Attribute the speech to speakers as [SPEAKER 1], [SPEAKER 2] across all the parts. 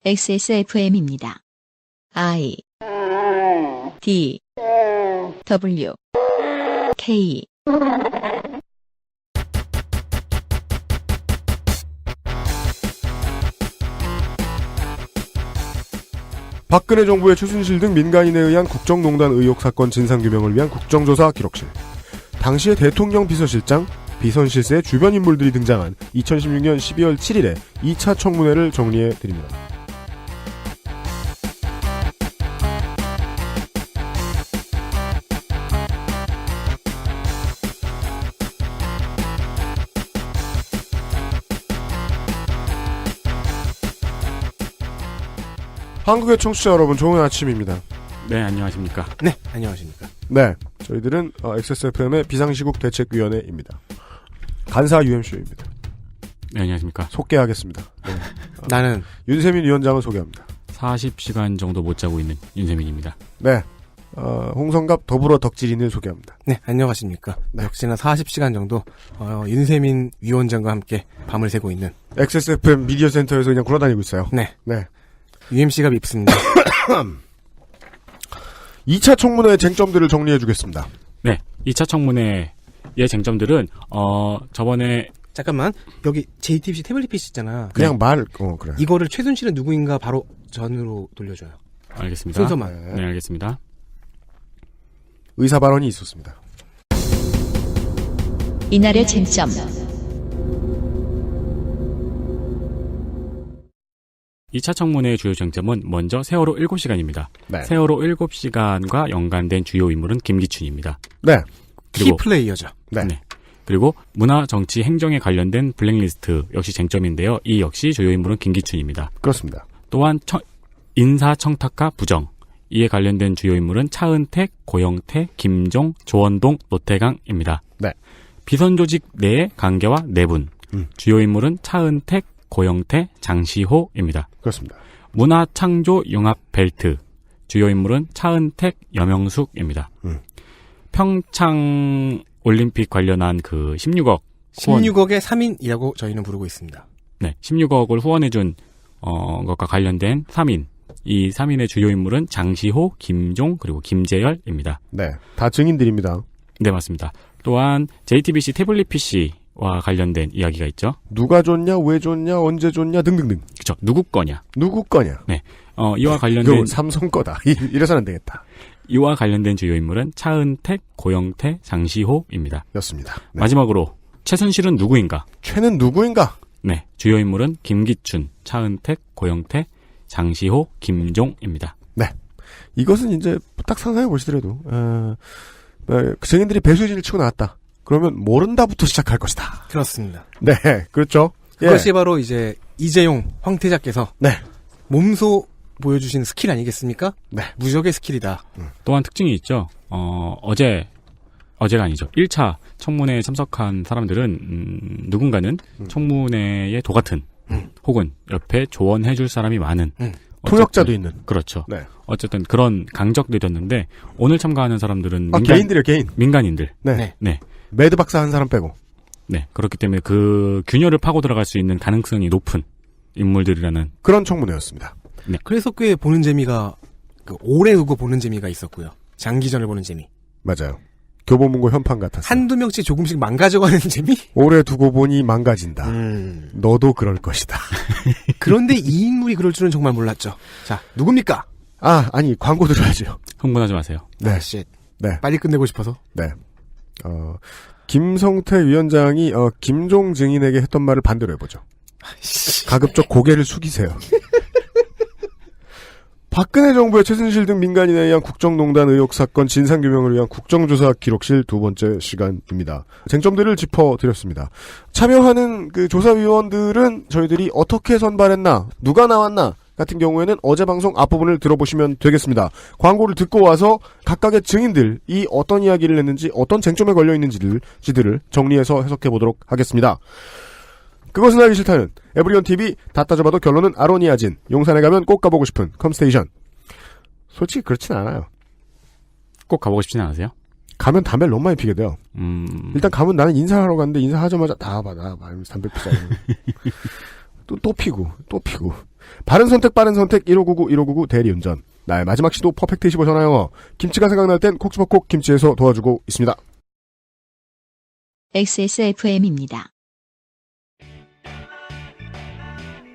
[SPEAKER 1] XSFM입니다. I D W K
[SPEAKER 2] 박근혜 정부의 최순실 등 민간인에 의한 국정농단 의혹 사건 진상규명을 위한 국정조사 기록실. 당시의 대통령 비서실장, 비선실세의 주변 인물들이 등장한 2016년 12월 7일에 2차 청문회를 정리해드립니다. 한국의 청취자 여러분, 좋은 아침입니다.
[SPEAKER 3] 네, 안녕하십니까.
[SPEAKER 4] 네, 안녕하십니까.
[SPEAKER 2] 네, 저희들은 XSFM의 비상시국대책위원회입니다. 간사 UMC입니다.
[SPEAKER 3] 네, 안녕하십니까.
[SPEAKER 2] 소개하겠습니다. 네.
[SPEAKER 4] 나는
[SPEAKER 2] 윤세민 위원장을 소개합니다.
[SPEAKER 3] 40시간 정도 못 자고 있는 윤세민입니다.
[SPEAKER 2] 네, 홍성갑 더불어 덕질인을 소개합니다.
[SPEAKER 4] 네, 안녕하십니까.
[SPEAKER 2] 네.
[SPEAKER 4] 역시나 40시간 정도 윤세민 위원장과 함께 밤을 새고 있는
[SPEAKER 2] XSFM 미디어 센터에서 그냥 굴러다니고 있어요.
[SPEAKER 4] 네,
[SPEAKER 2] 네.
[SPEAKER 4] UMC가 밉습니다.
[SPEAKER 2] 2차 청문회의 쟁점들을 정리해주겠습니다.
[SPEAKER 3] 네, 2차 청문회의 쟁점들은 저번에
[SPEAKER 4] 잠깐만, 여기 JTBC 태블릿 PC 있잖아.
[SPEAKER 2] 그냥 말, 그래.
[SPEAKER 4] 이거를 최순실은 누구인가 바로 전으로 돌려줘요.
[SPEAKER 3] 알겠습니다.
[SPEAKER 4] 순서만.
[SPEAKER 3] 네, 알겠습니다.
[SPEAKER 2] 의사 발언이 있었습니다.
[SPEAKER 1] 이날의 쟁점
[SPEAKER 3] 2차 청문회의 주요 쟁점은 먼저 세월호 7시간입니다.
[SPEAKER 2] 네.
[SPEAKER 3] 세월호 7시간과 연관된 주요 인물은 김기춘입니다.
[SPEAKER 2] 네.
[SPEAKER 3] 그리고
[SPEAKER 4] 키플레이어죠.
[SPEAKER 2] 네.
[SPEAKER 3] 네. 그리고 문화, 정치, 행정에 관련된 블랙리스트 역시 쟁점인데요. 이 역시 주요 인물은 김기춘입니다.
[SPEAKER 2] 그렇습니다.
[SPEAKER 3] 또한 인사청탁과 부정, 이에 관련된 주요 인물은 차은택, 고영태, 김종, 조원동, 노태강입니다.
[SPEAKER 2] 네.
[SPEAKER 3] 비선조직 내의 관계와 내분, 주요 인물은 차은택, 고영태, 장시호입니다.
[SPEAKER 2] 그렇습니다.
[SPEAKER 3] 문화창조융합벨트, 주요 인물은 차은택, 여명숙입니다. 평창 올림픽 관련한 그 16억
[SPEAKER 4] 16억의 3인이라고 저희는 부르고 있습니다.
[SPEAKER 3] 네, 16억을 후원해준 것과 관련된 3인. 이 3인의 주요 인물은 장시호, 김종, 그리고 김재열입니다.
[SPEAKER 2] 네. 다 증인들입니다.
[SPEAKER 3] 네, 맞습니다. 또한 JTBC 태블릿 PC와 관련된 이야기가 있죠.
[SPEAKER 2] 누가 줬냐, 왜 줬냐, 언제 줬냐 등등등.
[SPEAKER 3] 그쵸. 누구 거냐.
[SPEAKER 2] 누구 거냐.
[SPEAKER 3] 네. 이와 관련된.
[SPEAKER 2] 이거 삼성 거다. 이래서는 안 되겠다.
[SPEAKER 3] 이와 관련된 주요 인물은 차은택, 고영태, 장시호입니다.
[SPEAKER 2] 였습니다. 네.
[SPEAKER 3] 마지막으로 최순실은 누구인가?
[SPEAKER 2] 최는 누구인가?
[SPEAKER 3] 네. 주요 인물은 김기춘, 차은택, 고영태, 장시호, 김종입니다.
[SPEAKER 2] 네. 이것은 이제 딱 상상해 보시더라도 증인들이 배수진을 치고 나왔다. 그러면 모른다부터 시작할 것이다.
[SPEAKER 4] 그렇습니다.
[SPEAKER 2] 네. 그렇죠.
[SPEAKER 4] 그것이 바로 이제 이재용 황태자께서
[SPEAKER 2] 네.
[SPEAKER 4] 몸소 보여주신 스킬 아니겠습니까?
[SPEAKER 2] 네.
[SPEAKER 4] 무적의 스킬이다.
[SPEAKER 3] 또한 특징이 있죠. 어제가 아니죠. 1차 청문회에 참석한 사람들은 누군가는 청문회의 도같은 혹은 옆에 조언해줄 사람이 많은
[SPEAKER 2] 통역자도 있는.
[SPEAKER 3] 그렇죠.
[SPEAKER 2] 네.
[SPEAKER 3] 어쨌든 그런 강적들이었는데 오늘 참가하는 사람들은
[SPEAKER 2] 개인들이요, 개인.
[SPEAKER 3] 민간인들.
[SPEAKER 2] 네.
[SPEAKER 3] 네.
[SPEAKER 2] 매드 박사 한 사람 빼고.
[SPEAKER 3] 네. 그렇기 때문에 그 균열을 파고 들어갈 수 있는 가능성이 높은 인물들이라는
[SPEAKER 2] 그런 청문회였습니다.
[SPEAKER 3] 네.
[SPEAKER 4] 그래서 꽤 보는 재미가 오래 두고 보는 재미가 있었고요. 장기전을 보는 재미.
[SPEAKER 2] 맞아요. 교보문고 현판 같았어요.
[SPEAKER 4] 한두 명씩 조금씩 망가져가는 재미?
[SPEAKER 2] 오래 두고 보니 망가진다. 너도 그럴 것이다.
[SPEAKER 4] 그런데 이 인물이 그럴 줄은 정말 몰랐죠. 자, 누굽니까?
[SPEAKER 2] 아니, 광고 들어야죠.
[SPEAKER 3] 흥분하지 마세요.
[SPEAKER 2] 네. 네.
[SPEAKER 4] 빨리 끝내고 싶어서.
[SPEAKER 2] 네. 김성태 위원장이, 김종 증인에게 했던 말을 반대로 해보죠. 가급적 고개를 숙이세요. 박근혜 정부의 최순실 등 민간인에 의한 국정농단 의혹 사건 진상규명을 위한 국정조사 기록실 두 번째 시간입니다. 쟁점들을 짚어드렸습니다. 참여하는 그 조사위원들은 저희들이 어떻게 선발했나, 누가 나왔나 같은 경우에는 어제 방송 앞부분을 들어보시면 되겠습니다. 광고를 듣고 와서 각각의 증인들이 어떤 이야기를 했는지, 어떤 쟁점에 걸려 있는지들을 정리해서 해석해보도록 하겠습니다. 그것은 알기 싫다는 에브리온 TV 다 따져봐도 결론은 아로니아진. 용산에 가면 꼭 가보고 싶은 컴스테이션. 솔직히 그렇진 않아요.
[SPEAKER 3] 꼭 가보고 싶지는 않으세요?
[SPEAKER 2] 가면 담배를 너무 많이 피게 돼요. 일단 가면 나는 인사하러 갔는데 인사하자마자 나와봐. 담배 피자. 또 피고. 바른 선택 1599 대리운전. 나의 마지막 시도 퍼펙트 25 전화영어. 김치가 생각날 땐 콕 집어 콕 김치에서 도와주고 있습니다.
[SPEAKER 1] XSFM입니다.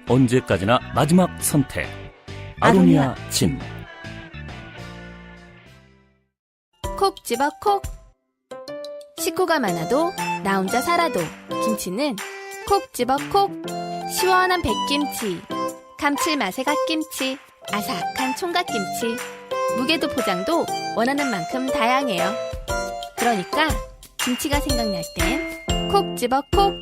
[SPEAKER 5] 언제까지나 마지막 선택. 아로니아 진.
[SPEAKER 6] 콕 집어 콕. 식구가 많아도 나 혼자 살아도 김치는 콕 집어 콕. 시원한 백김치, 감칠맛의 갓김치, 아삭한 총각김치. 무게도 포장도 원하는 만큼 다양해요. 그러니까 김치가 생각날 땐 콕 집어 콕.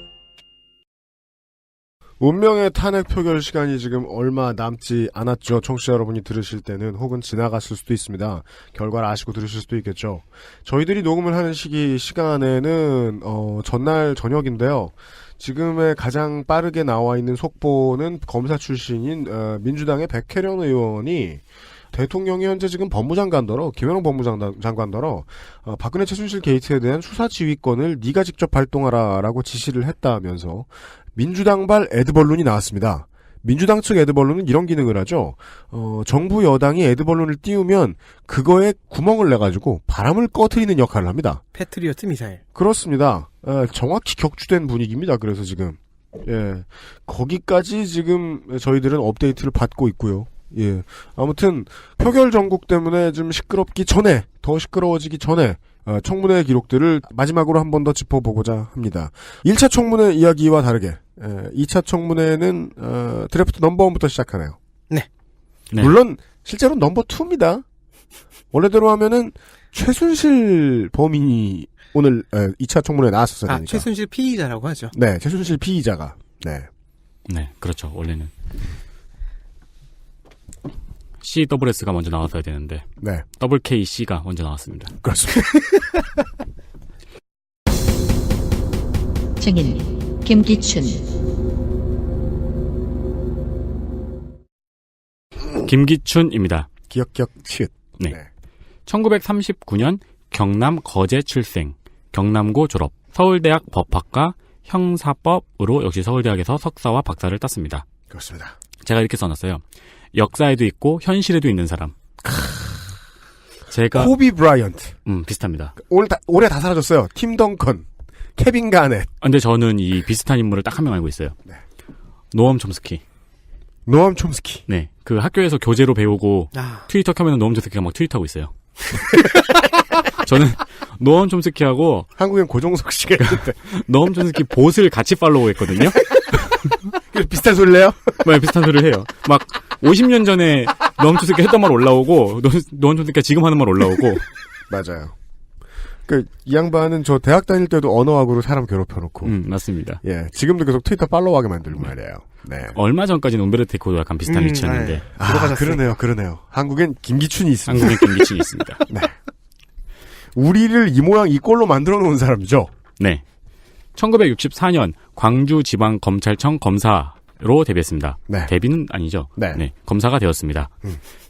[SPEAKER 2] 운명의 탄핵 표결 시간이 지금 얼마 남지 않았죠. 청취자 여러분이 들으실 때는 혹은 지나갔을 수도 있습니다. 결과를 아시고 들으실 수도 있겠죠. 저희들이 녹음을 하는 시간에는 전날 저녁인데요. 지금의 가장 빠르게 나와 있는 속보는 검사 출신인 민주당의 백혜련 의원이 대통령이 현재 지금 법무장관더러 김현웅 법무장관더러 박근혜 최순실 게이트에 대한 수사 지휘권을 네가 직접 발동하라라고 지시를 했다면서 민주당발 애드벌룬이 나왔습니다. 민주당 측 애드벌룬은 이런 기능을 하죠. 정부 여당이 애드벌룬을 띄우면 그거에 구멍을 내가지고 바람을 꺼트리는 역할을 합니다.
[SPEAKER 4] 패트리어트 미사일.
[SPEAKER 2] 그렇습니다. 정확히 격추된 분위기입니다. 그래서 지금 거기까지 지금 저희들은 업데이트를 받고 있고요. 예. 아무튼 표결 전국 때문에 좀 시끄럽기 전에 더 시끄러워지기 전에 청문회 기록들을 마지막으로 한 번 더 짚어보고자 합니다. 1차 청문회 이야기와 다르게 2차 청문회는 드래프트 넘버1부터 시작하네요.
[SPEAKER 4] 네.
[SPEAKER 2] 물론 실제로는 넘버2입니다. 원래대로 하면은 최순실 범인이 오늘 2차 청문회에 나왔었어야 되니까.
[SPEAKER 4] 최순실 피의자라고 하죠.
[SPEAKER 2] 네. 최순실 피의자가. 네.
[SPEAKER 3] 네, 그렇죠. 원래는 CWS가 먼저 나왔어야 되는데
[SPEAKER 2] 네.
[SPEAKER 3] WKC가 먼저 나왔습니다.
[SPEAKER 2] 그렇습니다.
[SPEAKER 1] 증인 김기춘.
[SPEAKER 3] 김기춘입니다.
[SPEAKER 2] 기억, 치읓.
[SPEAKER 3] 네. 1939년 경남 거제 출생, 경남고 졸업, 서울대학 법학과 형사법으로 역시 서울대학에서 석사와 박사를 땄습니다.
[SPEAKER 2] 그렇습니다.
[SPEAKER 3] 제가 이렇게 써놨어요. 역사에도 있고 현실에도 있는 사람. 제가
[SPEAKER 2] 코비 브라이언트.
[SPEAKER 3] 비슷합니다.
[SPEAKER 2] 올해 다 사라졌어요. 팀 덩컨, 케빈 가넷.
[SPEAKER 3] 근데 저는 이 비슷한 인물을 딱 한 명 알고 있어요.
[SPEAKER 2] 네.
[SPEAKER 3] 노엄 촘스키.
[SPEAKER 2] 노암 촘스키.
[SPEAKER 3] 네. 그 학교에서 교재로 배우고 트위터 켜면 노엄 촘스키가 막 트윗하고 있어요. 저는 노엄 촘스키하고
[SPEAKER 2] 한국엔 고종석 씨가 있는데
[SPEAKER 3] 노엄 촘스키 봇을 같이 팔로우했거든요.
[SPEAKER 2] 비슷한 소리를 해요?
[SPEAKER 3] 네, 비슷한 소리를 해요. 막 50년 전에 노엄 촘스키가 했던 말 올라오고 노엄 촘스키가 지금 하는 말 올라오고.
[SPEAKER 2] 맞아요. 이 양반은 저 대학 다닐 때도 언어학으로 사람 괴롭혀놓고.
[SPEAKER 3] 맞습니다.
[SPEAKER 2] 예, 지금도 계속 트위터 팔로우하게 만들고 말이에요. 네.
[SPEAKER 3] 얼마 전까지는 움베르토 에코도 약간 비슷한 위치였는데.
[SPEAKER 2] 그러네요. 한국엔 김기춘이 있습니다.
[SPEAKER 3] 한국엔 김기춘이 있습니다.
[SPEAKER 2] 네. 우리를 이 모양 이 꼴로 만들어 놓은 사람이죠.
[SPEAKER 3] 네. 1964년 광주지방검찰청 검사로 데뷔했습니다.
[SPEAKER 2] 네.
[SPEAKER 3] 데뷔는 아니죠.
[SPEAKER 2] 네.
[SPEAKER 3] 검사가 되었습니다.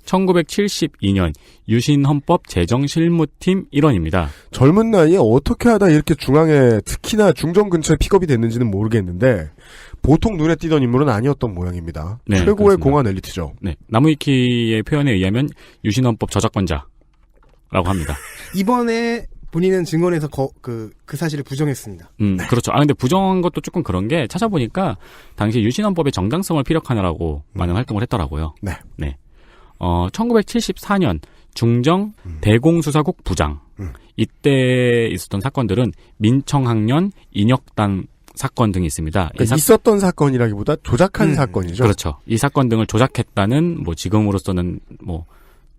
[SPEAKER 3] 1972년 유신헌법 제정실무팀 일원입니다.
[SPEAKER 2] 젊은 나이에 어떻게 하다 이렇게 중앙에 특히나 중정 근처에 픽업이 됐는지는 모르겠는데 보통 눈에 띄던 인물은 아니었던 모양입니다.
[SPEAKER 3] 네,
[SPEAKER 2] 최고의
[SPEAKER 3] 그렇습니다.
[SPEAKER 2] 공안 엘리트죠.
[SPEAKER 3] 네. 나무위키의 표현에 의하면 유신헌법 저작권자라고 합니다.
[SPEAKER 4] 이번에 본인은 증언에서 그 사실을 부정했습니다.
[SPEAKER 3] 그렇죠. 근데 부정한 것도 조금 그런 게 찾아보니까 당시 유신헌법의 정당성을 피력하느라고 많은 활동을 했더라고요.
[SPEAKER 2] 네.
[SPEAKER 3] 1974년 중정 대공수사국 부장. 이때 있었던 사건들은 민청학년 인혁당 사건 등이 있습니다.
[SPEAKER 2] 그러니까 있었던 사건이라기보다 조작한 사건이죠.
[SPEAKER 3] 그렇죠. 이 사건 등을 조작했다는 지금으로서는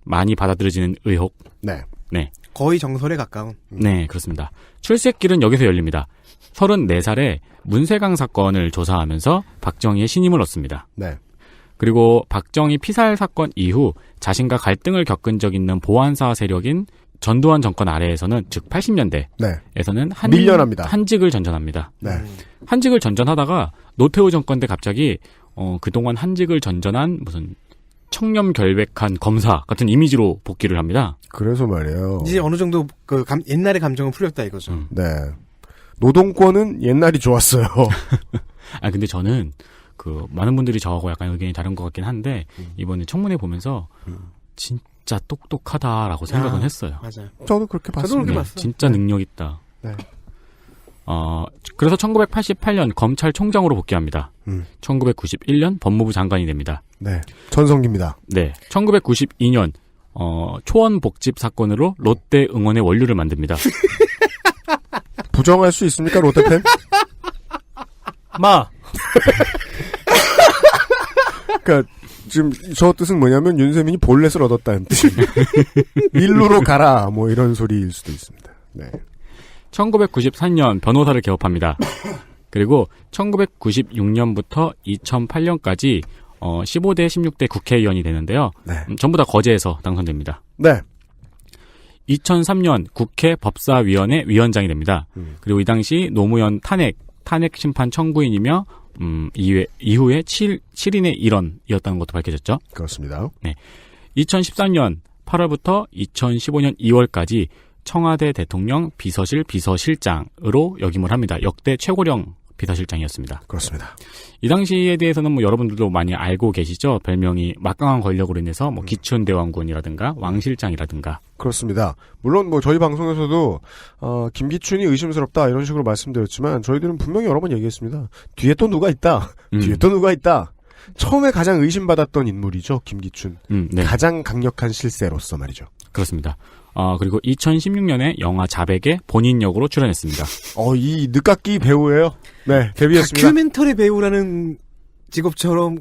[SPEAKER 3] 많이 받아들여지는 의혹.
[SPEAKER 2] 네.
[SPEAKER 4] 거의 정설에 가까운.
[SPEAKER 3] 네, 그렇습니다. 출세길은 여기서 열립니다. 34살에 문세강 사건을 조사하면서 박정희의 신임을 얻습니다.
[SPEAKER 2] 네.
[SPEAKER 3] 그리고 박정희 피살 사건 이후 자신과 갈등을 겪은 적 있는 보안사 세력인 전두환 정권 아래에서는 즉 80년대에서는
[SPEAKER 2] 밀려납니다.
[SPEAKER 3] 한직을 전전합니다.
[SPEAKER 2] 네.
[SPEAKER 3] 한직을 전전하다가 노태우 정권 때 갑자기 그동안 한직을 전전한 무슨 청렴결백한 검사 같은 이미지로 복귀를 합니다.
[SPEAKER 2] 그래서 말이에요.
[SPEAKER 4] 이제 어느 정도 옛날의 감정은 풀렸다 이거죠.
[SPEAKER 2] 네. 노동권은 옛날이 좋았어요.
[SPEAKER 3] 근데 저는 그 많은 분들이 저하고 약간 의견이 다른 것 같긴 한데 이번에 청문회 보면서 진짜 똑똑하다라고 생각은 했어요.
[SPEAKER 4] 맞아요.
[SPEAKER 2] 저도 그렇게
[SPEAKER 4] 저도
[SPEAKER 2] 봤습니다.
[SPEAKER 4] 그렇게 봤어요.
[SPEAKER 3] 진짜 능력 있다.
[SPEAKER 2] 네.
[SPEAKER 3] 그래서 1988년 검찰총장으로 복귀합니다. 1991년 법무부 장관이 됩니다.
[SPEAKER 2] 네. 전성기입니다.
[SPEAKER 3] 네. 1992년 초원복집 사건으로 롯데 응원의 원류를 만듭니다.
[SPEAKER 2] 부정할 수 있습니까, 롯데팬?
[SPEAKER 4] 마!
[SPEAKER 2] 그러니까 지금 저 뜻은 뭐냐면 윤세민이 볼넷을 얻었다는 뜻. 일루로 가라 뭐 이런 소리일 수도 있습니다. 네.
[SPEAKER 3] 1994년 변호사를 개업합니다. 그리고 1996년부터 2008년까지 15대 16대 국회의원이 되는데요.
[SPEAKER 2] 네.
[SPEAKER 3] 전부 다 거제에서 당선됩니다.
[SPEAKER 2] 네.
[SPEAKER 3] 2003년 국회 법사위원회 위원장이 됩니다. 그리고 이 당시 노무현 탄핵 심판 청구인이며 이후에 7인의 일원이었다는 것도 밝혀졌죠.
[SPEAKER 2] 그렇습니다.
[SPEAKER 3] 네. 2013년 8월부터 2015년 2월까지 청와대 대통령 비서실 비서실장으로 역임을 합니다. 역대 최고령 비서실장이었습니다.
[SPEAKER 2] 그렇습니다.
[SPEAKER 3] 이 당시에 대해서는 뭐 여러분들도 많이 알고 계시죠. 별명이 막강한 권력으로 인해서 뭐 기춘대왕군이라든가 왕실장이라든가.
[SPEAKER 2] 그렇습니다. 물론 뭐 저희 방송에서도 김기춘이 의심스럽다 이런 식으로 말씀드렸지만 저희들은 분명히 여러 번 얘기했습니다. 뒤에 또 누가 있다. 뒤에 또 누가 있다. 처음에 가장 의심받았던 인물이죠. 김기춘.
[SPEAKER 3] 네.
[SPEAKER 2] 가장 강력한 실세로서 말이죠.
[SPEAKER 3] 그렇습니다. 그리고 2016년에 영화 자백에 본인 역으로 출연했습니다.
[SPEAKER 2] 이 늦깎이 배우예요. 네, 데뷔했습니다.
[SPEAKER 4] 다큐멘터리 배우라는 직업처럼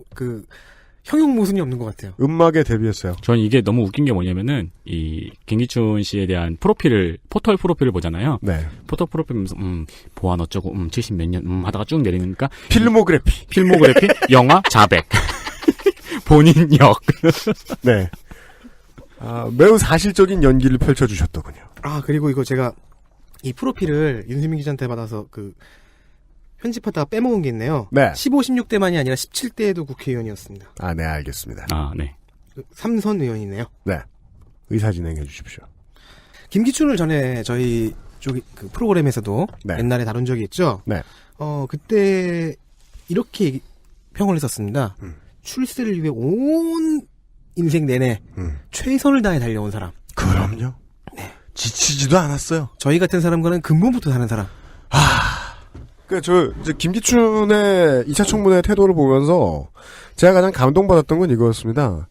[SPEAKER 4] 형용 모순이 없는 것 같아요.
[SPEAKER 2] 음악에 데뷔했어요.
[SPEAKER 3] 전 이게 너무 웃긴 게 뭐냐면은 이 김기춘 씨에 대한 포털 프로필을 보잖아요.
[SPEAKER 2] 네.
[SPEAKER 3] 포털 프로필 보면서 보안 어쩌고 70 몇 년 하다가 쭉 내리니까
[SPEAKER 2] 필모그래피.
[SPEAKER 3] 영화 자백. 본인 역.
[SPEAKER 2] 네. 매우 사실적인 연기를 펼쳐주셨더군요.
[SPEAKER 4] 그리고 이거 제가 이 프로필을 윤세민 기자한테 받아서 편집하다가 빼먹은 게 있네요.
[SPEAKER 2] 네.
[SPEAKER 4] 15, 16대만이 아니라 17대에도 국회의원이었습니다.
[SPEAKER 2] 네, 알겠습니다.
[SPEAKER 3] 네.
[SPEAKER 4] 삼선 의원이네요.
[SPEAKER 2] 네. 의사 진행해 주십시오.
[SPEAKER 4] 김기춘을 전에 저희 쪽이 프로그램에서도
[SPEAKER 2] 네.
[SPEAKER 4] 옛날에 다룬 적이 있죠.
[SPEAKER 2] 네.
[SPEAKER 4] 그때 이렇게 평을 했었습니다. 출세를 위해 온 인생 내내 최선을 다해 달려온 사람.
[SPEAKER 2] 그럼요.
[SPEAKER 4] 네.
[SPEAKER 2] 지치지도 않았어요.
[SPEAKER 4] 저희 같은 사람과는 근본부터 다른 사람.
[SPEAKER 2] 이제 김기춘의 2차 청문회 태도를 보면서 제가 가장 감동받았던 건 이거였습니다.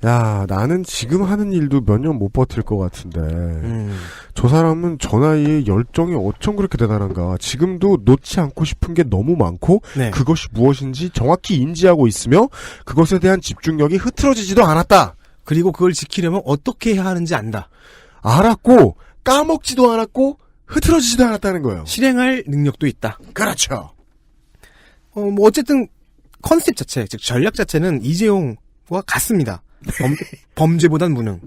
[SPEAKER 2] 야, 나는 지금 하는 일도 몇 년 못 버틸 것 같은데 저 사람은 저 나이에 열정이 어쩜 그렇게 대단한가. 지금도 놓지 않고 싶은 게 너무 많고
[SPEAKER 4] 네.
[SPEAKER 2] 그것이 무엇인지 정확히 인지하고 있으며 그것에 대한 집중력이 흐트러지지도 않았다.
[SPEAKER 4] 그리고 그걸 지키려면 어떻게 해야 하는지 안다.
[SPEAKER 2] 알았고 까먹지도 않았고 흐트러지지도 않았다는 거예요.
[SPEAKER 4] 실행할 능력도 있다.
[SPEAKER 2] 그렇죠.
[SPEAKER 4] 어쨌든 컨셉 자체, 즉 전략 자체는 이재용과 같습니다. 범죄보단 무능.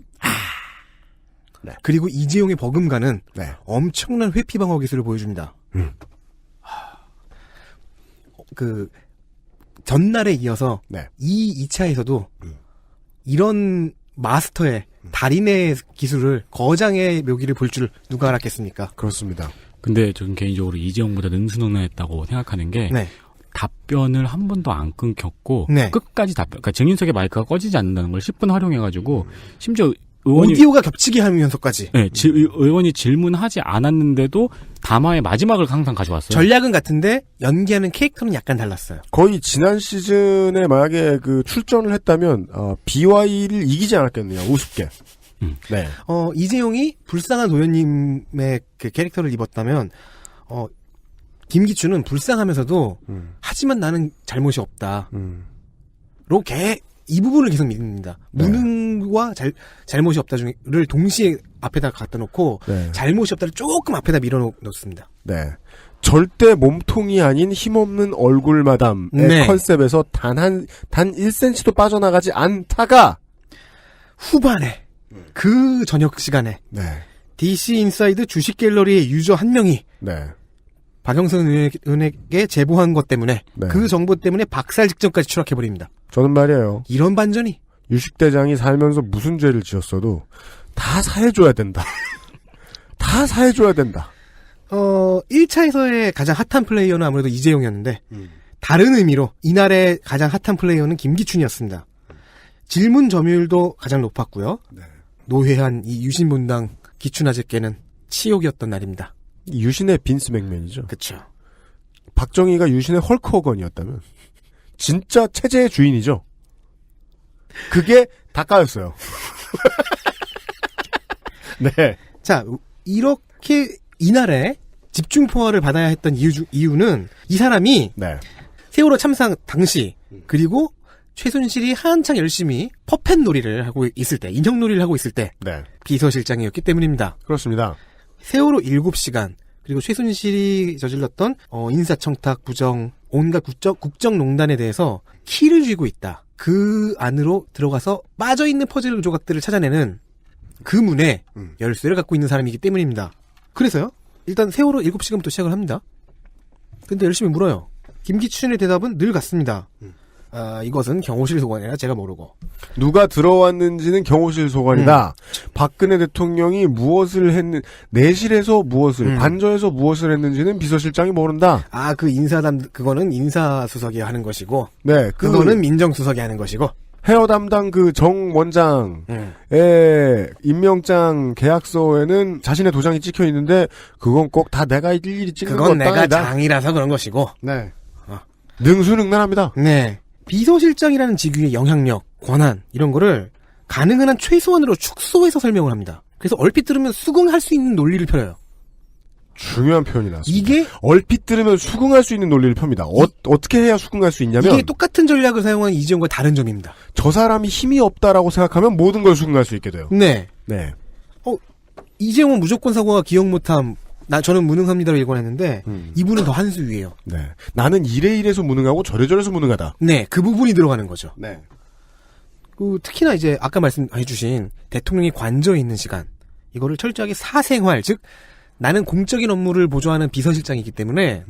[SPEAKER 2] 네.
[SPEAKER 4] 그리고 이재용의 버금가는
[SPEAKER 2] 네.
[SPEAKER 4] 엄청난 회피 방어 기술을 보여줍니다. 전날에 이어서
[SPEAKER 2] 네.
[SPEAKER 4] 이 2차에서도 이런 마스터의 달인의 기술을 거장의 묘기를 볼 줄 누가 알았겠습니까?
[SPEAKER 2] 그렇습니다.
[SPEAKER 3] 근데 저는 개인적으로 이재용보다 능수능란했다고 생각하는 게
[SPEAKER 4] 네.
[SPEAKER 3] 답변을 한 번도 안 끊겼고
[SPEAKER 4] 네.
[SPEAKER 3] 끝까지 그러니까 증인석의 마이크가 꺼지지 않는다는 걸 10분 활용해가지고 심지어 의원이
[SPEAKER 4] 오디오가 겹치게 하면서까지.
[SPEAKER 3] 네, 의원이 질문하지 않았는데도 담화의 마지막을 항상 가져왔어요.
[SPEAKER 4] 전략은 같은데 연기하는 캐릭터는 약간 달랐어요.
[SPEAKER 2] 거의 지난 시즌에 만약에 출전을 했다면 BY를 이기지 않았겠네요. 우습게. 네.
[SPEAKER 4] 이재용이 불쌍한 노현님의 캐릭터를 입었다면 김기춘은 불쌍하면서도 하지만 나는 잘못이 없다. 로 이 부분을 계속 믿습니다.
[SPEAKER 2] 네.
[SPEAKER 4] 무능과 잘못이 없다를 동시에 앞에다 갖다 놓고
[SPEAKER 2] 네.
[SPEAKER 4] 잘못이 없다를 조금 앞에다 밀어놓습니다.
[SPEAKER 2] 네. 절대 몸통이 아닌 힘없는 얼굴 마담의
[SPEAKER 4] 네.
[SPEAKER 2] 컨셉에서 단 1cm도 빠져나가지 않다가
[SPEAKER 4] 후반에 그 저녁 시간에
[SPEAKER 2] 네.
[SPEAKER 4] DC 인사이드 주식 갤러리의 유저 한 명이
[SPEAKER 2] 네.
[SPEAKER 4] 박영선 의원에게 제보한 것 때문에
[SPEAKER 2] 네.
[SPEAKER 4] 그 정보 때문에 박살 직전까지 추락해버립니다.
[SPEAKER 2] 저는 말이에요.
[SPEAKER 4] 이런 반전이
[SPEAKER 2] 유식대장이 살면서 무슨 죄를 지었어도 다 사해줘야 된다. 다 사해줘야 된다.
[SPEAKER 4] 1차에서의 가장 핫한 플레이어는 아무래도 이재용이었는데 다른 의미로 이날의 가장 핫한 플레이어는 김기춘이었습니다. 질문 점유율도 가장 높았고요.
[SPEAKER 2] 네.
[SPEAKER 4] 노회한 이 유신분당 기춘아재께는 치욕이었던 날입니다.
[SPEAKER 2] 유신의 빈스 맥맨이죠.
[SPEAKER 4] 그쵸.
[SPEAKER 2] 박정희가 유신의 헐크 호건이었다면 진짜 체제의 주인이죠. 그게 다 까였어요. 네.
[SPEAKER 4] 자, 이렇게 이날에 집중포화를 받아야 했던 이유는 이 사람이
[SPEAKER 2] 네.
[SPEAKER 4] 세월호 참사 당시 그리고 최순실이 한창 열심히 퍼펫 놀이를 하고 있을 때, 인형 놀이를 하고 있을 때
[SPEAKER 2] 네.
[SPEAKER 4] 비서실장이었기 때문입니다.
[SPEAKER 2] 그렇습니다.
[SPEAKER 4] 세월호 7시간 그리고 최순실이 저질렀던 인사청탁 부정 온갖 국정농단에 대해서 키를 쥐고 있다. 그 안으로 들어가서 빠져있는 퍼즐 조각들을 찾아내는 그 문에 열쇠를 갖고 있는 사람이기 때문입니다. 그래서요. 일단 세월호 7시간부터 시작을 합니다. 근데 열심히 물어요. 김기춘의 대답은 늘 같습니다. 이것은 경호실 소관이라 제가 모르고.
[SPEAKER 2] 누가 들어왔는지는 경호실 소관이다. 박근혜 대통령이 무엇을 내실에서 무엇을, 관저에서 무엇을 했는지는 비서실장이 모른다.
[SPEAKER 4] 아, 그거는 인사수석이 하는 것이고.
[SPEAKER 2] 네,
[SPEAKER 4] 그거는 민정수석이 하는 것이고.
[SPEAKER 2] 헤어 담당 그 정 원장의 임명장 계약서에는 자신의 도장이 찍혀 있는데 그건 꼭 다 내가 일일이 찍는
[SPEAKER 4] 그건
[SPEAKER 2] 것도
[SPEAKER 4] 내가
[SPEAKER 2] 아니다.
[SPEAKER 4] 장이라서 그런 것이고.
[SPEAKER 2] 네. 능수능란합니다.
[SPEAKER 4] 네. 비서실장이라는 직위의 영향력, 권한 이런 거를 가능한 한 최소한으로 축소해서 설명을 합니다. 그래서 얼핏 들으면 수긍할 수 있는 논리를 펴요.
[SPEAKER 2] 중요한 표현이 나왔습니다.
[SPEAKER 4] 이게
[SPEAKER 2] 얼핏 들으면 수긍할 수 있는 논리를 펴니다. 어떻게 해야 수긍할 수 있냐면
[SPEAKER 4] 이게 똑같은 전략을 사용한 이재용과 다른 점입니다.
[SPEAKER 2] 저 사람이 힘이 없다라고 생각하면 모든 걸 수긍할 수 있게 돼요.
[SPEAKER 4] 네.
[SPEAKER 2] 네.
[SPEAKER 4] 이재용은 무조건 사고가 기억 못함. 저는 무능합니다로 일관했는데 이분은 더 한 수 위에요.
[SPEAKER 2] 네. 나는 이래서 무능하고 저래서 무능하다.
[SPEAKER 4] 네, 그 부분이 들어가는 거죠.
[SPEAKER 2] 네.
[SPEAKER 4] 특히나 이제 아까 말씀해주신 대통령이 관저에 있는 시간 이거를 철저하게 사생활 즉 나는 공적인 업무를 보조하는 비서실장이기 때문에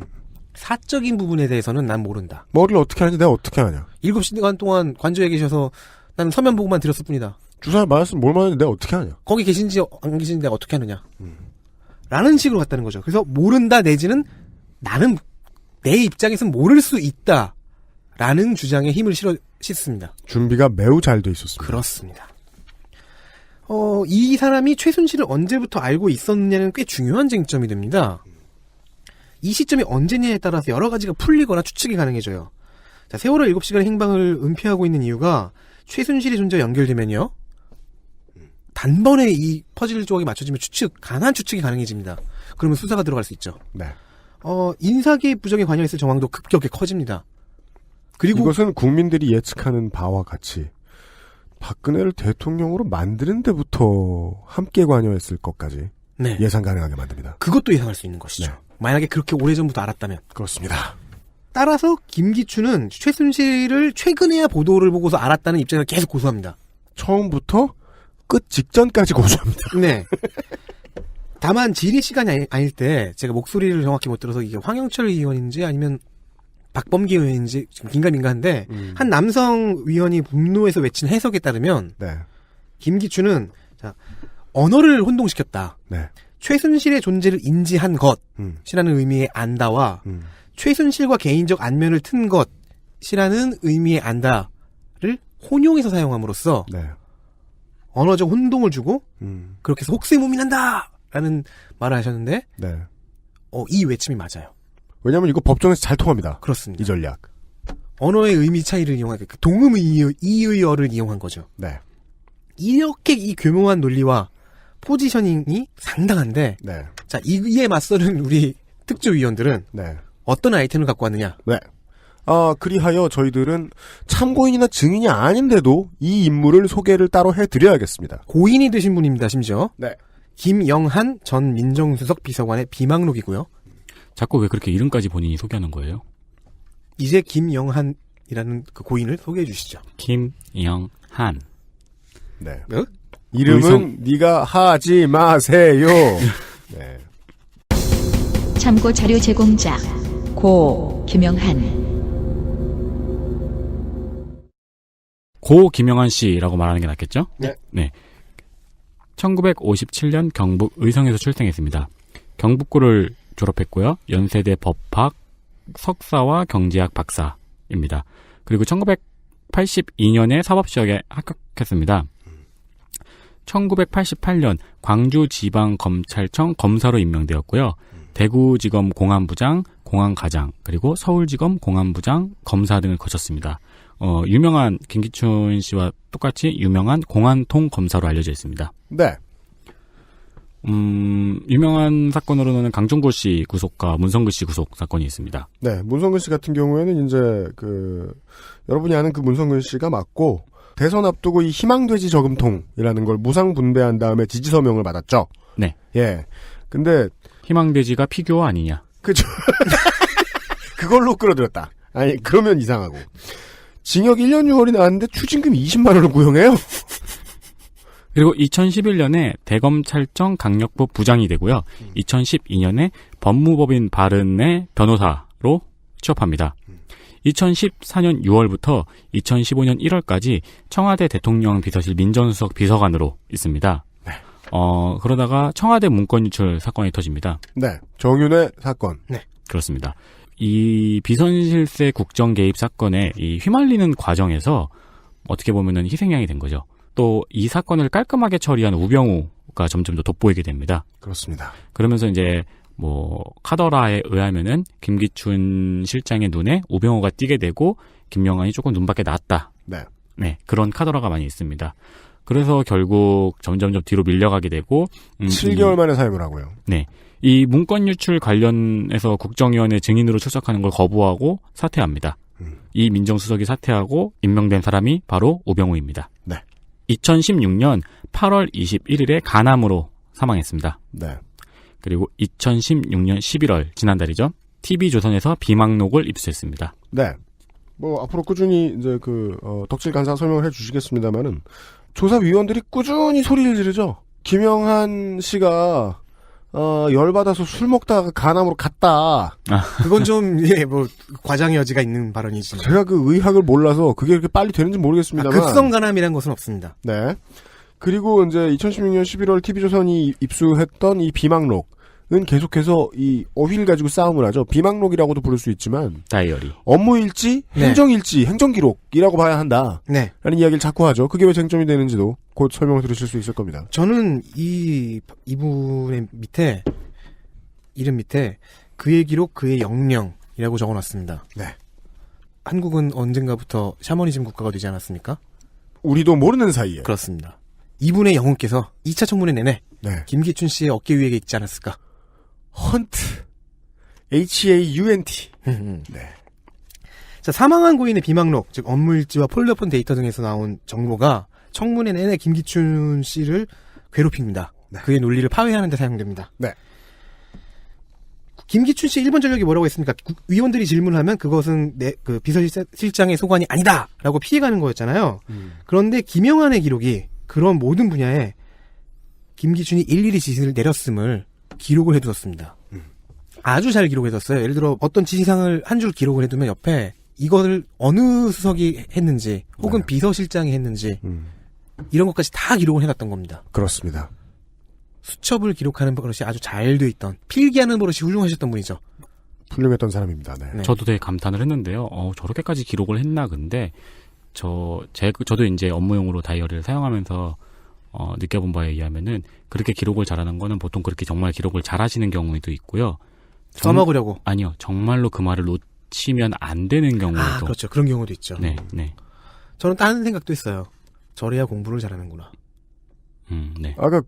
[SPEAKER 4] 사적인 부분에 대해서는 난 모른다.
[SPEAKER 2] 머리를 어떻게 하는지 내가 어떻게 하냐.
[SPEAKER 4] 7시간 동안 관저에 계셔서 나는 서면 보고만 드렸을 뿐이다.
[SPEAKER 2] 주사를 맞았으면 뭘 맞았는데 내가 어떻게 하냐.
[SPEAKER 4] 거기 계신지 안 계신지 내가 어떻게 하느냐. 라는 식으로 갔다는 거죠. 그래서 모른다 내지는 나는 내 입장에서는 모를 수 있다. 라는 주장에 힘을 싣습니다.
[SPEAKER 2] 준비가 매우 잘 돼 있었습니다.
[SPEAKER 4] 그렇습니다. 이 사람이 최순실을 언제부터 알고 있었느냐는 꽤 중요한 쟁점이 됩니다. 이 시점이 언제냐에 따라서 여러 가지가 풀리거나 추측이 가능해져요. 자, 세월호 7시간의 행방을 은폐하고 있는 이유가 최순실의 존재와 연결되면요. 단번에 이 퍼즐 조각이 맞춰지면 강한 추측이 가능해집니다. 그러면 수사가 들어갈 수 있죠.
[SPEAKER 2] 네.
[SPEAKER 4] 인사계의 부정에 관여했을 정황도 급격히 커집니다. 그리고
[SPEAKER 2] 이것은 국민들이 예측하는 바와 같이 박근혜를 대통령으로 만드는 데부터 함께 관여했을 것까지
[SPEAKER 4] 네.
[SPEAKER 2] 예상 가능하게 만듭니다.
[SPEAKER 4] 그것도 예상할 수 있는 것이죠.
[SPEAKER 2] 네.
[SPEAKER 4] 만약에 그렇게 오래전부터 알았다면.
[SPEAKER 2] 그렇습니다.
[SPEAKER 4] 따라서 김기춘은 최순실을 최근에야 보도를 보고서 알았다는 입장을 계속 고수합니다.
[SPEAKER 2] 처음부터 끝 직전까지 고수합니다.
[SPEAKER 4] 네. 다만 질의 시간이 아닐 때 제가 목소리를 정확히 못 들어서 이게 황영철 의원인지 아니면 박범계 의원인지 지금 긴가민가한데 한 남성 위원이 분노해서 외친 해석에 따르면
[SPEAKER 2] 네.
[SPEAKER 4] 김기춘은 언어를 혼동시켰다.
[SPEAKER 2] 네.
[SPEAKER 4] 최순실의 존재를 인지한 것이라는 의미의 안다와 최순실과 개인적 안면을 튼 것이라는 의미의 안다를 혼용해서 사용함으로써
[SPEAKER 2] 네.
[SPEAKER 4] 언어적 혼동을 주고 그렇게 해서 혹세무민한다! 라는 말을 하셨는데
[SPEAKER 2] 네.
[SPEAKER 4] 이 외침이 맞아요.
[SPEAKER 2] 왜냐하면 이거 법정에서 잘 통합니다.
[SPEAKER 4] 그렇습니다.
[SPEAKER 2] 이 전략.
[SPEAKER 4] 언어의 의미 차이를 이용한 동음 이의어를 이용한 거죠.
[SPEAKER 2] 네.
[SPEAKER 4] 이렇게 이 교묘한 논리와 포지셔닝이 상당한데
[SPEAKER 2] 네.
[SPEAKER 4] 자 이에 맞서는 우리 특조위원들은
[SPEAKER 2] 네.
[SPEAKER 4] 어떤 아이템을 갖고 왔느냐.
[SPEAKER 2] 네. 그리하여 저희들은 참고인이나 증인이 아닌데도 이 인물을 소개를 따로 해드려야겠습니다.
[SPEAKER 4] 고인이 되신 분입니다. 심지어.
[SPEAKER 2] 네.
[SPEAKER 4] 김영한 전 민정수석 비서관의 비망록이고요.
[SPEAKER 3] 자꾸 왜 그렇게 이름까지 본인이 소개하는 거예요?
[SPEAKER 4] 이제 김영한이라는 그 고인을 소개해 주시죠.
[SPEAKER 3] 김영한.
[SPEAKER 2] 네.
[SPEAKER 4] 뭐?
[SPEAKER 2] 이름은 네가 하지 마세요. 네.
[SPEAKER 1] 참고 자료 제공자 고 김영한.
[SPEAKER 3] 고 김영한 씨라고 말하는 게 낫겠죠?
[SPEAKER 2] 네.
[SPEAKER 3] 네. 1957년 경북 의성에서 출생했습니다. 경북고를 졸업했고요. 연세대 법학 석사와 경제학 박사입니다. 그리고 1982년에 사법시험에 합격했습니다. 1988년 광주지방검찰청 검사로 임명되었고요. 대구지검 공안부장, 공안과장, 그리고 서울지검 공안부장, 검사 등을 거쳤습니다. 유명한 김기춘 씨와 똑같이 유명한 공안통 검사로 알려져 있습니다.
[SPEAKER 2] 네.
[SPEAKER 3] 유명한 사건으로는 강정구 씨 구속과 문성근 씨 구속 사건이 있습니다.
[SPEAKER 2] 네, 문성근 씨 같은 경우에는 이제 여러분이 아는 그 문성근 씨가 맞고 대선 앞두고 이 희망돼지 저금통이라는 걸 무상 분배한 다음에 지지 서명을 받았죠.
[SPEAKER 3] 네.
[SPEAKER 2] 예. 근데
[SPEAKER 3] 희망돼지가 피규어 아니냐?
[SPEAKER 2] 그죠. 그걸로 끌어들였다. 아니 그러면 이상하고. 징역 1년 6월이 나왔는데 추징금 20만 원을 구형해요.
[SPEAKER 3] 그리고 2011년에 대검찰청 강력부 부장이 되고요. 2012년에 법무법인 바른의 변호사로 취업합니다. 2014년 6월부터 2015년 1월까지 청와대 대통령 비서실 민정수석 비서관으로 있습니다.
[SPEAKER 2] 네.
[SPEAKER 3] 그러다가 청와대 문건 유출 사건이 터집니다.
[SPEAKER 2] 네. 정윤회 사건.
[SPEAKER 4] 네.
[SPEAKER 3] 그렇습니다. 이 비선실세 국정 개입 사건에 이 휘말리는 과정에서 어떻게 보면은 희생양이 된 거죠. 또 이 사건을 깔끔하게 처리한 우병우가 점점 더 돋보이게 됩니다.
[SPEAKER 2] 그렇습니다.
[SPEAKER 3] 그러면서 이제 카더라에 의하면은 김기춘 실장의 눈에 우병우가 띄게 되고 김영환이 조금 눈밖에 나왔다.
[SPEAKER 2] 네.
[SPEAKER 3] 네, 그런 카더라가 많이 있습니다. 그래서 결국 점점점 뒤로 밀려가게 되고
[SPEAKER 2] 7개월 만에 사임을 하고요.
[SPEAKER 3] 네. 이 문건 유출 관련해서 국정위원회 증인으로 출석하는 걸 거부하고 사퇴합니다. 이 민정수석이 사퇴하고 임명된 사람이 바로 우병우입니다.
[SPEAKER 2] 네.
[SPEAKER 3] 2016년 8월 21일에 간암으로 사망했습니다.
[SPEAKER 2] 네.
[SPEAKER 3] 그리고 2016년 11월 지난달이죠. TV조선에서 비망록을 입수했습니다.
[SPEAKER 2] 네. 앞으로 꾸준히 이제 덕질 간사 설명을 해주시겠습니다만은 조사위원들이 꾸준히 소리를 지르죠. 김영한 씨가 열받아서 술 먹다가 간암으로 갔다.
[SPEAKER 4] 그건 좀 과장의 여지가 있는 발언이지.
[SPEAKER 2] 제가 그 의학을 몰라서 그게 그렇게 빨리 되는지 모르겠습니다만.
[SPEAKER 4] 급성 간암이라는 것은 없습니다.
[SPEAKER 2] 네. 그리고 이제 2016년 11월 TV조선이 입수했던 이 비망록은 계속해서 이 어휘를 가지고 싸움을 하죠. 비망록이라고도 부를 수 있지만
[SPEAKER 3] 다이어리.
[SPEAKER 2] 업무일지,
[SPEAKER 4] 네.
[SPEAKER 2] 행정일지, 행정기록이라고 봐야 한다.
[SPEAKER 4] 네.
[SPEAKER 2] 라는 이야기를 자꾸 하죠. 그게 왜 쟁점이 되는지도 곧 설명을 들으실 수 있을 겁니다.
[SPEAKER 4] 저는 이분의 밑에 이름 밑에 그의 기록 그의 영령이라고 적어놨습니다.
[SPEAKER 2] 네.
[SPEAKER 4] 한국은 언젠가부터 샤머니즘 국가가 되지 않았습니까?
[SPEAKER 2] 우리도 모르는 사이에.
[SPEAKER 4] 그렇습니다. 이분의 영혼께서 2차 청문회 내내
[SPEAKER 2] 네.
[SPEAKER 4] 김기춘 씨의 어깨 위에 있지 않았을까?
[SPEAKER 2] 헌트. HAUNT.
[SPEAKER 4] 네. 자, 사망한 고인의 비망록, 즉 업무일지와 폴더폰 데이터 등에서 나온 정보가 청문회 내내 김기춘 씨를 괴롭힙니다.
[SPEAKER 2] 네.
[SPEAKER 4] 그의 논리를 파괴하는 데 사용됩니다.
[SPEAKER 2] 네.
[SPEAKER 4] 김기춘 씨 1번 전력이 뭐라고 했습니까? 위원들이 질문하면 그것은 그 비서실장의 소관이 아니다라고 피해가는 거였잖아요. 그런데 김영환의 기록이 그런 모든 분야에 김기춘이 일일이 지시를 내렸음을 기록을 해두었습니다. 아주 잘 기록해뒀어요. 예를 들어 어떤 지시사항을 한 줄 기록을 해두면 옆에 이거를 어느 수석이 했는지 혹은
[SPEAKER 2] 네.
[SPEAKER 4] 비서실장이 했는지 이런 것까지 다 기록을 해놨던 겁니다.
[SPEAKER 2] 그렇습니다.
[SPEAKER 4] 수첩을 기록하는 버릇이 아주 잘 돼 있던 필기하는 버릇이 훌륭하셨던 분이죠.
[SPEAKER 2] 훌륭했던 사람입니다. 네.
[SPEAKER 4] 네.
[SPEAKER 3] 저도 되게 감탄을 했는데요. 저렇게까지 기록을 했나 근데 저도 이제 업무용으로 다이어리를 사용하면서 느껴본 바에 의하면은 그렇게 기록을 잘하는 거는 보통 그렇게 정말 기록을 잘하시는 경우도 있고요.
[SPEAKER 4] 써먹으려고.
[SPEAKER 3] 아니요. 정말로 그 말을 놓치면 안 되는 경우도.
[SPEAKER 4] 그렇죠. 그런 경우도 있죠.
[SPEAKER 3] 네, 네.
[SPEAKER 4] 저는 다른 생각도 했어요. 저래야 공부를 잘하는구나.
[SPEAKER 3] 네.
[SPEAKER 2] 아까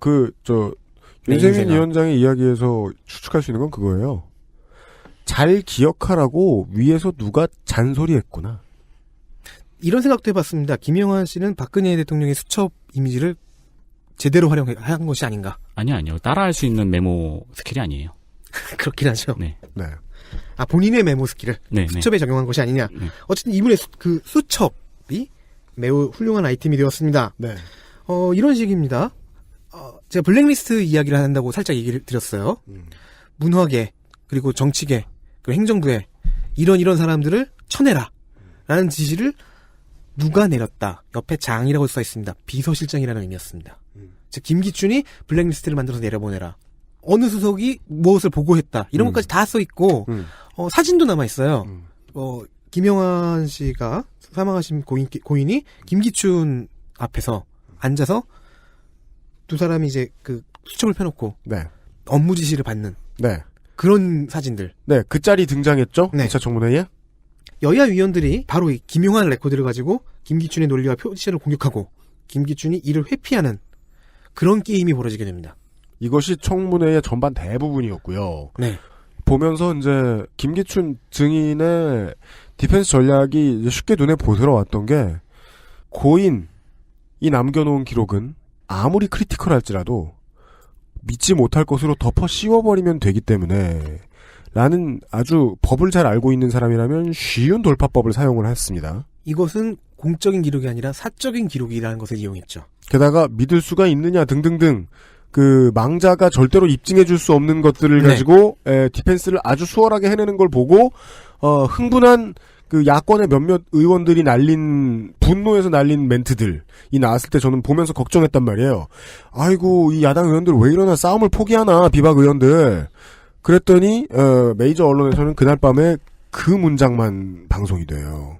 [SPEAKER 4] 내
[SPEAKER 2] 윤세민
[SPEAKER 4] 인생아.
[SPEAKER 2] 위원장의 이야기에서 추측할 수 있는 건 그거예요. 잘 기억하라고 위에서 누가 잔소리했구나.
[SPEAKER 4] 이런 생각도 해봤습니다. 김영환 씨는 박근혜 대통령의 수첩 이미지를 제대로 활용한 것이 아닌가.
[SPEAKER 3] 아니요. 따라할 수 있는 메모 스킬이 아니에요.
[SPEAKER 4] 그렇긴 하죠.
[SPEAKER 3] 네.
[SPEAKER 2] 네.
[SPEAKER 4] 본인의 메모 스킬을
[SPEAKER 3] 네,
[SPEAKER 4] 수첩에 적용한 것이 아니냐.
[SPEAKER 3] 네.
[SPEAKER 4] 어쨌든 이분의 그 수첩이 매우 훌륭한 아이템이 되었습니다.
[SPEAKER 2] 네.
[SPEAKER 4] 이런 식입니다. 제가 블랙리스트 이야기를 한다고 살짝 얘기를 드렸어요. 문화계, 그리고 정치계, 그리고 행정부에 이런 사람들을 쳐내라. 라는 지시를 누가 내렸다. 옆에 장이라고 써 있습니다. 비서실장이라는 의미였습니다. 즉 김기춘이 블랙리스트를 만들어서 내려보내라. 어느 수석이 무엇을 보고했다. 이런 것까지 다 써 있고 사진도 남아 있어요. 김영환 씨가 사망하신 고인이 김기춘 앞에서 앉아서 두 사람이 이제 그 수첩을 펴놓고
[SPEAKER 2] 네.
[SPEAKER 4] 업무 지시를 받는
[SPEAKER 2] 네.
[SPEAKER 4] 그런 사진들.
[SPEAKER 2] 네. 그 짤이 등장했죠?
[SPEAKER 4] 네.
[SPEAKER 2] 2차 청문회에?
[SPEAKER 4] 여야 위원들이 바로 이 김용환 레코드를 가지고 김기춘의 논리와 표시를 공격하고 김기춘이 이를 회피하는 그런 게임이 벌어지게 됩니다.
[SPEAKER 2] 이것이 청문회의 전반 대부분이었고요.
[SPEAKER 4] 네.
[SPEAKER 2] 보면서 이제 김기춘 증인의 디펜스 전략이 이제 쉽게 눈에 보들어왔던 게 고인이 남겨놓은 기록은 아무리 크리티컬할지라도 믿지 못할 것으로 덮어 씌워버리면 되기 때문에 라는 아주 법을 잘 알고 있는 사람이라면 쉬운 돌파법을 사용을 했습니다.
[SPEAKER 4] 이것은 공적인 기록이 아니라 사적인 기록이라는 것을 이용했죠.
[SPEAKER 2] 게다가 믿을 수가 있느냐 등등등 그 망자가 절대로 입증해 줄 수 없는 것들을
[SPEAKER 4] 네.
[SPEAKER 2] 가지고 디펜스를 아주 수월하게 해내는 걸 보고 흥분한 그 야권의 몇몇 의원들이 날린 분노에서 날린 멘트들이 나왔을 때 저는 보면서 걱정했단 말이에요. 아이고 이 야당 의원들 왜 이러나 싸움을 포기하나 비박 의원들. 그랬더니 메이저 언론에서는 그날 밤에 그 문장만 방송이 돼요.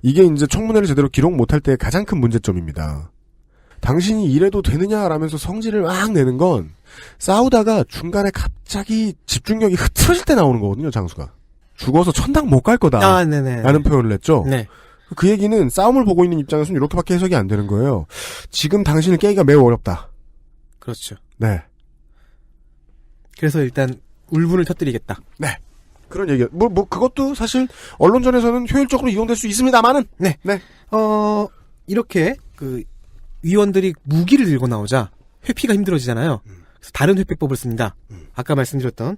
[SPEAKER 2] 이게 이제 청문회를 제대로 기록 못할 때의 가장 큰 문제점입니다. 당신이 이래도 되느냐라면서 성질을 막 내는 건 싸우다가 중간에 갑자기 집중력이 흐트러질 때 나오는 거거든요. 장수가. 죽어서 천당 못 갈 거다.
[SPEAKER 4] 아, 네네.
[SPEAKER 2] 라는 표현을 했죠.
[SPEAKER 4] 네.
[SPEAKER 2] 그 얘기는 싸움을 보고 있는 입장에서는 이렇게밖에 해석이 안 되는 거예요. 지금 당신을 깨기가 매우 어렵다.
[SPEAKER 4] 그렇죠.
[SPEAKER 2] 네.
[SPEAKER 4] 그래서 일단 울분을 터뜨리겠다.
[SPEAKER 2] 네. 그런 얘기. 그것도 사실 언론전에서는 효율적으로 이용될 수 있습니다만은.
[SPEAKER 4] 네.
[SPEAKER 2] 네.
[SPEAKER 4] 이렇게 그 위원들이 무기를 들고 나오자 회피가 힘들어지잖아요. 그래서 다른 회피법을 씁니다. 아까 말씀드렸던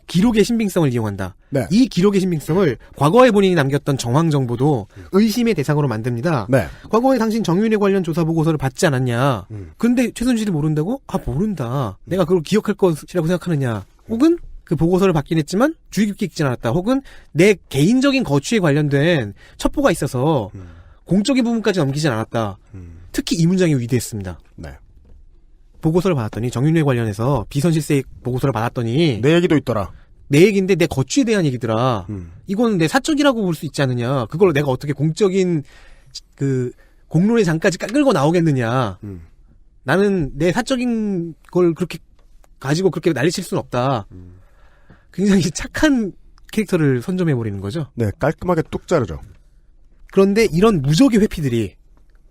[SPEAKER 4] 기록의 신빙성을 이용한다.
[SPEAKER 2] 네.
[SPEAKER 4] 이 기록의 신빙성을 과거에 본인이 남겼던 정황 정보도 의심의 대상으로 만듭니다.
[SPEAKER 2] 네.
[SPEAKER 4] 과거에 당신 정윤회 관련 조사 보고서를 받지 않았냐. 근데 최순실이 모른다고? 아, 모른다. 내가 그걸 기억할 것이라고 생각하느냐. 혹은 그 보고서를 받긴 했지만 주의 깊게 읽진 않았다. 혹은 내 개인적인 거취에 관련된 첩보가 있어서 공적인 부분까지 넘기진 않았다. 특히 이 문장이 위대했습니다.
[SPEAKER 2] 네.
[SPEAKER 4] 보고서를 받았더니 정윤회 관련해서 비선실세 보고서를 받았더니
[SPEAKER 2] 내 얘기도 있더라.
[SPEAKER 4] 내 얘기인데 내 거취에 대한 얘기더라. 이건 내 사적이라고 볼 수 있지 않느냐. 그걸 내가 어떻게 공적인 그 공론의 장까지 끌고 나오겠느냐. 나는 내 사적인 걸 그렇게 가지고 그렇게 난리칠 수는 없다. 굉장히 착한 캐릭터를 선점해버리는 거죠.
[SPEAKER 2] 네, 깔끔하게 뚝 자르죠.
[SPEAKER 4] 그런데 이런 무적의 회피들이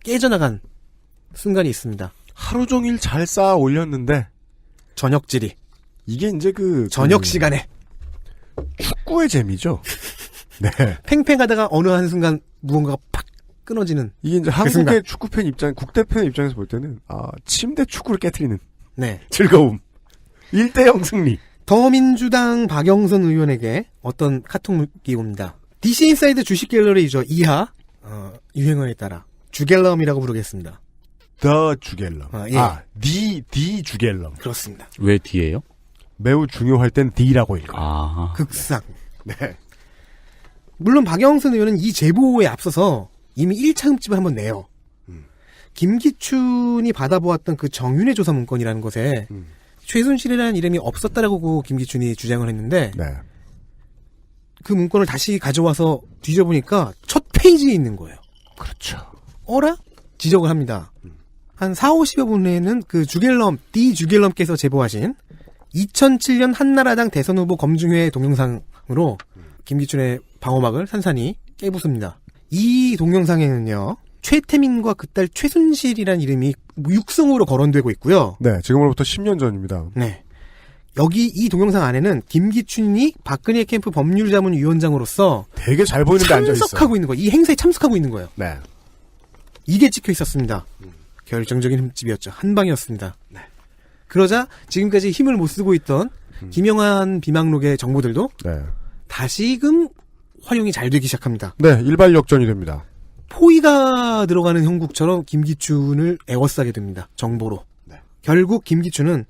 [SPEAKER 4] 깨져나간 순간이 있습니다.
[SPEAKER 2] 하루 종일 잘 쌓아 올렸는데
[SPEAKER 4] 저녁질이.
[SPEAKER 2] 이게 이제
[SPEAKER 4] 저녁 시간에.
[SPEAKER 2] 축구의 재미죠. 네.
[SPEAKER 4] 팽팽하다가 어느 한순간 무언가가 팍 끊어지는.
[SPEAKER 2] 이게 이제
[SPEAKER 4] 순간.
[SPEAKER 2] 한국의 축구팬 국대팬 입장에서 볼 때는 침대 축구를 깨트리는
[SPEAKER 4] 네.
[SPEAKER 2] 즐거움. 1대0 승리.
[SPEAKER 4] 더민주당 박영선 의원에게 어떤 카톡이 옵니다. DC 인사이드 주식 갤러리죠. 이하 유행어에 따라 주갤럼이라고 부르겠습니다.
[SPEAKER 2] The 주갤럼.
[SPEAKER 4] 예.
[SPEAKER 2] the 주갤럼.
[SPEAKER 4] 그렇습니다.
[SPEAKER 3] 왜 뒤에요?
[SPEAKER 2] 매우 중요할 땐 D라고 읽어요.
[SPEAKER 3] 아.
[SPEAKER 4] 극상.
[SPEAKER 2] 네.
[SPEAKER 4] 물론 박영선 의원은 이 제보에 앞서서 이미 1차 흠집을 한번 내요. 김기춘이 받아보았던 그 정윤회 조사 문건이라는 것에 최순실이라는 이름이 없었다라고 김기춘이 주장을 했는데
[SPEAKER 2] 네.
[SPEAKER 4] 그 문건을 다시 가져와서 뒤져보니까 첫 페이지에 있는 거예요.
[SPEAKER 2] 그렇죠.
[SPEAKER 4] 어라? 지적을 합니다. 한 40~50여 분 후에는 그 주갤럼, D 주갤럼께서 제보하신 2007년 한나라당 대선 후보 검증회 동영상으로 김기춘의 방어막을 산산히 깨부숩니다. 이 동영상에는요, 최태민과 그 딸 최순실이라는 이름이 육성으로 거론되고 있고요.
[SPEAKER 2] 네, 지금으로부터 10년 전입니다.
[SPEAKER 4] 네. 여기 이 동영상 안에는 김기춘이 박근혜 캠프 법률자문위원장으로서
[SPEAKER 2] 되게 잘 보이는데 앉아있어요.
[SPEAKER 4] 참석하고 있는 거예요. 이 행사에 참석하고 있는 거예요.
[SPEAKER 2] 네.
[SPEAKER 4] 이게 찍혀 있었습니다. 결정적인 흠집이었죠. 한 방이었습니다. 그러자 지금까지 힘을 못 쓰고 있던 김영환 비망록의 정보들도
[SPEAKER 2] 네.
[SPEAKER 4] 다시금 활용이 잘 되기 시작합니다.
[SPEAKER 2] 네, 일발 역전이 됩니다.
[SPEAKER 4] 포위가 들어가는 형국처럼 김기춘을 에워싸게 됩니다. 정보로.
[SPEAKER 2] 네.
[SPEAKER 4] 결국 김기춘은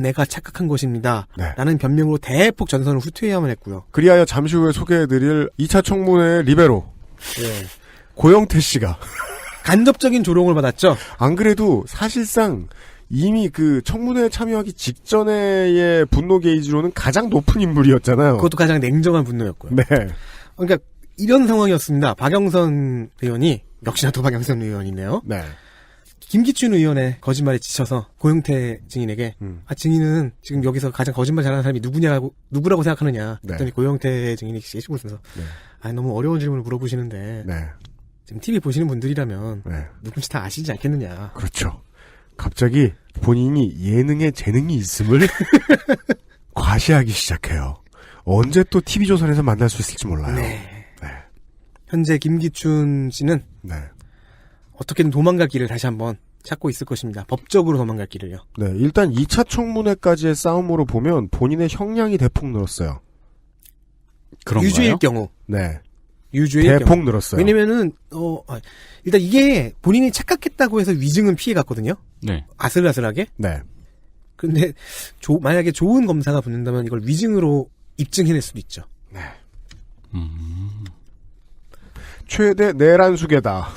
[SPEAKER 4] 내가 착각한 것입니다.
[SPEAKER 2] 네.
[SPEAKER 4] 라는 변명으로 대폭 전선을 후퇴해야만 했고요.
[SPEAKER 2] 그리하여 잠시 후에 소개해드릴 2차 청문회의 리베로 고영태 씨가
[SPEAKER 4] 간접적인 조롱을 받았죠.
[SPEAKER 2] 안 그래도 사실상 이미 그 청문회에 참여하기 직전에의 분노 게이지로는 가장 높은 인물이었잖아요.
[SPEAKER 4] 그것도 가장 냉정한 분노였고요.
[SPEAKER 2] 네.
[SPEAKER 4] 그러니까 이런 상황이었습니다. 박영선 의원이 역시나 또 박영선 의원이네요.
[SPEAKER 2] 네.
[SPEAKER 4] 김기춘 의원의 거짓말에 지쳐서 고영태 증인에게 증인은 지금 여기서 가장 거짓말 잘하는 사람이 누구라고 생각하느냐.
[SPEAKER 2] 네.
[SPEAKER 4] 그랬더니 고영태 증인이 계시고 있으면서
[SPEAKER 2] 네.
[SPEAKER 4] 너무 어려운 질문을 물어보시는데
[SPEAKER 2] 네.
[SPEAKER 4] 지금 TV 보시는 분들이라면
[SPEAKER 2] 네.
[SPEAKER 4] 누군지 다 아시지 않겠느냐.
[SPEAKER 2] 그렇죠. 갑자기 본인이 예능에 재능이 있음을 과시하기 시작해요. 언제 또 TV조선에서 만날 수 있을지 몰라요.
[SPEAKER 4] 네.
[SPEAKER 2] 네.
[SPEAKER 4] 현재 김기춘 씨는
[SPEAKER 2] 네.
[SPEAKER 4] 어떻게든 도망갈 길을 다시 한번 찾고 있을 것입니다. 법적으로 도망갈 길을요.
[SPEAKER 2] 네. 일단 2차 청문회까지의 싸움으로 보면 본인의 형량이 대폭 늘었어요.
[SPEAKER 3] 그런가요?
[SPEAKER 4] 유죄일 경우.
[SPEAKER 2] 네.
[SPEAKER 4] 유죄일 경우.
[SPEAKER 2] 대폭 늘었어요.
[SPEAKER 4] 왜냐면은 일단 이게 본인이 착각했다고 해서 위증은 피해갔거든요.
[SPEAKER 3] 네.
[SPEAKER 4] 아슬아슬하게.
[SPEAKER 2] 네.
[SPEAKER 4] 근데 만약에 좋은 검사가 붙는다면 이걸 위증으로 입증해낼 수도 있죠.
[SPEAKER 2] 네. 최대 내란수계다.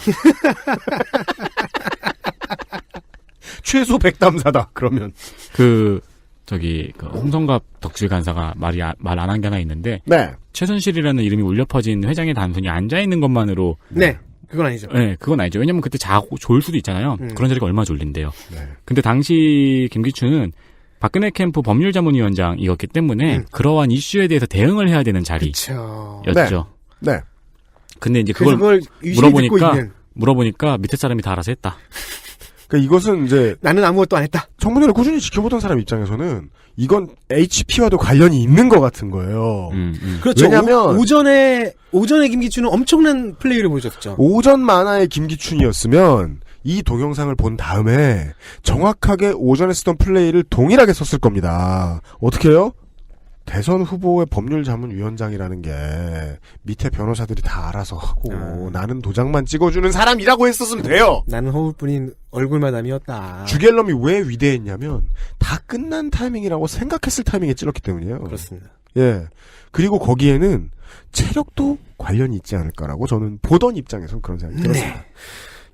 [SPEAKER 2] 최소 백담사다. 그러면
[SPEAKER 3] 홍성갑 덕질 간사가 말 안 한 게 하나 있는데
[SPEAKER 2] 네.
[SPEAKER 3] 최순실이라는 이름이 울려 퍼진 회장에 단순히 앉아 있는 것만으로
[SPEAKER 4] 네. 그건 아니죠.
[SPEAKER 3] 네, 그건 아니죠. 왜냐면 그때 자고 졸 수도 있잖아요. 그런 자리가 얼마나 졸린데요.
[SPEAKER 2] 네.
[SPEAKER 3] 근데 당시 김기춘은 박근혜 캠프 법률자문위원장이었기 때문에 그러한 이슈에 대해서 대응을 해야 되는
[SPEAKER 4] 그쵸.
[SPEAKER 3] 자리였죠.
[SPEAKER 2] 네.
[SPEAKER 3] 근데 이제
[SPEAKER 4] 그래서
[SPEAKER 3] 그걸
[SPEAKER 4] 그걸 유심히 듣고 있는.
[SPEAKER 3] 물어보니까 밑에 사람이 다 알아서 했다.
[SPEAKER 2] 그러니까 이것은 이제
[SPEAKER 4] 나는 아무것도 안 했다.
[SPEAKER 2] 청문회를 꾸준히 지켜보던 사람 입장에서는 이건 HP와도 관련이 있는 것 같은 거예요.
[SPEAKER 4] 그렇죠.
[SPEAKER 2] 왜냐면
[SPEAKER 4] 오전에 김기춘은 엄청난 플레이를 보여줬죠.
[SPEAKER 2] 오전 만화의 김기춘이었으면 이 동영상을 본 다음에 정확하게 오전에 쓰던 플레이를 동일하게 썼을 겁니다. 어떻게 해요? 대선 후보의 법률자문위원장이라는 게 밑에 변호사들이 다 알아서 하고 나는 도장만 찍어주는 사람이라고 했었으면 돼요.
[SPEAKER 4] 나는 허울뿐인 얼굴마담이었다.
[SPEAKER 2] 주갤럼이 왜 위대했냐면 다 끝난 타이밍이라고 생각했을 타이밍에 찔렀기 때문이에요.
[SPEAKER 4] 그렇습니다.
[SPEAKER 2] 예. 그리고 거기에는 체력도 관련이 있지 않을까라고 저는 보던 입장에선 그런 생각이 들었습니다.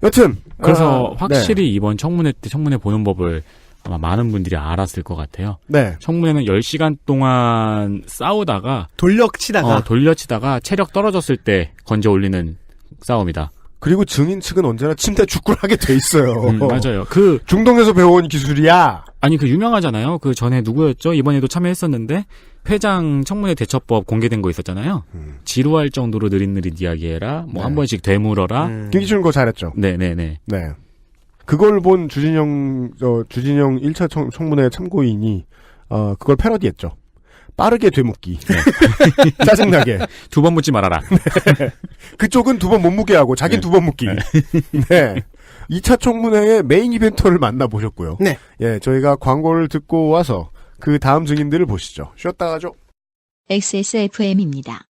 [SPEAKER 2] 여튼
[SPEAKER 3] 그래서 확실히
[SPEAKER 2] 네.
[SPEAKER 3] 이번 청문회 때 청문회 보는 법을 아마 많은 분들이 알았을 것 같아요.
[SPEAKER 2] 네.
[SPEAKER 3] 청문회는 10시간 동안 싸우다가 돌려치다가 체력 떨어졌을 때 건져 올리는 싸움이다.
[SPEAKER 2] 그리고 증인 측은 언제나 침대 죽굴 하게 돼 있어요.
[SPEAKER 3] 맞아요.
[SPEAKER 2] 중동에서 배워온 기술이야.
[SPEAKER 3] 아니 유명하잖아요. 그 전에 누구였죠? 이번에도 참여했었는데 회장 청문회 대처법 공개된 거 있었잖아요. 지루할 정도로 느릿느릿 이야기해라. 뭐 한 번씩 되물어라.
[SPEAKER 2] 김기춘 그거 잘했죠.
[SPEAKER 3] 네네네.
[SPEAKER 2] 네. 그걸 본 주진영 1차 청문회 참고인이 그걸 패러디했죠. 빠르게 되묻기. 네. 짜증나게.
[SPEAKER 3] 2번 묻지 말아라.
[SPEAKER 2] 네. 그쪽은 2번 못 묻게 하고 자긴 2번 묻기. 네. 2차 청문회의 메인 이벤터를 만나보셨고요.
[SPEAKER 4] 네.
[SPEAKER 2] 예, 저희가 광고를 듣고 와서 그 다음 증인들을 보시죠. 쉬었다 가죠.
[SPEAKER 1] XSFM입니다.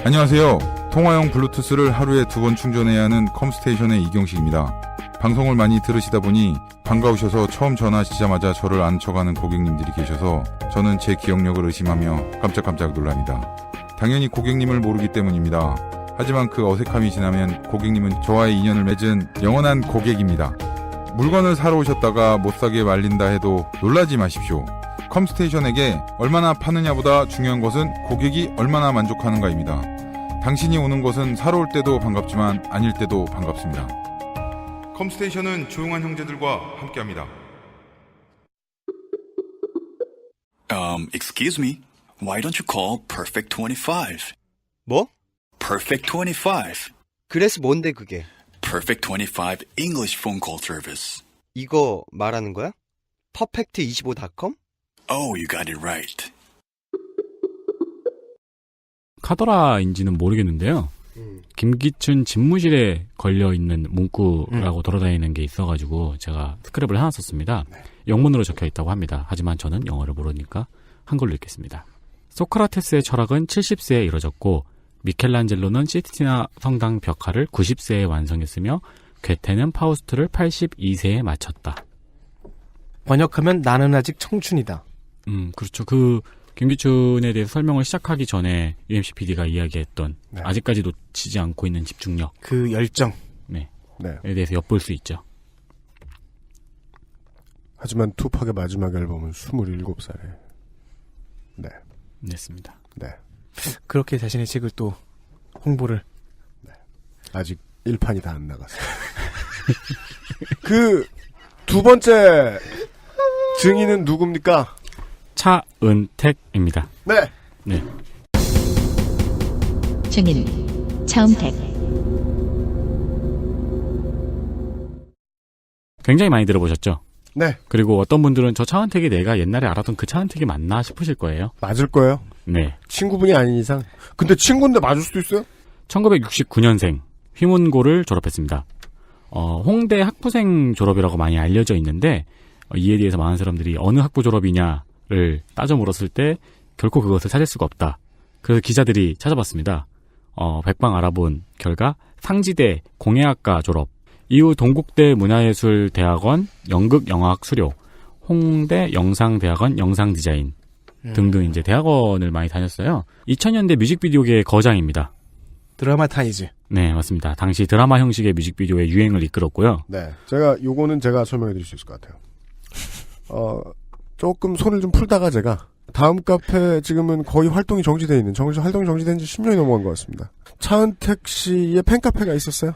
[SPEAKER 7] 안녕하세요. 통화용 블루투스를 하루에 2번 충전해야 하는 컴스테이션의 이경식입니다. 방송을 많이 들으시다 보니 반가우셔서 처음 전화하시자마자 저를 안 쳐가는 고객님들이 계셔서 저는 제 기억력을 의심하며 깜짝깜짝 놀랍니다. 당연히 고객님을 모르기 때문입니다. 하지만 그 어색함이 지나면 고객님은 저와의 인연을 맺은 영원한 고객입니다. 물건을 사러 오셨다가 못 사게 말린다 해도 놀라지 마십시오. 컴스테이션에게 얼마나 파느냐보다 중요한 것은 고객이 얼마나 만족하는가입니다. 당신이 오는 것은 사러 올 때도 반갑지만 아닐 때도 반갑습니다. 컴스테이션은 조용한 형제들과 함께합니다.
[SPEAKER 8] Excuse me. Why don't you call Perfect 25?
[SPEAKER 9] 뭐?
[SPEAKER 8] Perfect 25.
[SPEAKER 9] 그래서 뭔데 그게?
[SPEAKER 8] Perfect 25 English phone call service.
[SPEAKER 9] 이거 말하는 거야? perfect25.com?
[SPEAKER 8] Oh, you got it right.
[SPEAKER 3] 카더라인지는 모르겠는데요. 김기춘 집무실에 걸려있는 문구라고 돌아다니는 게 있어가지고 제가 스크랩을 해놨었습니다. 영문으로 적혀있다고 합니다. 하지만 저는 영어를 모르니까 한글로 읽겠습니다. 소크라테스의 철학은 70세에 이뤄졌고 미켈란젤로는 시스티나 성당 벽화를 90세에 완성했으며 괴테는 파우스트를 82세에 마쳤다.
[SPEAKER 4] 번역하면 나는 아직 청춘이다.
[SPEAKER 3] 그렇죠. 김기춘에 대해서 설명을 시작하기 전에 UMC PD가 이야기했던 아직까지 놓치지 않고 있는 집중력.
[SPEAKER 4] 그 열정.
[SPEAKER 3] 에 대해서 엿볼 수 있죠.
[SPEAKER 2] 하지만 투팍의 마지막 앨범은 27살에. 네.
[SPEAKER 3] 냈습니다.
[SPEAKER 2] 네.
[SPEAKER 4] 그렇게 자신의 책을 또 홍보를.
[SPEAKER 2] 아직 1판이 다 안 나갔어요. 그 두 번째 증인은 누굽니까?
[SPEAKER 3] 차은택입니다.
[SPEAKER 2] 네.
[SPEAKER 3] 네.
[SPEAKER 1] 증인 차은택.
[SPEAKER 3] 굉장히 많이 들어보셨죠?
[SPEAKER 2] 네.
[SPEAKER 3] 그리고 어떤 분들은 저 차은택이 내가 옛날에 알았던 그 차은택이 맞나 싶으실 거예요.
[SPEAKER 2] 맞을 거예요.
[SPEAKER 3] 네.
[SPEAKER 2] 친구분이 아닌 이상. 근데 친구인데 맞을 수도 있어요?
[SPEAKER 3] 1969년생 휘문고를 졸업했습니다. 홍대 학부생 졸업이라고 많이 알려져 있는데 이에 대해서 많은 사람들이 어느 학부 졸업이냐를 따져 물었을 때 결코 그것을 찾을 수가 없다. 그래서 기자들이 찾아봤습니다. 백방 알아본 결과 상지대 공예학과 졸업, 이후 동국대 문화예술대학원 연극영화학 수료, 홍대 영상대학원 영상디자인 등등 이제 대학원을 많이 다녔어요. 2000년대 뮤직비디오계의 거장입니다.
[SPEAKER 4] 드라마타이즈.
[SPEAKER 3] 네, 맞습니다. 당시 드라마 형식의 뮤직비디오의 유행을 이끌었고요.
[SPEAKER 2] 네. 요거는 제가 설명해 드릴 수 있을 것 같아요. 조금 손을 좀 풀다가 제가 다음 카페 지금은 거의 활동이 정지되어 있는, 활동이 정지된 지 10년이 넘어간 것 같습니다. 차은택 씨의 팬카페가 있었어요.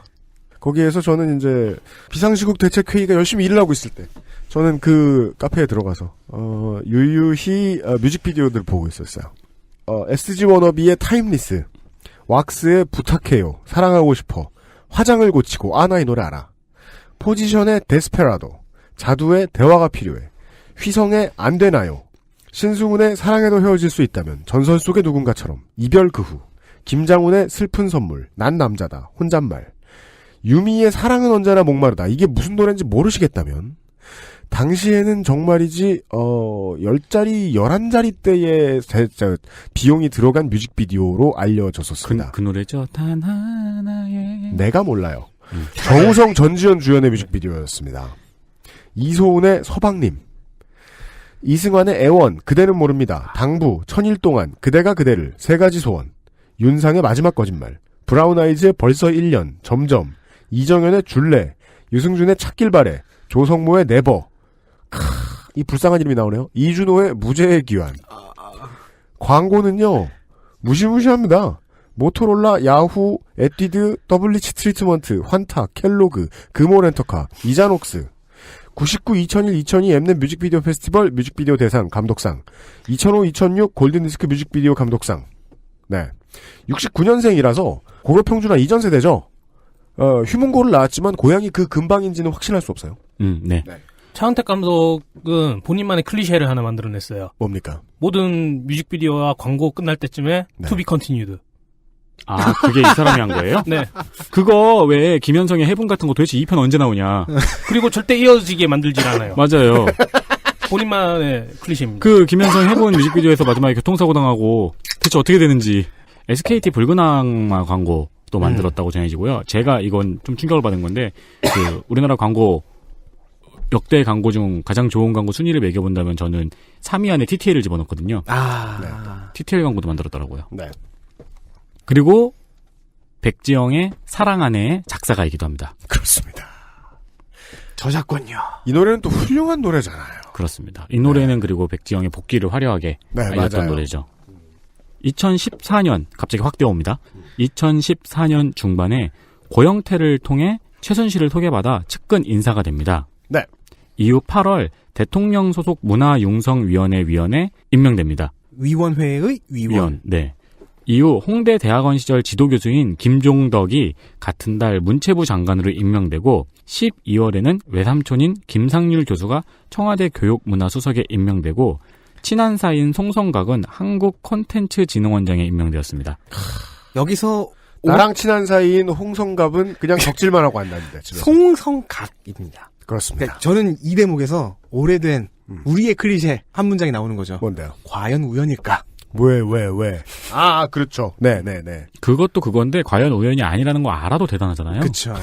[SPEAKER 2] 거기에서 저는 이제 비상시국 대책회의가 열심히 일을 하고 있을 때 저는 그 카페에 들어가서 유유히 뮤직비디오들 보고 있었어요. SG 워너비의 타임리스, 왁스의 부탁해요, 사랑하고 싶어, 화장을 고치고 아나 이 노래 알아, 포지션의 데스페라도, 자두의 대화가 필요해, 휘성의 안 되나요, 신승훈의 사랑해도 헤어질 수 있다면, 전설 속의 누군가처럼, 이별 그 후, 김장훈의 슬픈 선물, 난 남자다, 혼잣말, 유미의 사랑은 언제나 목마르다. 이게 무슨 노래인지 모르시겠다면 당시에는 정말이지 10자리 11자리대의 비용이 들어간 뮤직비디오로 알려졌었습니다.
[SPEAKER 3] 그 노래죠. 단 하나의
[SPEAKER 2] 내가 몰라요. 정우성 전지현 주연의 뮤직비디오였습니다. 이소은의 서방님, 이승환의 애원, 그대는 모릅니다, 당부, 천일 동안, 그대가 그대를, 세 가지 소원, 윤상의 마지막 거짓말, 브라운 아이즈의 벌써 1년, 점점, 이정현의 줄래, 유승준의 찾길 바래, 조성모의 네버, 이 불쌍한 이름이 나오네요. 이준호의 무죄의 기환. 광고는요, 무시무시합니다. 모토롤라, 야후, 에뛰드, 더블리치 트리트먼트, 환타, 켈로그, 금호 렌터카, 이자녹스, 99, 2001, 2002 엠넷 뮤직비디오 페스티벌 뮤직비디오 대상 감독상, 2005, 2006 골든디스크 뮤직비디오 감독상. 네. 69년생이라서 고려평준화 이전 세대죠. 휴문고를 나왔지만 고향이 그 근방인지는 확신할 수 없어요.
[SPEAKER 3] 네.
[SPEAKER 10] 차은택 감독은 본인만의 클리셰를 하나 만들어냈어요.
[SPEAKER 2] 뭡니까?
[SPEAKER 10] 모든 뮤직비디오와 광고 끝날 때쯤에
[SPEAKER 2] 네.
[SPEAKER 10] To be continued.
[SPEAKER 3] 아, 그게 이 사람이 한 거예요?
[SPEAKER 10] 네.
[SPEAKER 3] 그거 왜 김현성의 해분 같은 거 도대체 2편 언제 나오냐?
[SPEAKER 10] 그리고 절대 이어지게 만들질 않아요.
[SPEAKER 3] 맞아요.
[SPEAKER 10] 본인만의 클리셰입니다.
[SPEAKER 3] 그 김현성 해분 뮤직비디오에서 마지막에 교통사고 당하고 대체 어떻게 되는지 SKT 붉은 악마 광고도 만들었다고 전해지고요. 제가 이건 좀 충격을 받은 건데 그 우리나라 광고 역대 광고 중 가장 좋은 광고 순위를 매겨본다면 저는 3위 안에 TTL을 집어넣거든요.
[SPEAKER 2] 네.
[SPEAKER 3] TTL 광고도 만들었더라고요.
[SPEAKER 2] 네.
[SPEAKER 3] 그리고 백지영의 사랑 아내의 작사가이기도 합니다.
[SPEAKER 2] 그렇습니다.
[SPEAKER 4] 저작권요.
[SPEAKER 2] 이 노래는 또 훌륭한 노래잖아요.
[SPEAKER 3] 그렇습니다. 이 노래는 그리고 백지영의 복귀를 화려하게 알렸던
[SPEAKER 2] 맞아요.
[SPEAKER 3] 노래죠. 2014년 갑자기 확 뛰어옵니다. 2014년 중반에 고영태를 통해 최순실을 소개받아 측근 인사가 됩니다.
[SPEAKER 2] 네.
[SPEAKER 3] 이후 8월 대통령 소속 문화융성위원회 위원에 임명됩니다.
[SPEAKER 4] 위원회의 위원.
[SPEAKER 3] 네. 이후 홍대 대학원 시절 지도교수인 김종덕이 같은 달 문체부 장관으로 임명되고 12월에는 외삼촌인 김상률 교수가 청와대 교육문화수석에 임명되고 친한 사이인 송성각은 한국콘텐츠진흥원장에 임명되었습니다.
[SPEAKER 4] 여기서
[SPEAKER 2] 나랑 친한 사이인 홍성갑은 그냥 덕질만 하고 앉았는데 집에서.
[SPEAKER 4] 송성각입니다.
[SPEAKER 2] 그렇습니다.
[SPEAKER 4] 그러니까 저는 이 대목에서 오래된 우리의 클리셰 한 문장이 나오는 거죠.
[SPEAKER 2] 뭔데요?
[SPEAKER 4] 과연 우연일까?
[SPEAKER 2] 왜. 아, 그렇죠. 네.
[SPEAKER 3] 그것도 그건데 과연 우연이 아니라는 거 알아도 대단하잖아요.
[SPEAKER 4] 그쵸.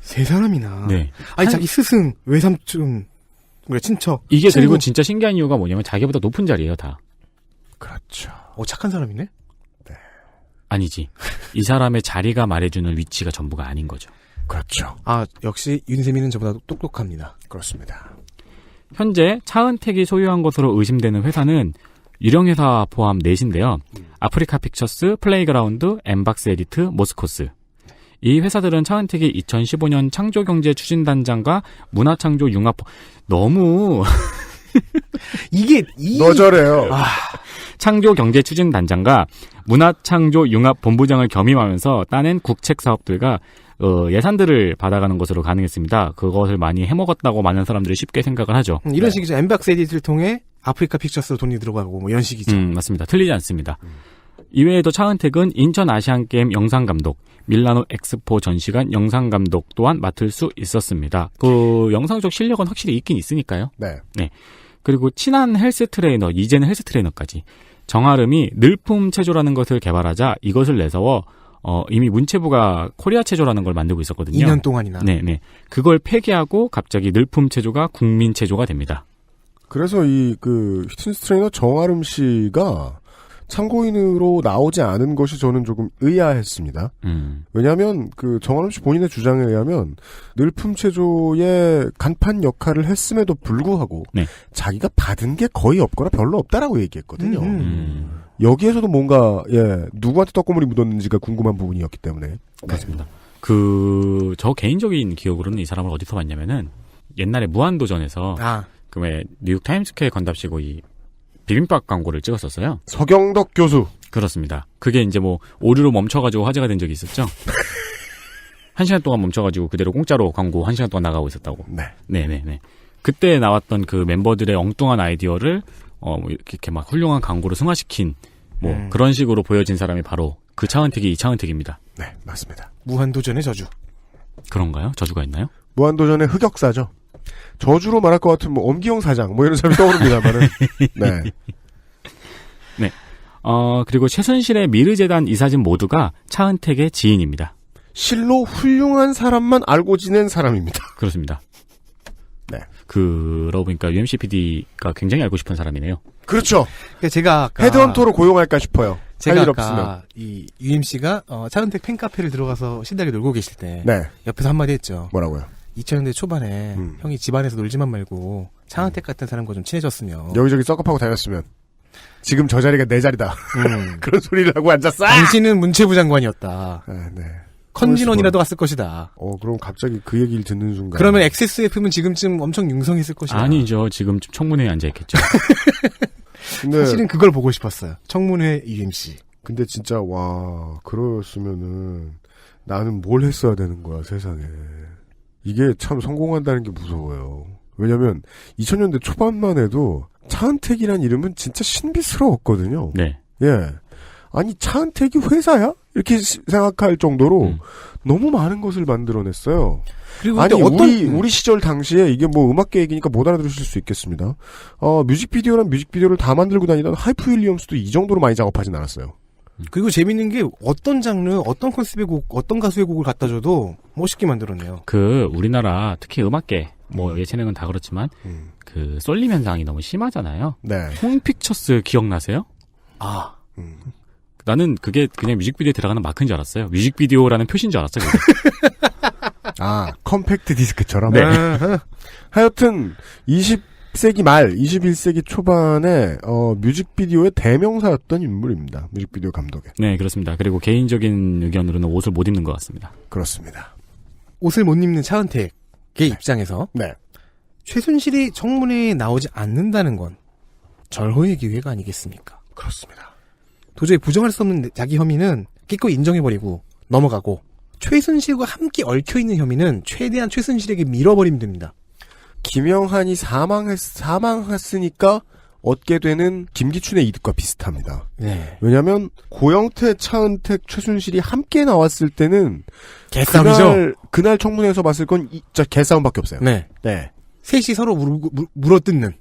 [SPEAKER 4] 세 사람이나.
[SPEAKER 3] 네.
[SPEAKER 4] 아니, 자기 스승, 외삼촌, 그래, 친척.
[SPEAKER 3] 이게
[SPEAKER 4] 친구.
[SPEAKER 3] 그리고 진짜 신기한 이유가 뭐냐면 자기보다 높은 자리예요, 다.
[SPEAKER 2] 그렇죠.
[SPEAKER 4] 착한 사람이네?
[SPEAKER 3] 아니지. 이 사람의 자리가 말해주는 위치가 전부가 아닌 거죠.
[SPEAKER 2] 그렇죠.
[SPEAKER 4] 아, 역시 윤세민은 저보다 똑똑합니다.
[SPEAKER 2] 그렇습니다.
[SPEAKER 3] 현재 차은택이 소유한 것으로 의심되는 회사는 유령회사 포함 넷인데요. 아프리카 픽처스, 플레이그라운드, 엠박스 에디트, 모스코스. 이 회사들은 차은택이 2015년 창조경제추진단장과 문화창조융합 너무
[SPEAKER 4] 이게
[SPEAKER 2] 너저래요.
[SPEAKER 3] 창조경제추진단장과 문화창조융합본부장을 겸임하면서 따낸 국책사업들과 예산들을 받아가는 것으로 가능했습니다. 그것을 많이 해먹었다고 많은 사람들이 쉽게 생각을 하죠.
[SPEAKER 4] 이런 식이죠. 엠박스 에디트를 통해 아프리카 픽처스로 돈이 들어가고 뭐 이런 식이죠.
[SPEAKER 3] 맞습니다. 틀리지 않습니다. 이외에도 차은택은 인천 아시안게임 영상감독, 밀라노 엑스포 전시관 영상감독 또한 맡을 수 있었습니다. 그 영상적 실력은 확실히 있긴 있으니까요.
[SPEAKER 2] 네.
[SPEAKER 3] 그리고 친한 헬스 트레이너, 이제는 헬스 트레이너까지. 정아름이 늘품 체조라는 것을 개발하자 이것을 내세워 이미 문체부가 코리아 체조라는 걸 만들고 있었거든요.
[SPEAKER 4] 2년 동안이나.
[SPEAKER 3] 네. 그걸 폐기하고 갑자기 늘품 체조가 국민 체조가 됩니다.
[SPEAKER 2] 그래서 휘트니스 트레이너 정아름 씨가 참고인으로 나오지 않은 것이 저는 조금 의아했습니다. 왜냐하면 정아름 씨 본인의 주장에 의하면 늘품체조의 간판 역할을 했음에도 불구하고 자기가 받은 게 거의 없거나 별로 없다라고 얘기했거든요. 여기에서도 뭔가 누구한테 떡고물이 묻었는지가 궁금한 부분이었기 때문에
[SPEAKER 3] 그렇습니다. 저 개인적인 기억으로는 이 사람을 어디서 봤냐면은 옛날에 무한도전에서 그 왜 뉴욕 타임스퀘어 건답시고 이 비빔밥 광고를 찍었었어요.
[SPEAKER 2] 서경덕 교수.
[SPEAKER 3] 그렇습니다. 그게 이제 뭐 오류로 멈춰가지고 화제가 된 적이 있었죠. 1시간 동안 멈춰가지고 그대로 공짜로 광고 1시간 동안 나가고 있었다고. 네네네. 그때 나왔던 그 멤버들의 엉뚱한 아이디어를 이렇게 막 훌륭한 광고로 승화시킨 그런 식으로 보여진 사람이 바로 그 차은택이 이 차은택입니다.
[SPEAKER 2] 네, 맞습니다.
[SPEAKER 4] 무한도전의 저주.
[SPEAKER 3] 그런가요? 저주가 있나요?
[SPEAKER 2] 무한도전의 흑역사죠. 저주로 말할 것 같은 엄기영 사장 이런 사람이 떠오릅니다만은.
[SPEAKER 3] 네. 그리고 최순실의 미르재단 이사진 모두가 차은택의 지인입니다.
[SPEAKER 2] 실로 훌륭한 사람만 알고 지낸 사람입니다.
[SPEAKER 3] 그렇습니다.
[SPEAKER 2] 네.
[SPEAKER 3] 그러고 보니까 UMC PD가 굉장히 알고 싶은 사람이네요.
[SPEAKER 2] 그렇죠.
[SPEAKER 4] 그러니까 제가 아까
[SPEAKER 2] 헤드헌터로 고용할까 싶어요.
[SPEAKER 4] 제가
[SPEAKER 2] 할 일
[SPEAKER 4] 아까
[SPEAKER 2] 없으면.
[SPEAKER 4] 이 UMC가 차은택 팬카페를 들어가서 신나게 놀고 계실 때 옆에서 한마디 했죠.
[SPEAKER 2] 뭐라고요?
[SPEAKER 4] 2000년대 초반에 형이 집안에서 놀지만 말고 차은택 같은 사람과 좀 친해졌으면
[SPEAKER 2] 여기저기 썩업하고 다녔으면 지금 저 자리가 내 자리다. 그런 소리를 하고 앉았어.
[SPEAKER 4] 당신은 문체부 장관이었다.
[SPEAKER 2] 네.
[SPEAKER 4] 컨진원이라도 갔을 것이다.
[SPEAKER 2] 그럼 갑자기 그 얘기를 듣는 순간.
[SPEAKER 4] 그러면 XSF는 지금쯤 엄청 융성했을 것이다.
[SPEAKER 3] 아니죠. 지금 청문회에 앉아있겠죠.
[SPEAKER 2] 근데
[SPEAKER 4] 사실은 그걸 보고 싶었어요. 청문회 UMC.
[SPEAKER 2] 근데 진짜 그랬으면은 나는 뭘 했어야 되는 거야 세상에. 이게 참 성공한다는 게 무서워요. 왜냐면 2000년대 초반만 해도 차은택이란 이름은 진짜 신비스러웠거든요.
[SPEAKER 3] 네.
[SPEAKER 2] 아니 차은택이 회사야? 이렇게 생각할 정도로 너무 많은 것을 만들어냈어요.
[SPEAKER 4] 그리고
[SPEAKER 2] 아니 우리 시절 당시에 이게 음악계 얘기니까 못 알아들으실 수 있겠습니다. 뮤직비디오란 뮤직비디오를 다 만들고 다니던 하이프 윌리엄스도 이 정도로 많이 작업하진 않았어요.
[SPEAKER 4] 그리고 재밌는 게 어떤 장르, 어떤 컨셉의 곡, 어떤 가수의 곡을 갖다 줘도 멋있게 만들었네요.
[SPEAKER 3] 우리나라 특히 음악계 예체능은 다 그렇지만 쏠림 현상이 너무 심하잖아요.
[SPEAKER 2] 네.
[SPEAKER 3] 홈픽처스 기억나세요? 나는 그게 그냥 뮤직비디오에 들어가는 마크인 줄 알았어요. 뮤직비디오라는 표시인 줄 알았어요.
[SPEAKER 2] 컴팩트 디스크처럼.
[SPEAKER 3] 네.
[SPEAKER 2] 하여튼 20세기 말 21세기 초반에 뮤직비디오의 대명사였던 인물입니다. 뮤직비디오 감독에.
[SPEAKER 3] 네, 그렇습니다. 그리고 개인적인 의견으로는 옷을 못 입는 것 같습니다.
[SPEAKER 2] 그렇습니다.
[SPEAKER 4] 옷을 못 입는 차은택의 입장에서 최순실이 청문회에 나오지 않는다는 건 절호의 기회가 아니겠습니까?
[SPEAKER 2] 그렇습니다.
[SPEAKER 4] 도저히 부정할 수 없는 자기 혐의는 기꺼이 인정해버리고 넘어가고 최순실과 함께 얽혀있는 혐의는 최대한 최순실에게 밀어버리면 됩니다.
[SPEAKER 2] 김영한이 사망했으니까 얻게 되는 김기춘의 이득과 비슷합니다. 왜냐하면 고영태, 차은택, 최순실이 함께 나왔을 때는
[SPEAKER 4] 개싸움이죠.
[SPEAKER 2] 그날 청문회에서 봤을 건 진짜 개싸움밖에 없어요.
[SPEAKER 4] 네. 셋이 서로 물어뜯는.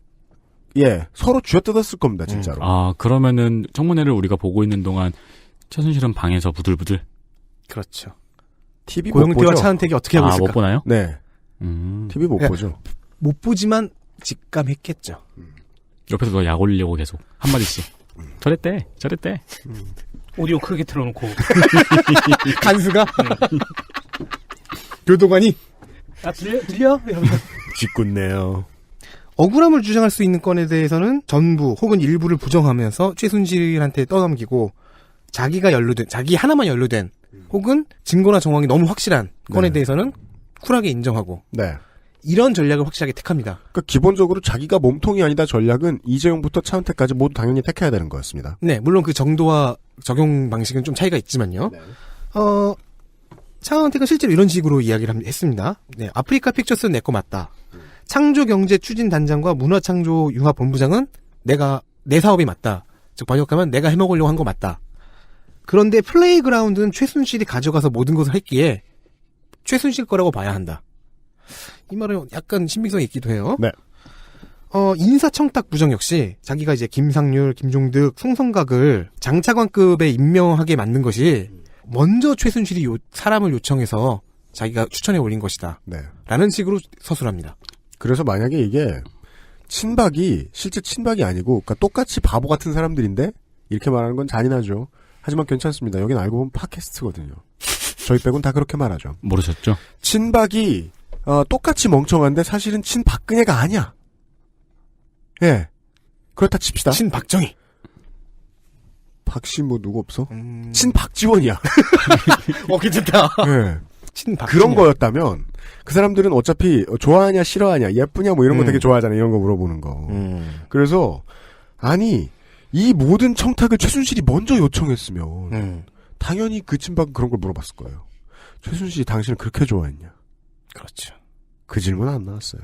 [SPEAKER 2] 서로 쥐어뜯었을 겁니다, 진짜로.
[SPEAKER 3] 그러면은 청문회를 우리가 보고 있는 동안 최순실은 방에서 부들부들.
[SPEAKER 4] 그렇죠.
[SPEAKER 2] TV 못
[SPEAKER 4] 고영태와
[SPEAKER 2] 보죠.
[SPEAKER 4] 차은택이 어떻게 하고 있을까?
[SPEAKER 3] 못 보나요?
[SPEAKER 2] 네. TV 못 보죠.
[SPEAKER 4] 못 보지만 직감했겠죠.
[SPEAKER 3] 옆에서 약 올리려고 계속 한마디씩. 저랬대.
[SPEAKER 10] 오디오 크게 틀어놓고.
[SPEAKER 4] 간수가? 교도관이?
[SPEAKER 10] 들려? 이러면서.
[SPEAKER 2] 짓궂네요.
[SPEAKER 4] 억울함을 주장할 수 있는 건에 대해서는 전부 혹은 일부를 부정하면서 최순실한테 떠넘기고 자기 하나만 연루된 혹은 증거나 정황이 너무 확실한 건에 대해서는 쿨하게 인정하고 이런 전략을 확실하게 택합니다.
[SPEAKER 2] 그러니까 기본적으로 자기가 몸통이 아니다 전략은 이재용부터 차은택까지 모두 당연히 택해야 되는 거였습니다.
[SPEAKER 4] 네, 물론 그 정도와 적용 방식은 좀 차이가 있지만요. 차은택은 실제로 이런 식으로 이야기를 했습니다. 네, 아프리카 픽처스는 내 거 맞다. 창조경제추진단장과 문화창조융합본부장은 내 사업이 맞다. 즉 번역하면 내가 해먹으려고 한 거 맞다. 그런데 플레이그라운드는 최순실이 가져가서 모든 것을 했기에 최순실 거라고 봐야 한다. 이 말은 약간 신빙성이 있기도 해요.
[SPEAKER 2] 네.
[SPEAKER 4] 인사청탁 부정 역시 자기가 이제 김상률, 김종득, 송성각을 장차관급에 임명하게 만든 것이 먼저 최순실이 사람을 요청해서 자기가 추천해 올린 것이다.
[SPEAKER 2] 네.
[SPEAKER 4] 라는 식으로 서술합니다.
[SPEAKER 2] 그래서 만약에 이게 친박이 실제 친박이 아니고 그러니까 똑같이 바보 같은 사람들인데 이렇게 말하는 건 잔인하죠. 하지만 괜찮습니다. 여긴 알고 보면 팟캐스트거든요. 저희 빼곤 다 그렇게 말하죠.
[SPEAKER 3] 모르셨죠?
[SPEAKER 2] 친박이 똑같이 멍청한데 사실은 친박근혜가 아니야. 예. 그렇다 칩시다.
[SPEAKER 4] 친박정희.
[SPEAKER 2] 박씨 뭐 누구 없어? 친박지원이야.
[SPEAKER 4] 괜찮다.
[SPEAKER 2] 예.
[SPEAKER 4] 친박
[SPEAKER 2] 그런 거였다면 그 사람들은 어차피 좋아하냐 싫어하냐 예쁘냐 뭐 이런 거 되게 좋아하잖아요. 이런 거 물어보는 거. 그래서 아니 이 모든 청탁을 최순실이 먼저 요청했으면 당연히 그 친박은 그런 걸 물어봤을 거예요. 최순실이 당신을 그렇게 좋아했냐?
[SPEAKER 4] 그렇죠.
[SPEAKER 2] 그 질문 안 나왔어요.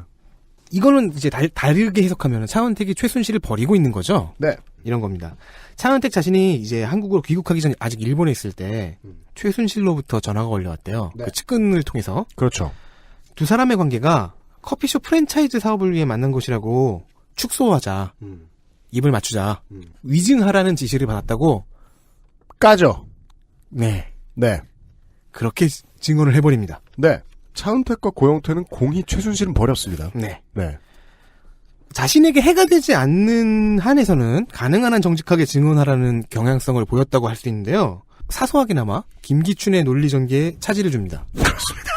[SPEAKER 4] 이거는 이제 다르게 해석하면 차은택이 최순실을 버리고 있는 거죠?
[SPEAKER 2] 네.
[SPEAKER 4] 이런 겁니다. 차은택 자신이 이제 한국으로 귀국하기 전에 아직 일본에 있을 때 최순실로부터 전화가 걸려왔대요. 그 측근을 통해서.
[SPEAKER 2] 그렇죠.
[SPEAKER 4] 두 사람의 관계가 커피숍 프랜차이즈 사업을 위해 만난 것이라고 축소하자. 입을 맞추자. 위증하라는 지시를 받았다고
[SPEAKER 2] 까죠.
[SPEAKER 4] 네.
[SPEAKER 2] 네.
[SPEAKER 4] 그렇게 증언을 해버립니다.
[SPEAKER 2] 네. 차은택과 고영태는 공히 최순실은 버렸습니다.
[SPEAKER 4] 네.
[SPEAKER 2] 네.
[SPEAKER 4] 자신에게 해가 되지 않는 한에서는 가능한 한 정직하게 증언하라는 경향성을 보였다고 할 수 있는데요. 사소하게나마 김기춘의 논리 전개에 차질을 줍니다.
[SPEAKER 2] 그렇습니다.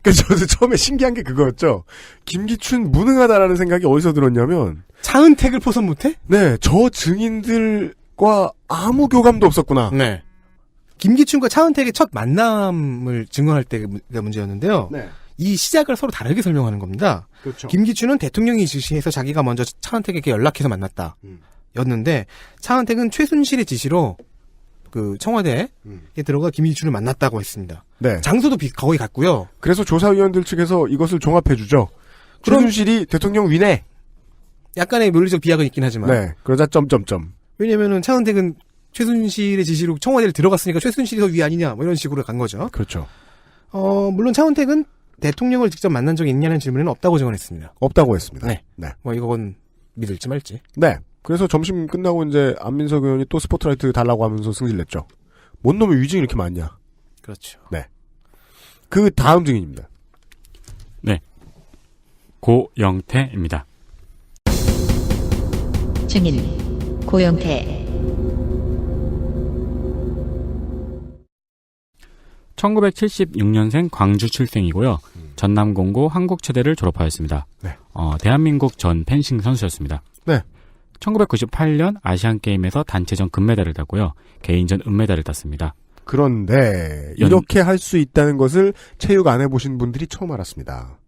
[SPEAKER 2] 그래서 저도 처음에 신기한 게 그거였죠. 김기춘 무능하다라는 생각이 어디서 들었냐면
[SPEAKER 4] 차은택을 포섭 못해?
[SPEAKER 2] 네. 저 증인들과 아무 교감도 없었구나.
[SPEAKER 4] 네. 김기춘과 차은택의 첫 만남을 증언할 때가 문제였는데요.
[SPEAKER 2] 네.
[SPEAKER 4] 이 시작을 서로 다르게 설명하는 겁니다.
[SPEAKER 2] 그렇죠.
[SPEAKER 4] 김기춘은 대통령이 지시해서 자기가 먼저 차은택에게 연락해서 만났다. 였는데 차은택은 최순실의 지시로 그 청와대에 들어가 김기춘을 만났다고 했습니다.
[SPEAKER 2] 네.
[SPEAKER 4] 장소도 거의 같고요.
[SPEAKER 2] 그래서 조사위원들 측에서 이것을 종합해주죠. 최순실이 대통령 위내.
[SPEAKER 4] 약간의 논리적 비약은 있긴 하지만.
[SPEAKER 2] 네. 그러자 점점점.
[SPEAKER 4] 왜냐면은 차은택은 최순실의 지시로 청와대를 들어갔으니까 최순실이 더 위 아니냐 뭐 이런 식으로 간 거죠.
[SPEAKER 2] 그렇죠.
[SPEAKER 4] 물론 차은택은 대통령을 직접 만난 적이 있냐는 질문에는 없다고 증언했습니다.
[SPEAKER 2] 없다고 했습니다.
[SPEAKER 4] 네.
[SPEAKER 2] 네.
[SPEAKER 4] 뭐 이건 믿을지 말지.
[SPEAKER 2] 네. 그래서 점심 끝나고 이제 안민석 의원이 또 스포트라이트 달라고 하면서 승질냈죠. 뭔 놈의 위증이 이렇게 많냐.
[SPEAKER 4] 그렇죠.
[SPEAKER 2] 네. 그 다음 증인입니다.
[SPEAKER 3] 네. 고영태입니다.
[SPEAKER 1] 증인 고영태.
[SPEAKER 3] 1976년생 광주 출생이고요. 전남공고 한국체대를 졸업하였습니다.
[SPEAKER 2] 네.
[SPEAKER 3] 대한민국 전 펜싱 선수였습니다.
[SPEAKER 2] 네.
[SPEAKER 3] 1998년 아시안게임에서 단체전 금메달을 따고요. 개인전 은메달을 땄습니다.
[SPEAKER 2] 그런데 이렇게 할 수 있다는 것을 체육 안 해보신 분들이 처음 알았습니다.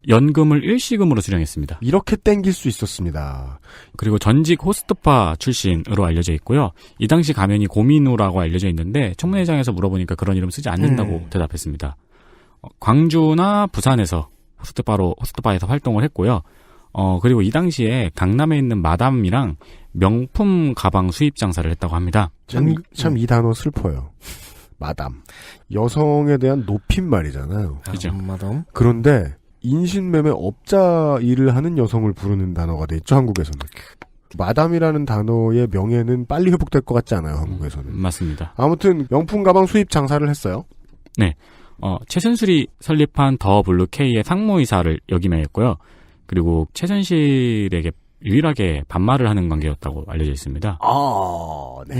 [SPEAKER 3] 연금을 일시금으로 수령했습니다.
[SPEAKER 2] 이렇게 땡길 수 있었습니다.
[SPEAKER 3] 그리고 전직 호스트파 출신으로 알려져 있고요. 이 당시 가면이 고민우라고 알려져 있는데 청문회장에서 물어보니까 그런 이름 쓰지 않는다고 대답했습니다. 광주나 부산에서 호스트바에서 활동을 했고요. 그리고 이 당시에 강남에 있는 마담이랑 명품 가방 수입 장사를 했다고 합니다.
[SPEAKER 2] 참 이 단어 슬퍼요. 마담. 여성에 대한 높임말이잖아요.
[SPEAKER 3] 그죠.
[SPEAKER 4] 마담.
[SPEAKER 2] 그런데 인신매매 업자 일을 하는 여성을 부르는 단어가 돼 있죠, 한국에서는. 마담이라는 단어의 명예는 빨리 회복될 것 같지 않아요, 한국에서는.
[SPEAKER 3] 맞습니다.
[SPEAKER 2] 아무튼 명품 가방 수입 장사를 했어요.
[SPEAKER 3] 네. 최순실이 설립한 더 블루 K의 상무이사를 역임했고요. 그리고 최순실에게 유일하게 반말을 하는 관계였다고 알려져 있습니다.
[SPEAKER 2] 네.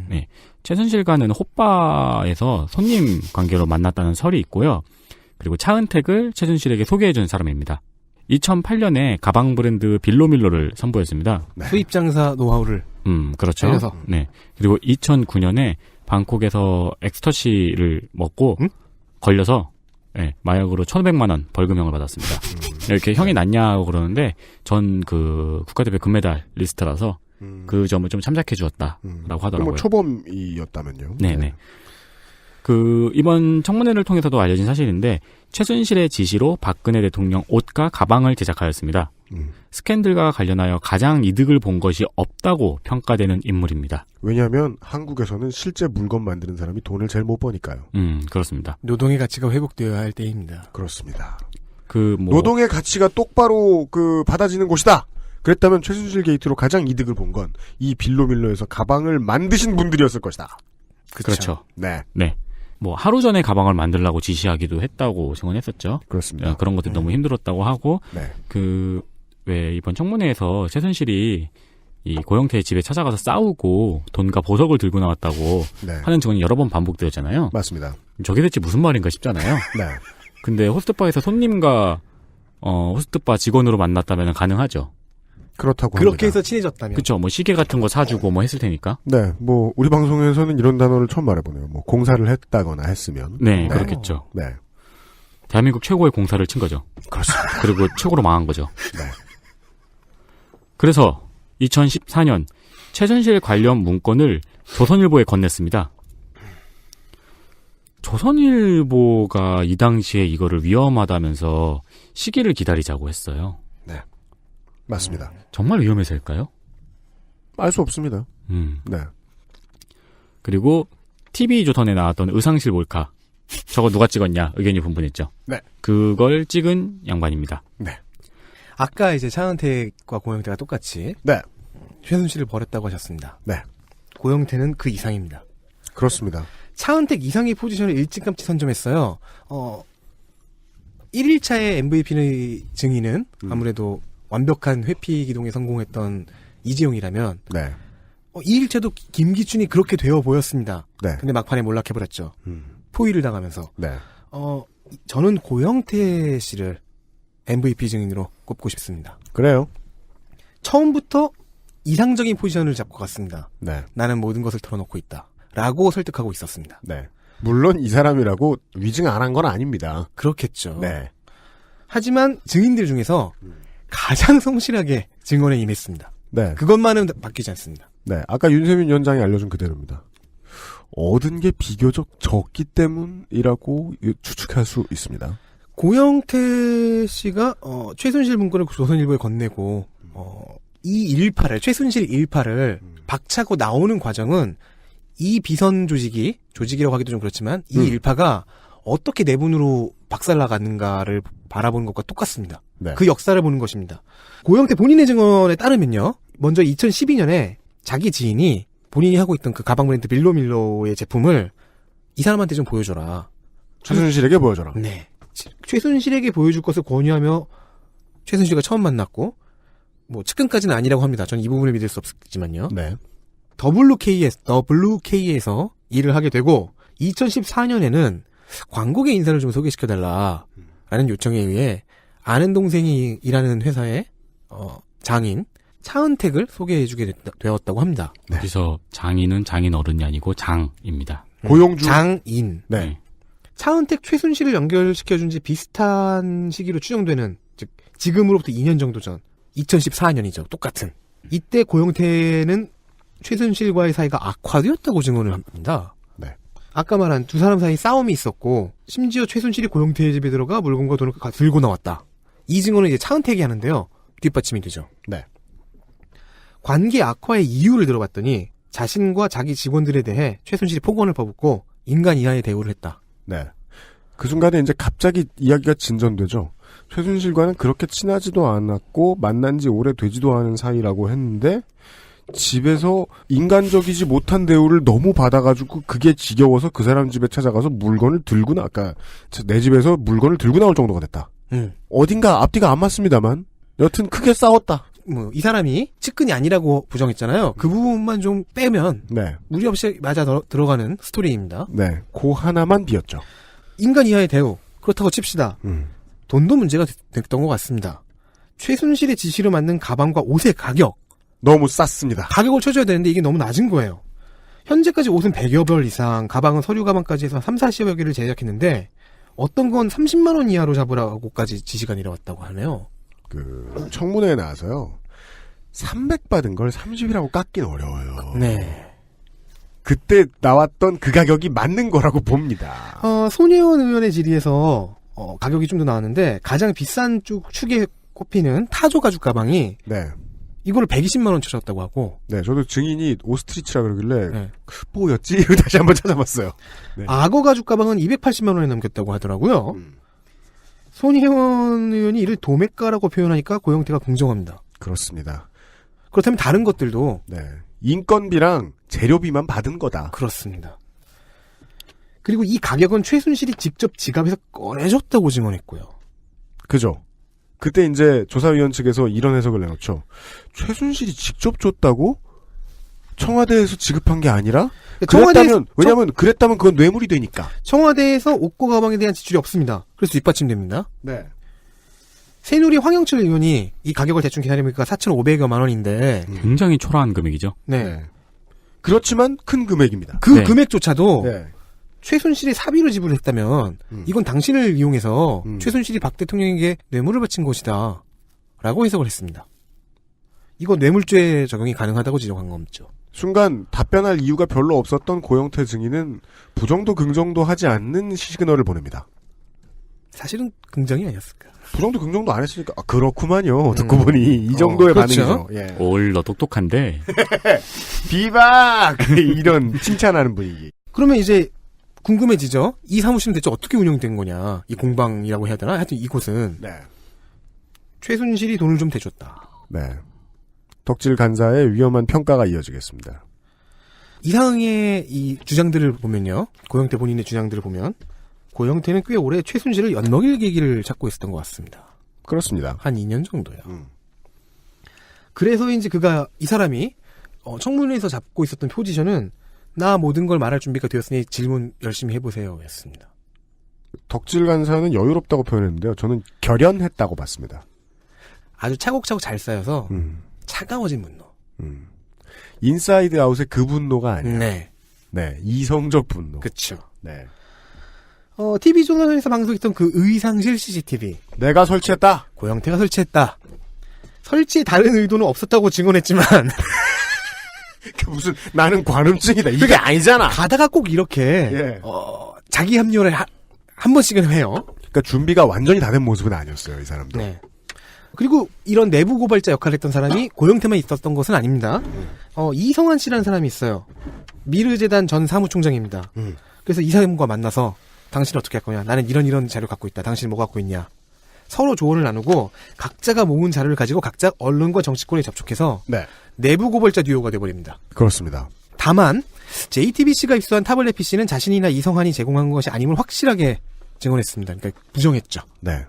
[SPEAKER 3] 네. 최순실과는 호빠에서 손님 관계로 만났다는 설이 있고요. 그리고 차은택을 최순실에게 소개해준 사람입니다. 2008년에 가방 브랜드 빌로밀러를 선보였습니다.
[SPEAKER 2] 네.
[SPEAKER 4] 수입 장사 노하우를
[SPEAKER 3] 그렇죠.
[SPEAKER 4] 알려서.
[SPEAKER 3] 네. 그리고 2009년에 방콕에서 엑스터시를 먹고 걸려서 네, 마약으로 1,500만 원 벌금형을 받았습니다. 이렇게 형이 낫냐고 그러는데 전 그 국가대표 금메달 리스트라서 그 점을 좀 참작해 주었다라고 하더라고요.
[SPEAKER 2] 뭐 초범이었다면요.
[SPEAKER 3] 네네. 그 이번 청문회를 통해서도 알려진 사실인데 최순실의 지시로 박근혜 대통령 옷과 가방을 제작하였습니다. 스캔들과 관련하여 가장 이득을 본 것이 없다고 평가되는 인물입니다.
[SPEAKER 2] 왜냐하면 한국에서는 실제 물건 만드는 사람이 돈을 제일 못 버니까요.
[SPEAKER 3] 그렇습니다.
[SPEAKER 4] 노동의 가치가 회복되어야 할 때입니다.
[SPEAKER 2] 그렇습니다.
[SPEAKER 3] 뭐
[SPEAKER 2] 노동의 가치가 똑바로 받아지는 곳이다. 그랬다면 최순실 게이트로 가장 이득을 본 건 이 빌로밀러에서 가방을 만드신 분들이었을 것이다.
[SPEAKER 3] 그렇죠.
[SPEAKER 2] 네.
[SPEAKER 3] 네. 뭐 하루 전에 가방을 만들라고 지시하기도 했다고 증언했었죠.
[SPEAKER 2] 그렇습니다.
[SPEAKER 3] 그런 것들이 너무 힘들었다고 하고
[SPEAKER 2] 네.
[SPEAKER 3] 왜 이번 청문회에서 최순실이 이 고영태의 집에 찾아가서 싸우고 돈과 보석을 들고 나왔다고
[SPEAKER 2] 네.
[SPEAKER 3] 하는 증언이 여러 번 반복되었잖아요.
[SPEAKER 2] 맞습니다.
[SPEAKER 3] 저게 대체 무슨 말인가 싶잖아요.
[SPEAKER 2] 네.
[SPEAKER 3] 근데 호스트바에서 손님과 호스트바 직원으로 만났다면 가능하죠.
[SPEAKER 2] 그렇다고
[SPEAKER 4] 그렇게
[SPEAKER 2] 합니다.
[SPEAKER 4] 해서 친해졌다면.
[SPEAKER 3] 그렇죠. 뭐 시계 같은 거 사주고 뭐 했을 테니까.
[SPEAKER 2] 네, 뭐 우리 방송에서는 이런 단어를 처음 말해보네요. 뭐 공사를 했다거나 했으면.
[SPEAKER 3] 네, 그렇겠죠.
[SPEAKER 2] 네,
[SPEAKER 3] 대한민국 최고의 공사를 친 거죠.
[SPEAKER 2] 그렇습니다.
[SPEAKER 3] 그리고 최고로 망한 거죠.
[SPEAKER 2] 네.
[SPEAKER 3] 그래서 2014년 최순실 관련 문건을 조선일보에 건넸습니다. 조선일보가 이 당시에 이거를 위험하다면서 시기를 기다리자고 했어요.
[SPEAKER 2] 네, 맞습니다.
[SPEAKER 3] 정말 위험해서일까요?
[SPEAKER 2] 알 수 없습니다. 네.
[SPEAKER 3] 그리고 TV조선에 나왔던 의상실 몰카. 저거 누가 찍었냐 의견이 분분했죠.
[SPEAKER 2] 네.
[SPEAKER 3] 그걸 찍은 양반입니다.
[SPEAKER 2] 네.
[SPEAKER 4] 아까 이제 차은택과 고영태가 똑같이
[SPEAKER 2] 네.
[SPEAKER 4] 최순실을 버렸다고 하셨습니다.
[SPEAKER 2] 네.
[SPEAKER 4] 고영태는 그 이상입니다.
[SPEAKER 2] 그렇습니다.
[SPEAKER 4] 차은택 이상의 포지션을 일찌감치 선점했어요. 1일차의 MVP의 증인은 아무래도 완벽한 회피 기동에 성공했던 이재용이라면
[SPEAKER 2] 네.
[SPEAKER 4] 2일차도 김기춘이 그렇게 되어 보였습니다.
[SPEAKER 2] 네.
[SPEAKER 4] 근데 막판에 몰락해버렸죠. 포위를 당하면서.
[SPEAKER 2] 네.
[SPEAKER 4] 저는 고영태 씨를 MVP 증인으로 꼽고 싶습니다.
[SPEAKER 2] 그래요.
[SPEAKER 4] 처음부터 이상적인 포지션을 잡고 갔습니다.
[SPEAKER 2] 네.
[SPEAKER 4] 나는 모든 것을 털어놓고 있다. 라고 설득하고 있었습니다.
[SPEAKER 2] 네. 물론 이 사람이라고 위증 안 한 건 아닙니다.
[SPEAKER 4] 그렇겠죠.
[SPEAKER 2] 네.
[SPEAKER 4] 하지만 증인들 중에서 가장 성실하게 증언에 임했습니다.
[SPEAKER 2] 네.
[SPEAKER 4] 그것만은 바뀌지 않습니다.
[SPEAKER 2] 네. 아까 윤세민 위원장이 알려준 그대로입니다. 얻은 게 비교적 적기 때문이라고 추측할 수 있습니다.
[SPEAKER 4] 고영태 씨가 최순실 문건을 조선일보에 건네고 이 일파를 최순실 일파를 박차고 나오는 과정은 이 비선 조직이라고 하기도 좀 그렇지만 이 일파가 어떻게 내분으로 박살나가는가를 바라보는 것과 똑같습니다.
[SPEAKER 2] 네.
[SPEAKER 4] 그 역사를 보는 것입니다. 고영태 본인의 증언에 따르면요. 먼저 2012년에 자기 지인이 본인이 하고 있던 그 가방 브랜드 빌로밀러의 제품을 이 사람한테 좀 보여줘라.
[SPEAKER 2] 최순실에게 보여줘라.
[SPEAKER 4] 네. 최순실에게 보여줄 것을 권유하며 최순실과 처음 만났고 뭐 측근까지는 아니라고 합니다. 전 이 부분을 믿을 수 없지만요.
[SPEAKER 2] 네.
[SPEAKER 4] WK에서 일을 하게 되고 2014년에는 광고계 인사를 좀 소개시켜달라라는 요청에 의해 아는 동생이 일하는 회사의 장인 차은택을 소개해주게 되었다고 합니다.
[SPEAKER 3] 네. 여기서 장인은 장인 어른이 아니고 장입니다.
[SPEAKER 2] 고용주
[SPEAKER 4] 장인.
[SPEAKER 2] 네.
[SPEAKER 4] 차은택 최순실을 연결시켜준 지 비슷한 시기로 추정되는 즉 지금으로부터 2년 정도 전 2014년이죠. 똑같은. 이때 고영태는 최순실과의 사이가 악화되었다고 증언을 합니다.
[SPEAKER 2] 네.
[SPEAKER 4] 아까 말한 두 사람 사이 싸움이 있었고 심지어 최순실이 고영태의 집에 들어가 물건과 돈을 들고 나왔다. 이 증언은 이제 차은택이 하는데요. 뒷받침이 되죠.
[SPEAKER 2] 네.
[SPEAKER 4] 관계 악화의 이유를 들어봤더니 자신과 자기 직원들에 대해 최순실이 폭언을 퍼붓고 인간 이하의 대우를 했다.
[SPEAKER 2] 네. 그 순간에 이제 갑자기 이야기가 진전되죠. 최순실과는 그렇게 친하지도 않았고 만난 지 오래되지도 않은 사이라고 했는데 집에서 인간적이지 못한 대우를 너무 받아가지고 그게 지겨워서 그 사람 집에 찾아가서 물건을 들고 아까 내 집에서 물건을 들고 나올 정도가 됐다. 어딘가 앞뒤가 안 맞습니다만 여튼 크게 싸웠다.
[SPEAKER 4] 뭐 이 사람이 측근이 아니라고 부정했잖아요. 그 부분만 좀 빼면
[SPEAKER 2] 네.
[SPEAKER 4] 무리 없이 맞아 들어가는 스토리입니다.
[SPEAKER 2] 네. 그 하나만 비었죠.
[SPEAKER 4] 인간 이하의 대우 그렇다고 칩시다. 돈도 문제가 됐던 것 같습니다. 최순실의 지시로 만든 가방과 옷의 가격.
[SPEAKER 2] 너무 쌌습니다.
[SPEAKER 4] 가격을 쳐줘야 되는데 이게 너무 낮은 거예요. 현재까지 옷은 100여 벌 이상, 가방은 서류 가방까지 해서 3, 40여 개를 제작했는데 어떤 건 30만 원 이하로 잡으라고까지 지시가 내려왔다고 하네요.
[SPEAKER 2] 그 청문회에 나와서요. 300 받은 걸 30이라고 깎긴 어려워요.
[SPEAKER 4] 네.
[SPEAKER 2] 그때 나왔던 그 가격이 맞는 거라고 봅니다.
[SPEAKER 4] 손혜원 의원의 질의에서 가격이 좀 더 나왔는데 가장 비싼 축에 꼽히는 타조 가죽 가방이
[SPEAKER 2] 네.
[SPEAKER 4] 이거를 120만 원 쳐줬다고 하고.
[SPEAKER 2] 네, 저도 증인이 오스트리치라 그러길래
[SPEAKER 4] 네.
[SPEAKER 2] 뭐였지? 이거 다시 한번 찾아봤어요. 네.
[SPEAKER 4] 악어 가죽 가방은 280만 원에 넘겼다고 하더라고요. 손혜원 의원이 이를 도매가라고 표현하니까 고영태가 공정합니다.
[SPEAKER 2] 그렇습니다.
[SPEAKER 4] 그렇다면 다른 것들도
[SPEAKER 2] 네. 인건비랑 재료비만 받은 거다.
[SPEAKER 4] 그렇습니다. 그리고 이 가격은 최순실이 직접 지갑에서 꺼내줬다고 증언했고요.
[SPEAKER 2] 그죠? 그때 이제 조사위원 측에서 이런 해석을 내놓죠. 최순실이 직접 줬다고? 청와대에서 지급한 게 아니라? 왜냐면 그랬다면 그건 뇌물이 되니까.
[SPEAKER 4] 청와대에서 옷과 가방에 대한 지출이 없습니다. 그래서 뒷받침됩니다.
[SPEAKER 2] 네.
[SPEAKER 4] 새누리 황영철 의원이 이 가격을 대충 기다리니까 4,500여만 원인데.
[SPEAKER 3] 굉장히 초라한 금액이죠.
[SPEAKER 4] 네.
[SPEAKER 2] 그렇지만 큰 금액입니다.
[SPEAKER 4] 그
[SPEAKER 3] 네.
[SPEAKER 4] 금액조차도
[SPEAKER 2] 네.
[SPEAKER 4] 최순실이 사비로 지불했다면 이건 당신을 이용해서 최순실이 박 대통령에게 뇌물을 바친 것이다 라고 해석을 했습니다. 이거 뇌물죄 적용이 가능하다고 지적한 거죠.
[SPEAKER 2] 순간 답변할 이유가 별로 없었던 고영태 증인은 부정도 긍정도 하지 않는 시그널을 보냅니다.
[SPEAKER 4] 사실은 긍정이 아니었을까.
[SPEAKER 2] 부정도 긍정도 안 했으니까 그렇구만요. 듣고 보니 이 정도의
[SPEAKER 4] 그렇죠.
[SPEAKER 2] 반응이죠. 예.
[SPEAKER 3] 너 똑똑한데.
[SPEAKER 2] 비박! 이런 칭찬하는 분위기.
[SPEAKER 4] 그러면 이제 궁금해지죠. 이 사무실은 대체 어떻게 운영된 거냐. 이 공방이라고 해야 되나? 하여튼 이곳은
[SPEAKER 2] 네.
[SPEAKER 4] 최순실이 돈을 좀 대줬다.
[SPEAKER 2] 네. 덕질 간사의 위험한 평가가 이어지겠습니다.
[SPEAKER 4] 이상의 이 주장들을 보면요. 고영태 본인의 주장들을 보면 고영태는 꽤 오래 최순실을 엿먹일 계기를 찾고 있었던 것 같습니다.
[SPEAKER 2] 그렇습니다.
[SPEAKER 4] 한 2년 정도요. 그래서인지 이 사람이 청문회에서 잡고 있었던 포지션은 나 모든 걸 말할 준비가 되었으니 질문 열심히 해보세요 였습니다.
[SPEAKER 2] 덕질 간사는 여유롭다고 표현했는데요. 저는 결연했다고 봤습니다.
[SPEAKER 4] 아주 차곡차곡 잘 쌓여서 차가워진 분노.
[SPEAKER 2] 인사이드 아웃의 그 분노가 아니에요.
[SPEAKER 4] 네.
[SPEAKER 2] 네. 이성적 분노.
[SPEAKER 4] 그쵸.
[SPEAKER 2] 네.
[SPEAKER 4] TV조선에서 방송했던 그 의상실 CCTV.
[SPEAKER 2] 내가 설치했다.
[SPEAKER 4] 고영태가 설치했다. 설치에 다른 의도는 없었다고 증언했지만
[SPEAKER 2] 무슨 나는 관음증이다. 이게 아니잖아.
[SPEAKER 4] 가다가 꼭 이렇게
[SPEAKER 2] 예.
[SPEAKER 4] 자기 합류를 한 번씩은 해요.
[SPEAKER 2] 그러니까 준비가 완전히 다 된 모습은 아니었어요. 이 사람도.
[SPEAKER 4] 네. 그리고 이런 내부 고발자 역할을 했던 사람이 고영태만 있었던 것은 아닙니다. 이성환 씨라는 사람이 있어요. 미르재단 전 사무총장입니다. 그래서 이 사람과 만나서 당신 어떻게 할 거냐. 나는 이런 자료 갖고 있다. 당신은 뭐 갖고 있냐. 서로 조언을 나누고 각자가 모은 자료를 가지고 각자 언론과 정치권에 접촉해서
[SPEAKER 2] 네.
[SPEAKER 4] 내부 고발자 듀오가 돼버립니다.
[SPEAKER 2] 그렇습니다.
[SPEAKER 4] 다만 JTBC가 입수한 타블렛 PC는 자신이나 이성환이 제공한 것이 아님을 확실하게 증언했습니다. 그러니까 부정했죠.
[SPEAKER 2] 네.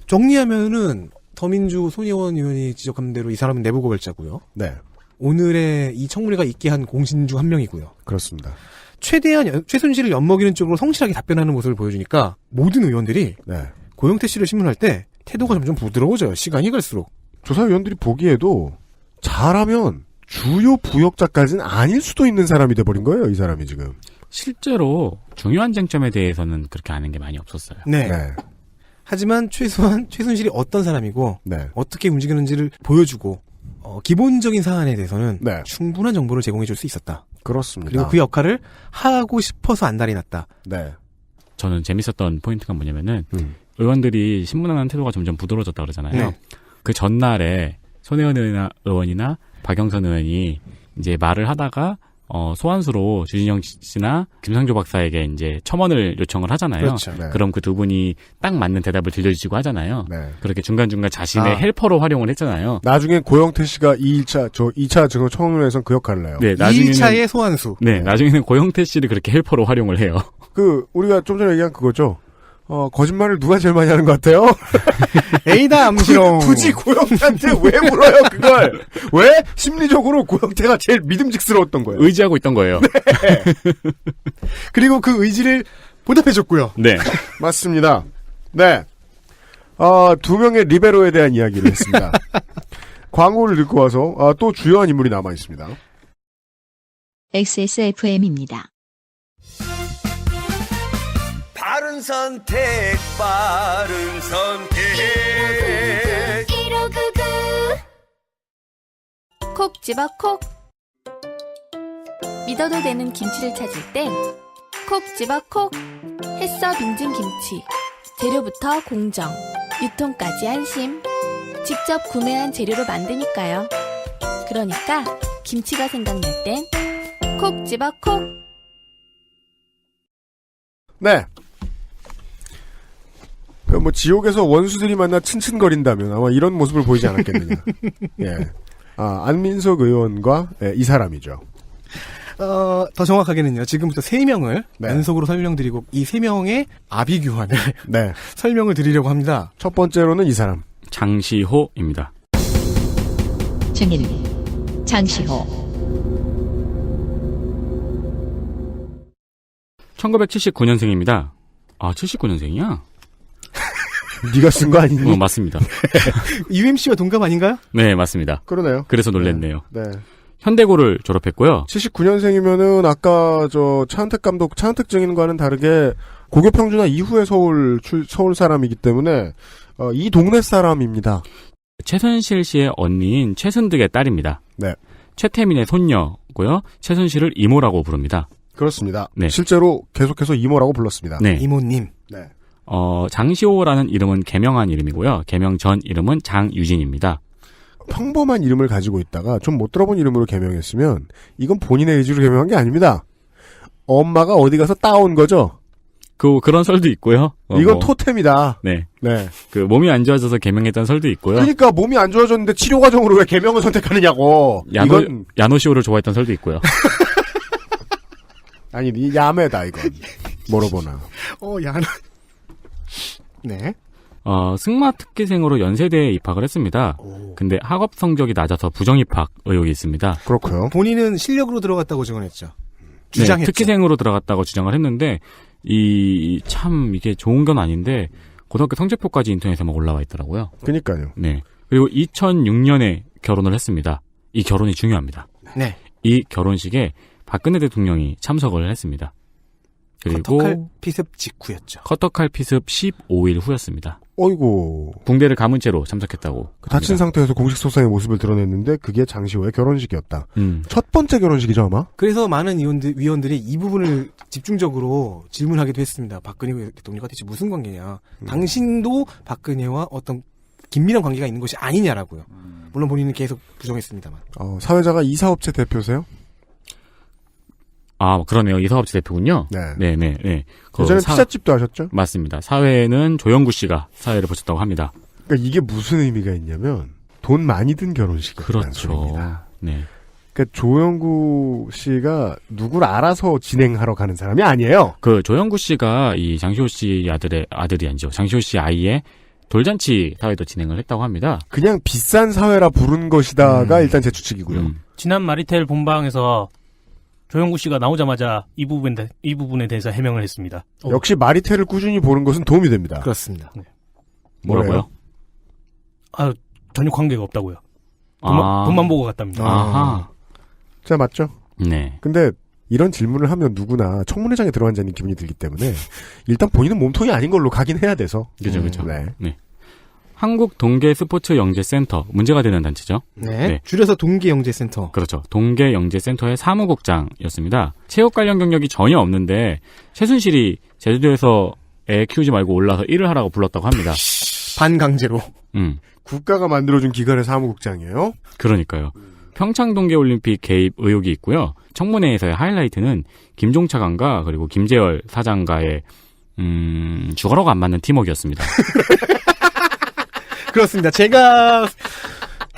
[SPEAKER 4] 정리하면은 더민주 손혜원 의원이 지적한 대로 이 사람은 내부 고발자고요.
[SPEAKER 2] 네.
[SPEAKER 4] 오늘의 이 청문회가 있게 한 공신 중 한 명이고요.
[SPEAKER 2] 그렇습니다.
[SPEAKER 4] 최대한 최순실을 엿먹이는 쪽으로 성실하게 답변하는 모습을 보여주니까 모든 의원들이
[SPEAKER 2] 네.
[SPEAKER 4] 고영태 씨를 신문할 때 태도가 점점 부드러워져요. 시간이 갈수록.
[SPEAKER 2] 조사위원들이 보기에도 잘하면 주요 부역자까지는 아닐 수도 있는 사람이 돼버린 거예요. 이 사람이 지금.
[SPEAKER 3] 실제로 중요한 쟁점에 대해서는 그렇게 아는 게 많이 없었어요.
[SPEAKER 4] 네.
[SPEAKER 2] 네.
[SPEAKER 4] 하지만 최소한 최순실이 어떤 사람이고
[SPEAKER 2] 네.
[SPEAKER 4] 어떻게 움직이는지를 보여주고 기본적인 사안에 대해서는
[SPEAKER 2] 네.
[SPEAKER 4] 충분한 정보를 제공해줄 수 있었다.
[SPEAKER 2] 그렇습니다.
[SPEAKER 4] 그리고 그 역할을 하고 싶어서 안달이 났다.
[SPEAKER 2] 네.
[SPEAKER 3] 저는 재밌었던 포인트가 뭐냐면은 의원들이 신문하는 태도가 점점 부드러워졌다 그러잖아요.
[SPEAKER 4] 네.
[SPEAKER 3] 그 전날에 손혜원 의원이나 박영선 의원이 이제 말을 하다가 소환수로 주진영 씨나 김상조 박사에게 이제 첨언을 요청을 하잖아요.
[SPEAKER 4] 그렇죠.
[SPEAKER 2] 네.
[SPEAKER 3] 그럼 그 두 분이 딱 맞는 대답을 들려주시고 하잖아요.
[SPEAKER 2] 네.
[SPEAKER 3] 그렇게 중간중간 자신의 헬퍼로 활용을 했잖아요.
[SPEAKER 2] 나중에 고영태 씨가 2차 증언 청문회에선 그 역할을 해요.
[SPEAKER 3] 네, 나중에는
[SPEAKER 4] 2차의 소환수.
[SPEAKER 3] 네, 나중에는 고영태 씨를 그렇게 헬퍼로 활용을 해요.
[SPEAKER 2] 우리가 좀 전에 얘기한 그거죠. 거짓말을 누가 제일 많이 하는 것 같아요?
[SPEAKER 4] 에이다 암시롱.
[SPEAKER 2] 굳이 고영태한테 왜 물어요, 그걸? 왜? 심리적으로 고영태가 제일 믿음직스러웠던 거예요.
[SPEAKER 3] 의지하고 있던 거예요.
[SPEAKER 2] 네.
[SPEAKER 4] 그리고 그 의지를 보답해줬고요.
[SPEAKER 3] 네.
[SPEAKER 2] 맞습니다. 네. 두 명의 리베로에 대한 이야기를 했습니다. 광고를 듣고 와서 또 주요한 인물이 남아 있습니다.
[SPEAKER 1] XSFM입니다.
[SPEAKER 11] 바른 선택, 바른 선택.
[SPEAKER 6] 1599 콕 집어 콕. 믿어도 되는 김치를 찾을 땐 콕 집어 콕. 햇서 빙진 김치. 재료부터 공정, 유통까지 안심. 직접 구매한 재료로 만드니까요. 그러니까 김치가 생각날 땐 콕 집어 콕.
[SPEAKER 2] 네. 뭐 지옥에서 원수들이 만나 츤츤거린다면 아마 이런 모습을 보이지 않았겠느냐. 예. 안민석 의원과 이 사람이죠.
[SPEAKER 4] 더 정확하게는요. 지금부터 3명을
[SPEAKER 2] 네.
[SPEAKER 4] 연속으로 설명드리고 이 3명의 아비규환을
[SPEAKER 2] 네.
[SPEAKER 4] 설명을 드리려고 합니다.
[SPEAKER 2] 첫 번째로는 이 사람.
[SPEAKER 3] 장시호입니다.
[SPEAKER 1] 증인 장시호
[SPEAKER 3] 1979년생입니다. 아, 79년생이야?
[SPEAKER 2] 네가 쓴 거 아니니?
[SPEAKER 3] 맞습니다.
[SPEAKER 4] UMC와 동갑 아닌가요?
[SPEAKER 3] 네, 맞습니다.
[SPEAKER 2] 그러네요.
[SPEAKER 3] 그래서 놀랬네요.
[SPEAKER 2] 네.
[SPEAKER 3] 현대고를 졸업했고요.
[SPEAKER 2] 79년생이면은 아까 차은택 감독, 차은택 증인과는 다르게 고교 평준화 이후에 서울 사람이기 때문에 이 동네 사람입니다.
[SPEAKER 3] 최순실 씨의 언니인 최순득의 딸입니다.
[SPEAKER 2] 네.
[SPEAKER 3] 최태민의 손녀고요. 최순실을 이모라고 부릅니다.
[SPEAKER 2] 그렇습니다.
[SPEAKER 3] 네.
[SPEAKER 2] 실제로 계속해서 이모라고 불렀습니다.
[SPEAKER 3] 네.
[SPEAKER 4] 이모님.
[SPEAKER 2] 네.
[SPEAKER 3] 장시호라는 이름은 개명한 이름이고요. 개명 전 이름은 장유진입니다.
[SPEAKER 2] 평범한 이름을 가지고 있다가 좀 못 들어본 이름으로 개명했으면 이건 본인의 의지로 개명한 게 아닙니다. 엄마가 어디 가서 따온 거죠.
[SPEAKER 3] 그런 설도 있고요.
[SPEAKER 2] 이건 토템이다.
[SPEAKER 3] 네.
[SPEAKER 2] 네.
[SPEAKER 3] 몸이 안 좋아져서 개명했다는 설도 있고요.
[SPEAKER 2] 그러니까 몸이 안 좋아졌는데 치료 과정으로 왜 개명을 선택하느냐고.
[SPEAKER 3] 야노시오를 좋아했던 설도 있고요.
[SPEAKER 2] 아니, 이 야매다 이건. 뭐로 보나.
[SPEAKER 4] 야노. 네.
[SPEAKER 3] 승마 특기생으로 연세대에 입학을 했습니다. 근데 학업 성적이 낮아서 부정 입학 의혹이 있습니다.
[SPEAKER 2] 그렇고요.
[SPEAKER 4] 본인은 실력으로 들어갔다고 증언했죠. 주장했죠.
[SPEAKER 3] 네, 특기생으로 들어갔다고 주장을 했는데 이게 좋은 건 아닌데 고등학교 성적표까지 인터넷에 막 올라와 있더라고요.
[SPEAKER 2] 그러니까요.
[SPEAKER 3] 네. 그리고 2006년에 결혼을 했습니다. 이 결혼이 중요합니다.
[SPEAKER 4] 네.
[SPEAKER 3] 이 결혼식에 박근혜 대통령이 참석을 했습니다. 그리고
[SPEAKER 4] 커터칼 피습 직후였죠.
[SPEAKER 3] 커터칼 피습 15일 후였습니다.
[SPEAKER 2] 어이고.
[SPEAKER 3] 붕대를 감은 채로 참석했다고.
[SPEAKER 2] 다친
[SPEAKER 3] 합니다.
[SPEAKER 2] 상태에서 공식 소상의 모습을 드러냈는데 그게 장시호의 결혼식이었다. 첫 번째 결혼식이죠 아마?
[SPEAKER 4] 그래서 많은 위원들이 이 부분을 집중적으로 질문하기도 했습니다. 박근혜 대통령과 대체 무슨 관계냐. 당신도 박근혜와 어떤 긴밀한 관계가 있는 것이 아니냐라고요. 물론 본인은 계속 부정했습니다만.
[SPEAKER 2] 사회자가 이사업체 대표세요?
[SPEAKER 3] 그러네요. 이사업체 대표군요.
[SPEAKER 2] 네.
[SPEAKER 3] 네.
[SPEAKER 2] 예전에 피자집도 하셨죠?
[SPEAKER 3] 맞습니다. 사회는 조영구 씨가 사회를 보셨다고 합니다.
[SPEAKER 2] 그러니까 이게 무슨 의미가 있냐면 돈 많이 든 결혼식이라는
[SPEAKER 3] 그렇죠.
[SPEAKER 2] 소리입니다.
[SPEAKER 3] 네.
[SPEAKER 2] 그러니까 조영구 씨가 누구를 알아서 진행하러 가는 사람이 아니에요.
[SPEAKER 3] 조영구 씨가 이 장시호 씨 아들이 아니죠. 장시호 씨 아이의 돌잔치 사회도 진행을 했다고 합니다.
[SPEAKER 2] 그냥 비싼 사회라 부른 것이다가 일단 제 추측이고요.
[SPEAKER 10] 지난 마리텔 본방에서 조영구 씨가 나오자마자 이 부분에 대해서 해명을 했습니다.
[SPEAKER 2] 역시 마리텔을 꾸준히 보는 것은 도움이 됩니다.
[SPEAKER 4] 그렇습니다.
[SPEAKER 10] 네.
[SPEAKER 3] 뭐라고요?
[SPEAKER 10] 전혀 관계가 없다고요. 돈만 보고 갔답니다.
[SPEAKER 3] 아하.
[SPEAKER 2] 자, 맞죠?
[SPEAKER 3] 네.
[SPEAKER 2] 근데 이런 질문을 하면 누구나 청문회장에 들어앉는 기분이 들기 때문에 일단 본인은 몸통이 아닌 걸로 가긴 해야 돼서.
[SPEAKER 3] 그죠.
[SPEAKER 2] 네.
[SPEAKER 3] 한국 동계 스포츠 영재센터, 문제가 되는 단체죠.
[SPEAKER 4] 네. 줄여서 동계영재센터.
[SPEAKER 3] 그렇죠. 동계영재센터의 사무국장이었습니다. 체육 관련 경력이 전혀 없는데 최순실이 제주도에서 애 키우지 말고 올라서 일을 하라고 불렀다고 합니다.
[SPEAKER 4] 반강제로.
[SPEAKER 2] 국가가 만들어준 기관의 사무국장이에요?
[SPEAKER 3] 그러니까요. 평창 동계올림픽 개입 의혹이 있고요. 청문회에서의 하이라이트는 김종차 관과 그리고 김재열 사장과의 죽어라고 안 맞는 팀워크였습니다.
[SPEAKER 4] 그렇습니다. 제가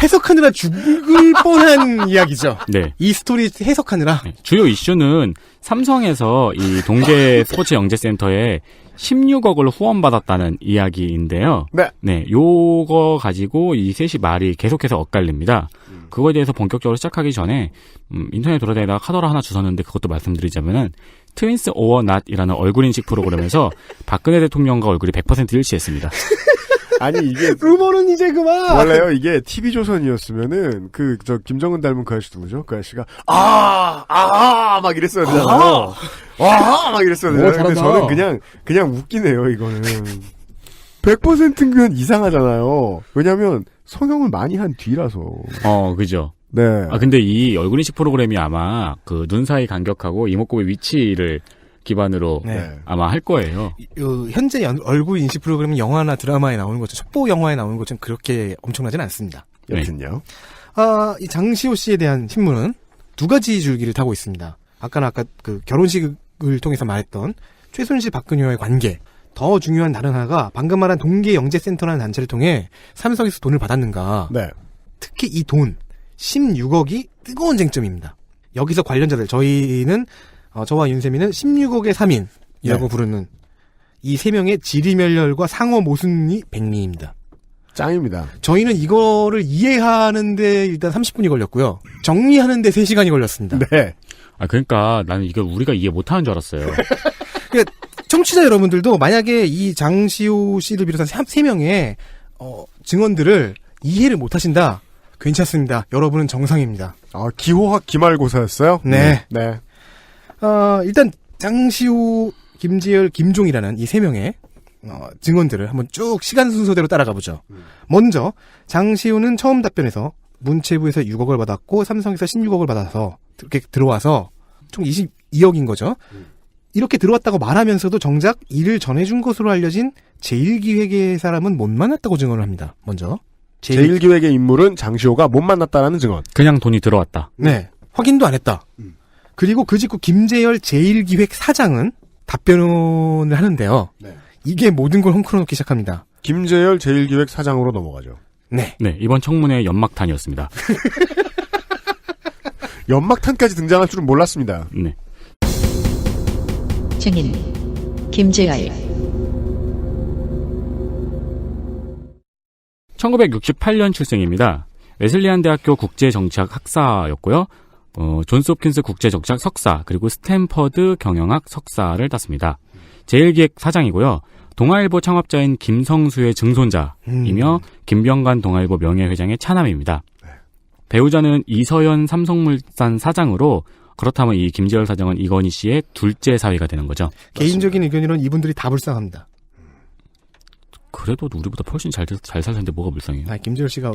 [SPEAKER 4] 해석하느라 죽을 뻔한 이야기죠.
[SPEAKER 3] 네.
[SPEAKER 4] 이 스토리 해석하느라.
[SPEAKER 3] 네. 주요 이슈는 삼성에서 이 동계 스포츠 영재센터에 16억을 후원받았다는 이야기인데요.
[SPEAKER 2] 네.
[SPEAKER 3] 요거 가지고 이 셋이 말이 계속해서 엇갈립니다. 그거에 대해서 본격적으로 시작하기 전에 인터넷 돌아다니다가 카더라 하나 주웠는데 그것도 말씀드리자면은 트윈스 오어 낫이라는 얼굴 인식 프로그램에서 박근혜 대통령과 얼굴이 100% 일치했습니다.
[SPEAKER 2] 아니 이게
[SPEAKER 4] 루머는 이제 그만.
[SPEAKER 2] 원래요 이게 TV조선이었으면은 김정은 닮은 그 아저씨 누구죠? 그 아저씨가 막 이랬어야 되잖아요. 막 이랬어야 되잖아요. 근데 저는 그냥 웃기네요 이거는. 100%면 이상하잖아요. 왜냐면 성형을 많이 한 뒤라서.
[SPEAKER 3] 그죠.
[SPEAKER 2] 네.
[SPEAKER 3] 근데 이 얼굴인식 프로그램이 아마 그 눈 사이 간격하고 이목구비 위치를 기반으로 아마 할 거예요.
[SPEAKER 4] 현재 얼굴 인식 프로그램은 영화나 드라마에 나오는 것처럼 첩보 영화에 나오는 것처럼 그렇게 엄청나진 않습니다.
[SPEAKER 2] 여튼요.
[SPEAKER 4] 이 장시호 씨에 대한 신문은 두 가지 줄기를 타고 있습니다. 아까 그 결혼식을 통해서 말했던 최순실 박근혜와의 관계. 더 중요한 다른 하나가 방금 말한 동계영재센터라는 단체를 통해 삼성에서 돈을 받았는가.
[SPEAKER 2] 네.
[SPEAKER 4] 특히 이 돈 16억이 뜨거운 쟁점입니다. 여기서 관련자들 저희는 저와 윤세민은 16억의 3인이라고 부르는 이 세 명의 지리멸렬과 상호 모순이 백미입니다.
[SPEAKER 2] 짱입니다.
[SPEAKER 4] 저희는 이거를 이해하는데 일단 30분이 걸렸고요. 정리하는데 3시간이 걸렸습니다.
[SPEAKER 2] 네.
[SPEAKER 3] 그러니까 나는 이걸 우리가 이해 못하는 줄 알았어요.
[SPEAKER 4] 그러니까 청취자 여러분들도 만약에 이 장시호 씨를 비롯한 3명의 증언들을 이해를 못하신다. 괜찮습니다. 여러분은 정상입니다.
[SPEAKER 2] 기호학 기말고사였어요?
[SPEAKER 4] 네.
[SPEAKER 2] 네.
[SPEAKER 4] 일단 장시호, 김지열, 김종이라는 이 3명의 증언들을 한번 쭉 시간 순서대로 따라가 보죠. 먼저 장시호는 처음 답변에서 문체부에서 6억을 받았고 삼성에서 16억을 받아서 이렇게 들어와서 총 22억인 거죠. 이렇게 들어왔다고 말하면서도 정작 이를 전해준 것으로 알려진 제1기획의 사람은 못 만났다고 증언을 합니다. 먼저.
[SPEAKER 2] 제1기획의 인물은 장시호가 못 만났다라는 증언.
[SPEAKER 3] 그냥 돈이 들어왔다.
[SPEAKER 4] 네. 확인도 안 했다. 그리고 그 직후 김재열 제1기획 사장은 답변을 하는데요.
[SPEAKER 2] 네.
[SPEAKER 4] 이게 모든 걸 헝클어놓기 시작합니다.
[SPEAKER 2] 김재열 제1기획 사장으로 넘어가죠.
[SPEAKER 4] 네.
[SPEAKER 3] 네, 이번 청문회 연막탄이었습니다.
[SPEAKER 2] 연막탄까지 등장할 줄은 몰랐습니다.
[SPEAKER 3] 네.
[SPEAKER 1] 증인 김재열
[SPEAKER 3] 1968년 출생입니다. 웨슬리안 대학교 국제정치학 학사였고요. 존스 홉킨스 국제정치학 석사 그리고 스탠퍼드 경영학 석사를 땄습니다. 제1기획 사장이고요. 동아일보 창업자인 김성수의 증손자이며 김병관 동아일보 명예회장의 차남입니다. 배우자는 이서연 삼성물산 사장으로 그렇다면 이 김재열 사장은 이건희 씨의 둘째 사위가 되는 거죠.
[SPEAKER 4] 개인적인 의견으로는 이분들이 다 불쌍합니다.
[SPEAKER 3] 그래도 우리보다 훨씬 잘 살 텐데 뭐가 불쌍해요.
[SPEAKER 4] 김재열 씨가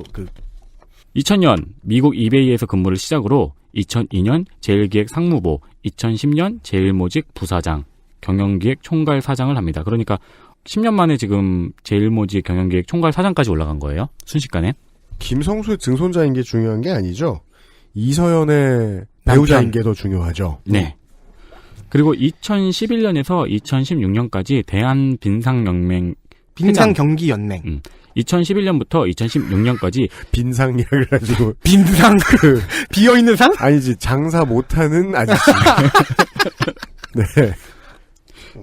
[SPEAKER 3] 2000년 미국 이베이에서 근무를 시작으로 2002년 제1기획 상무보, 2010년 제1모직 부사장, 경영기획 총괄 사장을 합니다. 그러니까 10년 만에 지금 제1모직 경영기획 총괄 사장까지 올라간 거예요. 순식간에.
[SPEAKER 2] 김성수의 증손자인 게 중요한 게 아니죠. 이서연의 배우자인 게 더 중요하죠.
[SPEAKER 3] 네. 그리고 2011년에서 2016년까지 대한빈상연맹
[SPEAKER 4] 빈상경기연맹.
[SPEAKER 3] 2011년부터 2016년까지
[SPEAKER 2] 빈상이라고 가지고
[SPEAKER 4] 빈상 비어있는 상?
[SPEAKER 2] 아니지 장사 못하는 아저씨. 네.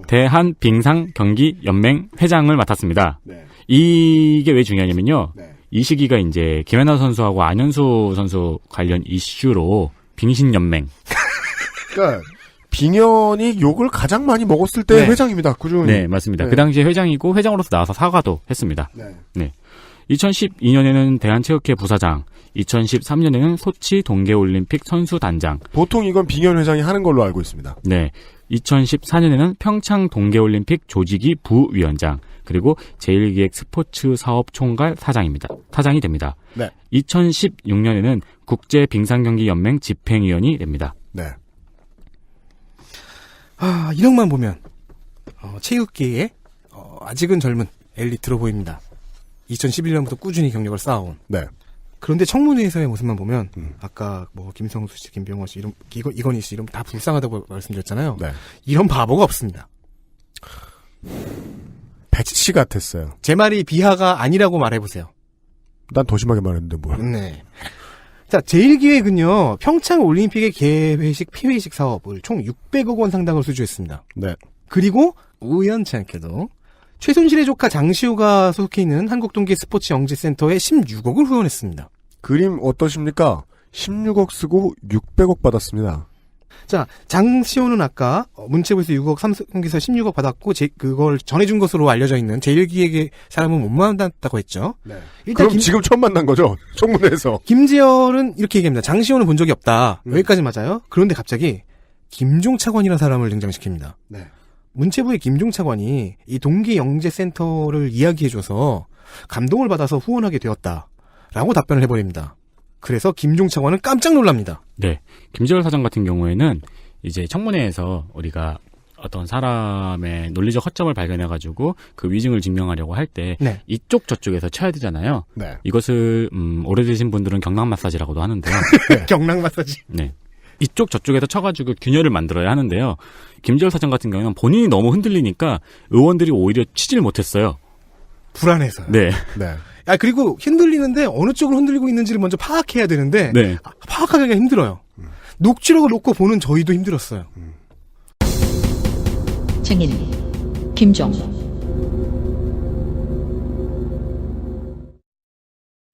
[SPEAKER 3] 대한빙상경기연맹 회장을 맡았습니다.
[SPEAKER 2] 네.
[SPEAKER 3] 이게 왜 중요하냐면요.
[SPEAKER 2] 네.
[SPEAKER 3] 이 시기가 이제 김연아 선수하고 안현수 선수 관련 이슈로 빙신연맹.
[SPEAKER 2] 그러니까 빙연이 욕을 가장 많이 먹었을 때 회장입니다. 꾸준히.
[SPEAKER 3] 네, 맞습니다.
[SPEAKER 2] 네.
[SPEAKER 3] 그 당시에 회장이고 회장으로서 나와서 사과도 했습니다.
[SPEAKER 2] 네.
[SPEAKER 3] 2012년에는 대한체육회 부사장, 2013년에는 소치 동계올림픽 선수단장.
[SPEAKER 2] 보통 이건 빙연 회장이 하는 걸로 알고 있습니다.
[SPEAKER 3] 네. 2014년에는 평창 동계올림픽 조직위 부위원장, 그리고 제1기획 스포츠 사업 총괄 사장이 됩니다.
[SPEAKER 2] 네.
[SPEAKER 3] 2016년에는 국제빙상경기연맹 집행위원이 됩니다.
[SPEAKER 2] 네.
[SPEAKER 4] 이력만 보면 체육계에 아직은 젊은 엘리트로 보입니다. 2011년부터 꾸준히 경력을 쌓아온.
[SPEAKER 2] 네.
[SPEAKER 4] 그런데 청문회에서의 모습만 보면 아까 김성수 씨, 김병원 씨, 이건희 씨 이름 다 불쌍하다고 말씀드렸잖아요.
[SPEAKER 2] 네.
[SPEAKER 4] 이런 바보가 없습니다.
[SPEAKER 2] 배치 같았어요.
[SPEAKER 4] 제 말이 비하가 아니라고 말해보세요.
[SPEAKER 2] 난 더 심하게 말했는데 뭐야.
[SPEAKER 4] 네. 자, 제1기획은요, 평창 올림픽의 개회식, 피회식 사업을 총 600억 원 상당을 수주했습니다.
[SPEAKER 2] 네.
[SPEAKER 4] 그리고 우연치 않게도 최순실의 조카 장시호가 소속해 있는 한국동계 스포츠 영재센터에 16억을 후원했습니다.
[SPEAKER 2] 그림 어떠십니까? 16억 쓰고 600억 받았습니다.
[SPEAKER 4] 자, 장시호는 아까 문체부에서 6억, 삼성에서 16억 받았고 그걸 전해준 것으로 알려져 있는 제1기획의 사람은 못 만났다고 했죠.
[SPEAKER 2] 네.
[SPEAKER 4] 일단
[SPEAKER 2] 그럼 지금 처음 만난 거죠? 청문회에서.
[SPEAKER 4] 김지열은 이렇게 얘기합니다. 장시호는 본 적이 없다. 여기까지 맞아요. 그런데 갑자기 김종차관이라는 사람을 등장시킵니다.
[SPEAKER 2] 네.
[SPEAKER 4] 문체부의 김종차관이 이 동계영재센터를 이야기해줘서 감동을 받아서 후원하게 되었다라고 답변을 해버립니다. 그래서 김종차관은 깜짝 놀랍니다.
[SPEAKER 3] 네. 김지열 사장 같은 경우에는 이제 청문회에서 우리가 어떤 사람의 논리적 허점을 발견해가지고 그 위증을 증명하려고 할 때
[SPEAKER 4] 네.
[SPEAKER 3] 이쪽 저쪽에서 쳐야 되잖아요.
[SPEAKER 2] 네.
[SPEAKER 3] 이것을 오래되신 분들은 경락 마사지라고도 하는데요.
[SPEAKER 4] 경락 마사지.
[SPEAKER 3] 네. 이쪽 저쪽에서 쳐가지고 균열을 만들어야 하는데요. 김지열 사장 같은 경우는 본인이 너무 흔들리니까 의원들이 오히려 치질 못했어요.
[SPEAKER 4] 불안해서요.
[SPEAKER 3] 네.
[SPEAKER 2] 네.
[SPEAKER 4] 아, 그리고 흔들리는데 어느 쪽으로 흔들리고 있는지를 먼저 파악해야 되는데
[SPEAKER 3] 네.
[SPEAKER 4] 파악하기가 힘들어요. 녹취록을 놓고 보는 저희도 힘들었어요.
[SPEAKER 1] 증인 김종.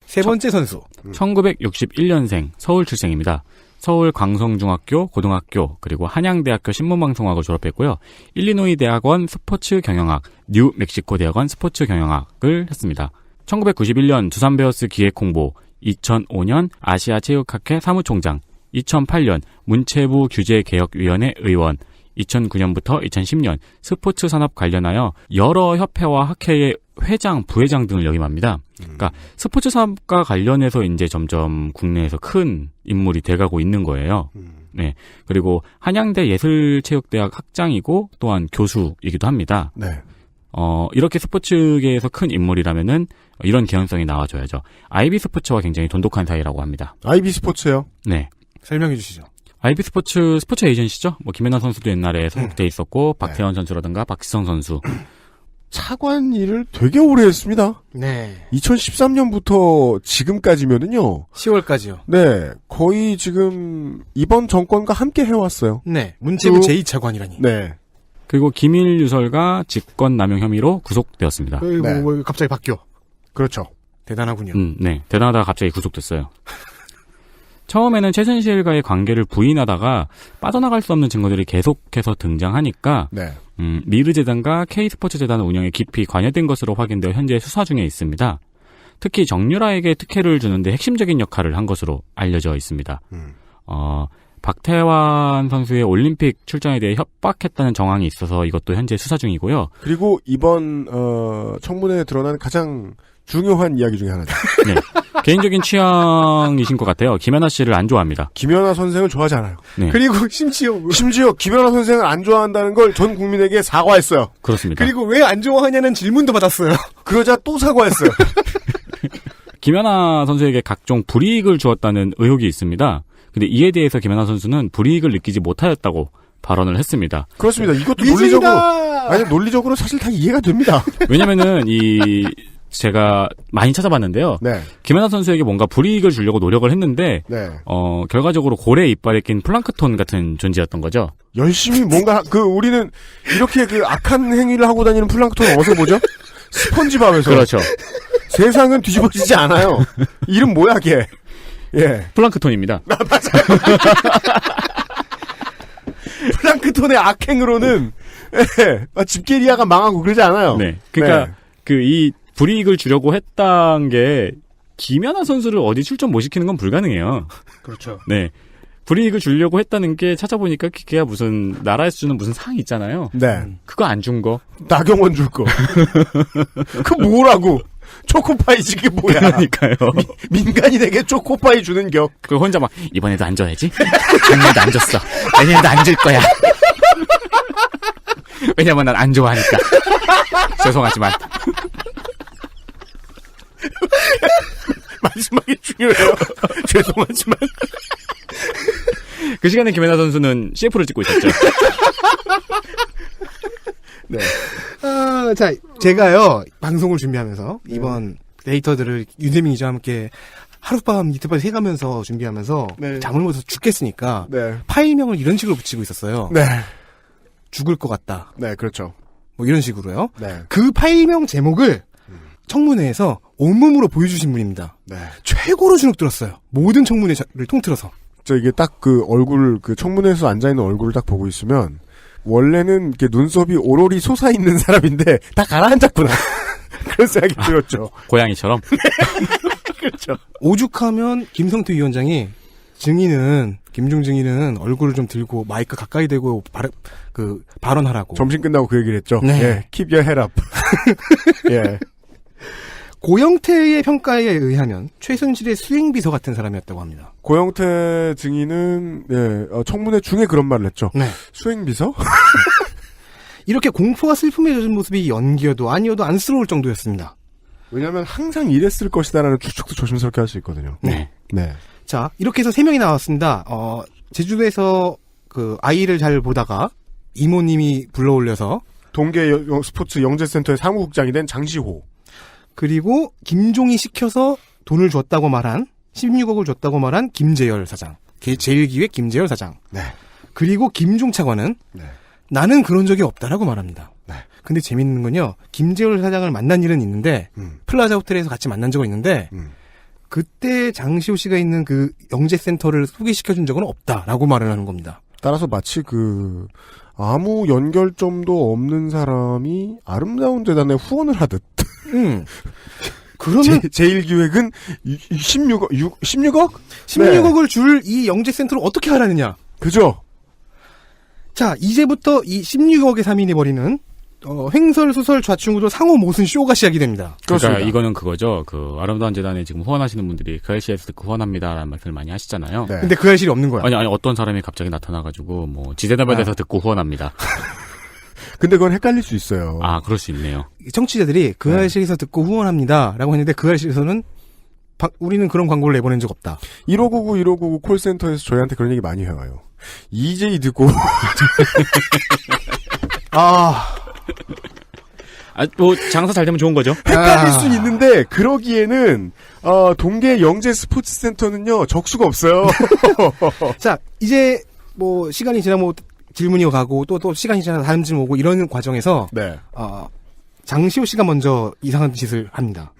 [SPEAKER 4] 세 번째 선수.
[SPEAKER 3] 1961년생 서울 출생입니다. 서울 광성중학교, 고등학교, 그리고 한양대학교 신문방송학을 졸업했고요. 일리노이 대학원 스포츠 경영학, 뉴멕시코 대학원 스포츠 경영학을 했습니다. 1991년 두산 베어스 기획홍보, 2005년 아시아 체육학회 사무총장, 2008년 문체부 규제개혁위원회 의원, 2009년부터 2010년 스포츠 산업 관련하여 여러 협회와 학회의 회장, 부회장 등을 역임합니다. 그러니까 스포츠 산업과 관련해서 이제 점점 국내에서 큰 인물이 돼가고 있는 거예요. 네. 그리고 한양대 예술체육대학 학장이고 또한 교수이기도 합니다.
[SPEAKER 2] 네.
[SPEAKER 3] 이렇게 스포츠계에서 큰 인물이라면은 이런 개연성이 나와줘야죠. IB 스포츠와 굉장히 돈독한 사이라고 합니다.
[SPEAKER 2] IB 스포츠요?
[SPEAKER 3] 네.
[SPEAKER 4] 설명해 주시죠.
[SPEAKER 3] IB 스포츠 에이전시죠? 뭐 김연아 선수도 옛날에 소속돼 있었고 박태원 선수라든가 박지성 선수.
[SPEAKER 2] 차관 일을 되게 오래 했습니다.
[SPEAKER 4] 네.
[SPEAKER 2] 2013년부터 지금까지면은요.
[SPEAKER 4] 10월까지요.
[SPEAKER 2] 네. 거의 지금 이번 정권과 함께 해왔어요.
[SPEAKER 4] 네. 문체부 제2차관이라니.
[SPEAKER 2] 네.
[SPEAKER 3] 그리고 기밀 유설과 직권남용 혐의로 구속되었습니다.
[SPEAKER 2] 네.
[SPEAKER 4] 뭐 갑자기 바뀌어.
[SPEAKER 2] 그렇죠.
[SPEAKER 4] 대단하군요.
[SPEAKER 3] 네. 대단하다가 갑자기 구속됐어요. 처음에는 최순실과의 관계를 부인하다가 빠져나갈 수 없는 증거들이 계속해서 등장하니까
[SPEAKER 2] 네.
[SPEAKER 3] 미르재단과 K스포츠재단 운영에 깊이 관여된 것으로 확인되어 현재 수사 중에 있습니다. 특히 정유라에게 특혜를 주는데 핵심적인 역할을 한 것으로 알려져 있습니다. 박태환 선수의 올림픽 출전에 대해 협박했다는 정황이 있어서 이것도 현재 수사 중이고요.
[SPEAKER 2] 그리고 이번 청문회에 드러난 가장 중요한 이야기 중에 하나죠.
[SPEAKER 3] 네. 개인적인 취향이신 것 같아요. 김연아 씨를 안 좋아합니다.
[SPEAKER 2] 김연아 선생을 좋아하지 않아요.
[SPEAKER 3] 네.
[SPEAKER 4] 그리고 심지어
[SPEAKER 2] 김연아 선생을 안 좋아한다는 걸 전 국민에게 사과했어요.
[SPEAKER 3] 그렇습니다.
[SPEAKER 4] 그리고 왜 안 좋아하냐는 질문도 받았어요.
[SPEAKER 2] 그러자 또 사과했어요.
[SPEAKER 3] 김연아 선수에게 각종 불이익을 주었다는 의혹이 있습니다. 근데 이에 대해서 김연아 선수는 불이익을 느끼지 못하였다고 발언을 했습니다.
[SPEAKER 2] 그렇습니다. 이것도
[SPEAKER 4] 미진이다!
[SPEAKER 2] 논리적으로 사실 다 이해가 됩니다.
[SPEAKER 3] 왜냐면은 제가 많이 찾아봤는데요.
[SPEAKER 2] 네.
[SPEAKER 3] 김연아 선수에게 뭔가 불이익을 주려고 노력을 했는데,
[SPEAKER 2] 네.
[SPEAKER 3] 결과적으로 고래 이빨에 낀 플랑크톤 같은 존재였던 거죠.
[SPEAKER 2] 열심히 뭔가, 우리는 이렇게 악한 행위를 하고 다니는 플랑크톤을 어디서 보죠? 스펀지밥에서.
[SPEAKER 3] 그렇죠.
[SPEAKER 2] 세상은 뒤집어지지 않아요. 이름 뭐야, 걔? 예.
[SPEAKER 3] 플랑크톤입니다.
[SPEAKER 2] 맞아요. 플랑크톤의 악행으로는, 집게리아가 망하고 그러지 않아요.
[SPEAKER 3] 네. 그러니까, 이 불이익을 주려고 했던 게, 김연아 선수를 어디 출전 못 시키는 건 불가능해요.
[SPEAKER 4] 그렇죠.
[SPEAKER 3] 네. 불이익을 주려고 했다는 게 찾아보니까 그게 무슨, 나라에서 주는 무슨 상 있잖아요.
[SPEAKER 2] 네.
[SPEAKER 3] 그거 안 준 거.
[SPEAKER 2] 나경원 줄 거. 그 뭐라고? 초코파이지, 그게 뭐야.
[SPEAKER 3] 그러니까요.
[SPEAKER 2] 민간인에게 초코파이 주는 격.
[SPEAKER 3] 그 혼자 막, 이번에도 안 줘야지? 작년에도 안 줬어. 내년에도 안 줄 거야. 왜냐면 난 안 좋아하니까. 죄송하지만.
[SPEAKER 2] 마지막이 중요해요. 죄송하지만.
[SPEAKER 3] 그 시간에 김연아 선수는 CF를 찍고 있었죠.
[SPEAKER 2] 네.
[SPEAKER 4] 자, 제가요, 방송을 준비하면서, 이번 데이터들을 윤세민 기자와 함께 하룻밤 이틀밤 새가면서 준비하면서, 잠을 못 자서 죽겠으니까, 파일명을 이런 식으로 붙이고 있었어요.
[SPEAKER 2] 네.
[SPEAKER 4] 죽을 것 같다.
[SPEAKER 2] 네, 그렇죠.
[SPEAKER 4] 뭐 이런 식으로요.
[SPEAKER 2] 네.
[SPEAKER 4] 그 파일명 제목을 청문회에서 온몸으로 보여주신 분입니다.
[SPEAKER 2] 네.
[SPEAKER 4] 최고로 주눅 들었어요. 모든 청문회를 통틀어서.
[SPEAKER 2] 이게 딱 그 얼굴, 그 청문회에서 앉아있는 얼굴을 딱 보고 있으면, 원래는 이렇게 눈썹이 오로리 솟아있는 사람인데, 다 가라앉았구나. 그런 생각이 들었죠.
[SPEAKER 3] 고양이처럼.
[SPEAKER 2] 그렇죠.
[SPEAKER 4] 오죽하면 김성태 위원장이 김중 증인은 얼굴을 좀 들고 마이크 가까이 대고 발언하라고.
[SPEAKER 2] 점심 끝나고 그 얘기를 했죠.
[SPEAKER 4] 네.
[SPEAKER 2] 예, keep your head up. 예.
[SPEAKER 4] 고영태의 평가에 의하면 최순실의 수행비서 같은 사람이었다고 합니다.
[SPEAKER 2] 고영태 증인은 청문회 중에 그런 말을 했죠.
[SPEAKER 4] 네.
[SPEAKER 2] 수행비서?
[SPEAKER 4] 이렇게 공포와 슬픔에 젖은 모습이 연기여도 아니어도 안쓰러울 정도였습니다.
[SPEAKER 2] 왜냐하면 항상 이랬을 것이다라는 추측도 조심스럽게 할 수 있거든요.
[SPEAKER 4] 네.
[SPEAKER 2] 네.
[SPEAKER 4] 자, 이렇게 해서 3명이 나왔습니다. 제주도에서 그 아이를 잘 보다가 이모님이 불러올려서
[SPEAKER 2] 동계 스포츠 영재센터의 사무국장이 된 장시호.
[SPEAKER 4] 그리고 김종이 시켜서 돈을 줬다고 말한 16억을 줬다고 말한 김재열 사장. 제1기획 김재열 사장.
[SPEAKER 2] 네.
[SPEAKER 4] 그리고 김종 차관은
[SPEAKER 2] 네.
[SPEAKER 4] 나는 그런 적이 없다라고 말합니다.
[SPEAKER 2] 네.
[SPEAKER 4] 근데 재밌는 건요. 김재열 사장을 만난 일은 있는데 플라자 호텔에서 같이 만난 적은 있는데 그때 장시호 씨가 있는 그 영재센터를 소개시켜준 적은 없다라고 말을 하는 겁니다.
[SPEAKER 2] 따라서 마치 아무 연결점도 없는 사람이 아름다운 재단에 후원을 하듯.
[SPEAKER 4] 그러면
[SPEAKER 2] 제1기획은 16억?
[SPEAKER 4] 16억을 줄 이 영재센터를 어떻게 하라느냐?
[SPEAKER 2] 그죠?
[SPEAKER 4] 자, 이제부터 이 16억의 3인이 벌이는 횡설수설 좌충우돌 상호 모순 쇼가 시작이 됩니다.
[SPEAKER 3] 그러니까
[SPEAKER 2] 그렇습니다.
[SPEAKER 3] 이거는 그거죠. 그 아름다운 재단에 지금 후원하시는 분들이 그 알씨에서 듣고 후원합니다라는 말씀을 많이 하시잖아요.
[SPEAKER 2] 네.
[SPEAKER 4] 근데 그 알실이 없는 거야.
[SPEAKER 3] 아니 어떤 사람이 갑자기 나타나가지고 뭐 지대답에대해서 듣고 후원합니다.
[SPEAKER 2] 근데 그건 헷갈릴 수 있어요.
[SPEAKER 3] 아 그럴 수 있네요.
[SPEAKER 4] 청취자들이 그 알실에서 듣고 후원합니다라고 했는데 그 알실에서는 우리는 그런 광고를 내보낸 적 없다.
[SPEAKER 2] 1599 콜센터에서 저희한테 그런 얘기 많이 해와요. EJ 듣고
[SPEAKER 3] 뭐 장사 잘 되면 좋은 거죠.
[SPEAKER 2] 헷갈릴 수는 있는데 그러기에는 동계 영재 스포츠 센터는요 적수가 없어요.
[SPEAKER 4] 자, 이제 뭐 시간이 지나면 질문이 가고 또 시간이 지나서 다른 질문 오고 이러는 과정에서
[SPEAKER 2] 네.
[SPEAKER 4] 장시호 씨가 먼저 이상한 짓을 합니다.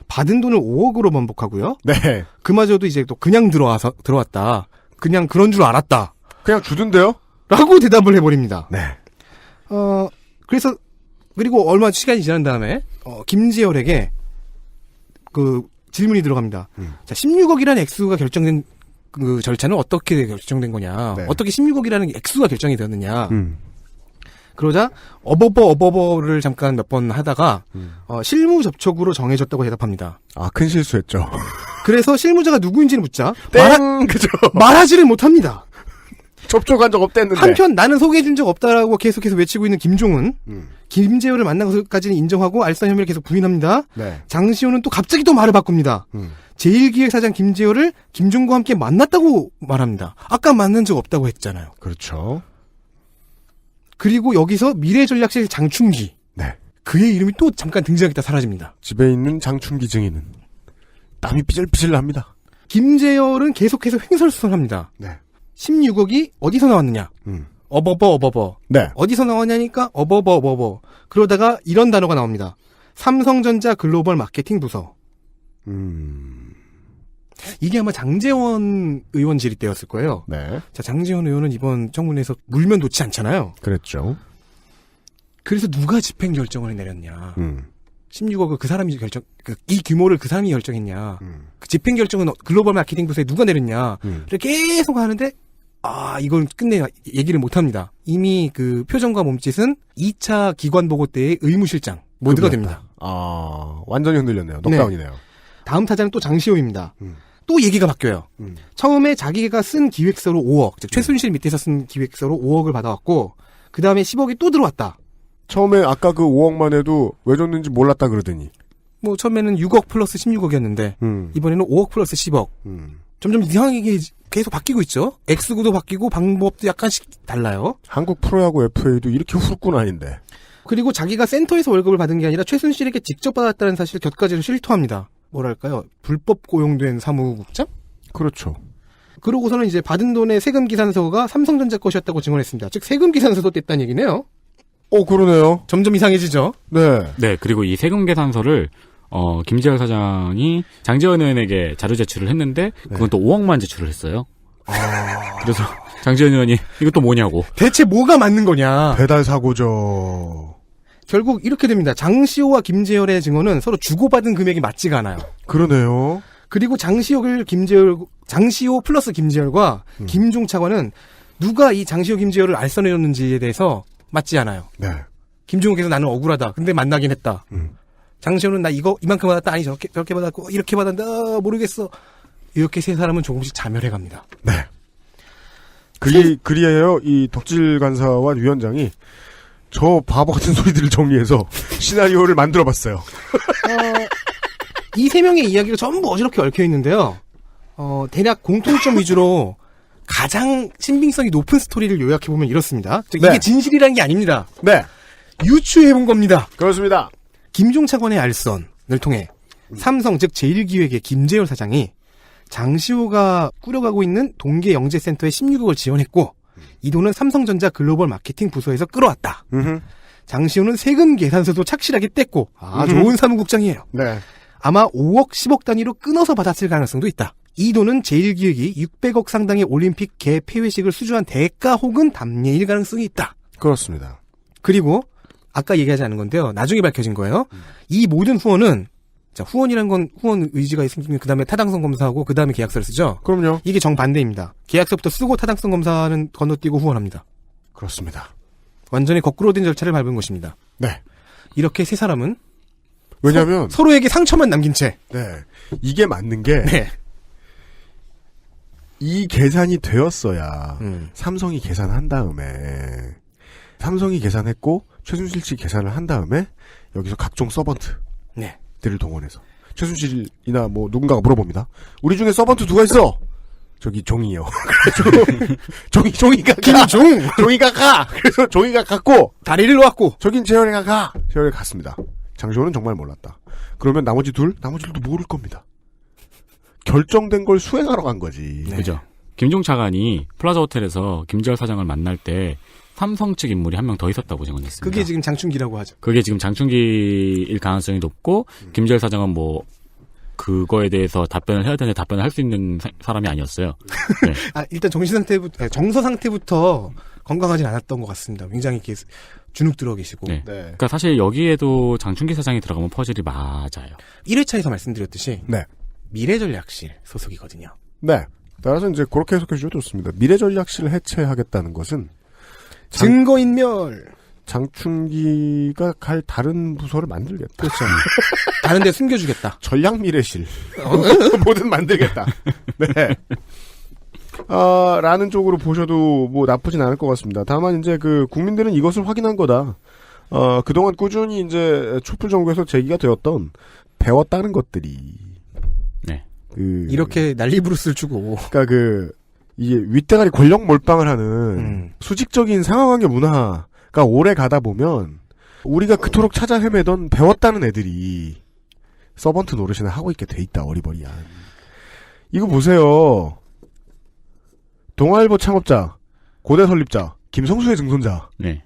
[SPEAKER 4] 받은 돈을 5억으로 번복하고요.
[SPEAKER 2] 네.
[SPEAKER 4] 그마저도 이제 또 그냥 들어왔다. 그냥 그런 줄 알았다.
[SPEAKER 2] 그냥 주던데요?
[SPEAKER 4] 라고 대답을 해버립니다.
[SPEAKER 2] 네.
[SPEAKER 4] 그리고 얼마 시간이 지난 다음에, 김지열에게 그 질문이 들어갑니다. 자, 16억이라는 액수가 결정된 그 절차는 어떻게 결정된 거냐.
[SPEAKER 2] 네.
[SPEAKER 4] 어떻게 16억이라는 액수가 결정이 되었느냐. 그러자, 어버버를 잠깐 몇 번 하다가, 실무 접촉으로 정해졌다고 대답합니다.
[SPEAKER 2] 큰 실수했죠.
[SPEAKER 4] 그래서 실무자가 누구인지는 묻자,
[SPEAKER 2] 그죠.
[SPEAKER 4] 말하지를 못합니다.
[SPEAKER 2] 접촉한 적 없댔는데.
[SPEAKER 4] 한편 나는 소개해준 적 없다라고 계속해서 외치고 있는 김종은 김재호를 만난 것까지는 인정하고 알선 혐의를 계속 부인합니다.
[SPEAKER 2] 네.
[SPEAKER 4] 장시호는 또 갑자기 또 말을 바꿉니다. 제1기획사장 김재호를 김종과 함께 만났다고 말합니다. 아까 만난 적 없다고 했잖아요.
[SPEAKER 2] 그렇죠.
[SPEAKER 4] 그리고 여기서 미래전략실 장충기.
[SPEAKER 2] 네.
[SPEAKER 4] 그의 이름이 또 잠깐 등장했다 사라집니다.
[SPEAKER 2] 집에 있는 장충기 증인은 땀이 삐질삐질 납니다.
[SPEAKER 4] 김재열은 계속해서 횡설수설합니다.
[SPEAKER 2] 네.
[SPEAKER 4] 16억이 어디서 나왔느냐? 어버버.
[SPEAKER 2] 네.
[SPEAKER 4] 어디서 나왔냐니까 어버버. 그러다가 이런 단어가 나옵니다. 삼성전자 글로벌 마케팅 부서. 이게 아마 장제원 의원 질의 때였을 거예요.
[SPEAKER 2] 네.
[SPEAKER 4] 자, 장제원 의원은 이번 청문회에서 물면 놓지 않잖아요.
[SPEAKER 2] 그랬죠.
[SPEAKER 4] 그래서 누가 집행 결정을 내렸냐? 16억을 그 사람이 이 규모를 그 사람이 결정했냐? 그 집행 결정은 글로벌 마케팅 부서에 누가 내렸냐? 이렇게 계속 하는데 이건 끝내 얘기를 못 합니다. 이미 그 표정과 몸짓은 2차 기관 보고 때의 의무실장 모드가 됩니다.
[SPEAKER 2] 완전히 흔들렸네요. 녹다운이네요.
[SPEAKER 4] 네. 다음 타자는 또 장시호입니다. 또 얘기가 바뀌어요. 처음에 자기가 쓴 기획서로 5억, 즉 최순실 밑에서 쓴 기획서로 5억을 받아왔고 그 다음에 10억이 또 들어왔다.
[SPEAKER 2] 처음에 아까 그 5억만 해도 왜 줬는지 몰랐다 그러더니.
[SPEAKER 4] 뭐 처음에는 6억 플러스 16억이었는데 이번에는 5억 플러스 10억. 점점 이상하게 계속 바뀌고 있죠. 액수도 바뀌고 방법도 약간씩 달라요.
[SPEAKER 2] 한국 프로야구 FA도 이렇게 후루꾼 아닌데.
[SPEAKER 4] 그리고 자기가 센터에서 월급을 받은 게 아니라 최순실에게 직접 받았다는 사실을 곁가지로 실토합니다. 뭐랄까요? 불법 고용된 사무국장?
[SPEAKER 2] 그렇죠.
[SPEAKER 4] 그러고서는 이제 받은 돈의 세금 기산서가 삼성전자 것이었다고 증언했습니다. 즉 세금 기산서도 뗐다는 얘기네요.
[SPEAKER 2] 그러네요.
[SPEAKER 4] 점점 이상해지죠.
[SPEAKER 2] 네.
[SPEAKER 3] 네, 그리고 이 세금 계산서를 김재열 사장이 장제원 의원에게 자료 제출을 했는데 그건 또 5억만 제출을 했어요. 그래서 장시현 의원이 이것도 뭐냐고.
[SPEAKER 4] 대체 뭐가 맞는 거냐.
[SPEAKER 2] 배달 사고죠.
[SPEAKER 4] 결국 이렇게 됩니다. 장시호와 김재열의 증언은 서로 주고받은 금액이 맞지가 않아요.
[SPEAKER 2] 그러네요.
[SPEAKER 4] 그리고 장시호 플러스 김재열과 김종 차관은 누가 이 장시호 김재열을 알선해줬는지에 대해서 맞지 않아요.
[SPEAKER 2] 네.
[SPEAKER 4] 김종욱께서 나는 억울하다. 근데 만나긴 했다. 장시호는 나 이만큼 받았다. 아니 저렇게 받았고 이렇게 받았다. 모르겠어. 이렇게 세 사람은 조금씩 자멸해 갑니다.
[SPEAKER 2] 네. 그리하여 이 덕질 간사와 위원장이 저 바보 같은 소리들을 정리해서 시나리오를 만들어봤어요.
[SPEAKER 4] 이 세 명의 이야기가 전부 어지럽게 얽혀 있는데요. 대략 공통점 위주로 가장 신빙성이 높은 스토리를 요약해보면 이렇습니다. 즉, 이게
[SPEAKER 2] 네.
[SPEAKER 4] 진실이라는 게 아닙니다.
[SPEAKER 2] 네.
[SPEAKER 4] 유추해본 겁니다.
[SPEAKER 2] 그렇습니다.
[SPEAKER 4] 김종 차관의 알선을 통해 삼성 즉 제1기획의 김재열 사장이 장시호가 꾸려가고 있는 동계영재센터에 16억을 지원했고 이 돈은 삼성전자 글로벌 마케팅 부서에서 끌어왔다. 장시호는 세금 계산서도 착실하게 뗐고 좋은 사무국장이에요.
[SPEAKER 2] 네.
[SPEAKER 4] 아마 5억, 10억 단위로 끊어서 받았을 가능성도 있다. 이 돈은 제1기획이 600억 상당의 올림픽 개폐회식을 수주한 대가 혹은 담례일 가능성이 있다.
[SPEAKER 2] 그렇습니다.
[SPEAKER 4] 그리고 아까 얘기하지 않은 건데요. 나중에 밝혀진 거예요. 이 모든 후원은 후원이란 건 후원 의지가 생기면 그 다음에 타당성 검사하고 그 다음에 계약서를 쓰죠.
[SPEAKER 2] 그럼요.
[SPEAKER 4] 이게 정반대입니다. 계약서부터 쓰고 타당성 검사는 건너뛰고 후원합니다.
[SPEAKER 2] 그렇습니다.
[SPEAKER 4] 완전히 거꾸로 된 절차를 밟은 것입니다.
[SPEAKER 2] 네.
[SPEAKER 4] 이렇게 세 사람은
[SPEAKER 2] 왜냐하면
[SPEAKER 4] 서로에게 상처만 남긴 채.
[SPEAKER 2] 네. 이게 맞는 게
[SPEAKER 4] 네.
[SPEAKER 2] 이 계산이 되었어야 삼성이 계산한 다음에 삼성이 계산했고 최순실 씨 계산을 한 다음에 여기서 각종 서번트들을 동원해서 최순실이나 뭐 누군가가 물어봅니다. 우리 중에 서번트 누가 있어? 저기 종이요. 종이가 종이가 가. 그래서 종이가 갔고
[SPEAKER 4] 다리를 놓았고
[SPEAKER 2] 저긴 재열이가 가. 재열이 갔습니다. 장시호는 정말 몰랐다. 그러면 나머지들도 모를 겁니다. 결정된 걸 수행하러 간 거지.
[SPEAKER 3] 네. 그죠. 김종 차관이 플라자 호텔에서 김재열 사장을 만날 때 삼성 측 인물이 한 명 더 있었다고 증언했습니다.
[SPEAKER 4] 그게 지금 장충기라고 하죠.
[SPEAKER 3] 그게 지금 장충기일 가능성이 높고 김재열 사장은 뭐 그거에 대해서 답변을 해야 되는데 답변을 할 수 있는 사람이 아니었어요. 네.
[SPEAKER 4] 일단 정서 상태부터 건강하진 않았던 것 같습니다. 굉장히 이렇게 주눅 들어 계시고.
[SPEAKER 3] 네. 그러니까 사실 여기에도 장충기 사장이 들어가면 퍼즐이 맞아요.
[SPEAKER 4] 1회차에서 말씀드렸듯이
[SPEAKER 2] 네.
[SPEAKER 4] 미래전략실 소속이거든요.
[SPEAKER 2] 네. 따라서 이제 그렇게 해석해 주셔도 좋습니다. 미래전략실을 해체하겠다는 것은
[SPEAKER 4] 증거인멸.
[SPEAKER 2] 장충기가 갈 다른 부서를 만들겠다.
[SPEAKER 4] 그렇죠. 다른 데 숨겨주겠다.
[SPEAKER 2] 전략미래실. 뭐든 만들겠다. 네. 라는 쪽으로 보셔도 뭐 나쁘진 않을 것 같습니다. 다만 이제 국민들은 이것을 확인한 거다. 그동안 꾸준히 이제 촛불 정부에서 제기가 되었던 배웠다는 것들이.
[SPEAKER 3] 네.
[SPEAKER 4] 이렇게 난리부르스를 주고.
[SPEAKER 2] 그러니까 이게 윗대가리 권력 몰빵을 하는 수직적인 상하관계 문화가 오래 가다 보면 우리가 그토록 찾아 헤매던 배웠다는 애들이 서번트 노릇이나 하고 있게 돼 있다. 어리버리한. 이거 보세요. 동아일보 창업자, 고대 설립자, 김성수의 증손자.
[SPEAKER 3] 네.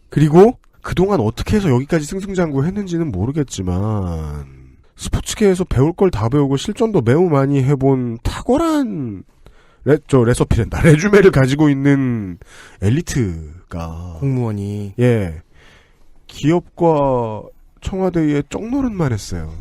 [SPEAKER 2] 그리고 그동안 어떻게 해서 여기까지 승승장구했는지는 모르겠지만 스포츠계에서 배울 걸 다 배우고 실전도 매우 많이 해본 탁월한 레서피랜다. 레주메를 가지고 있는 엘리트가
[SPEAKER 4] 공무원이
[SPEAKER 2] 기업과 청와대에 쪽노릇만 했어요.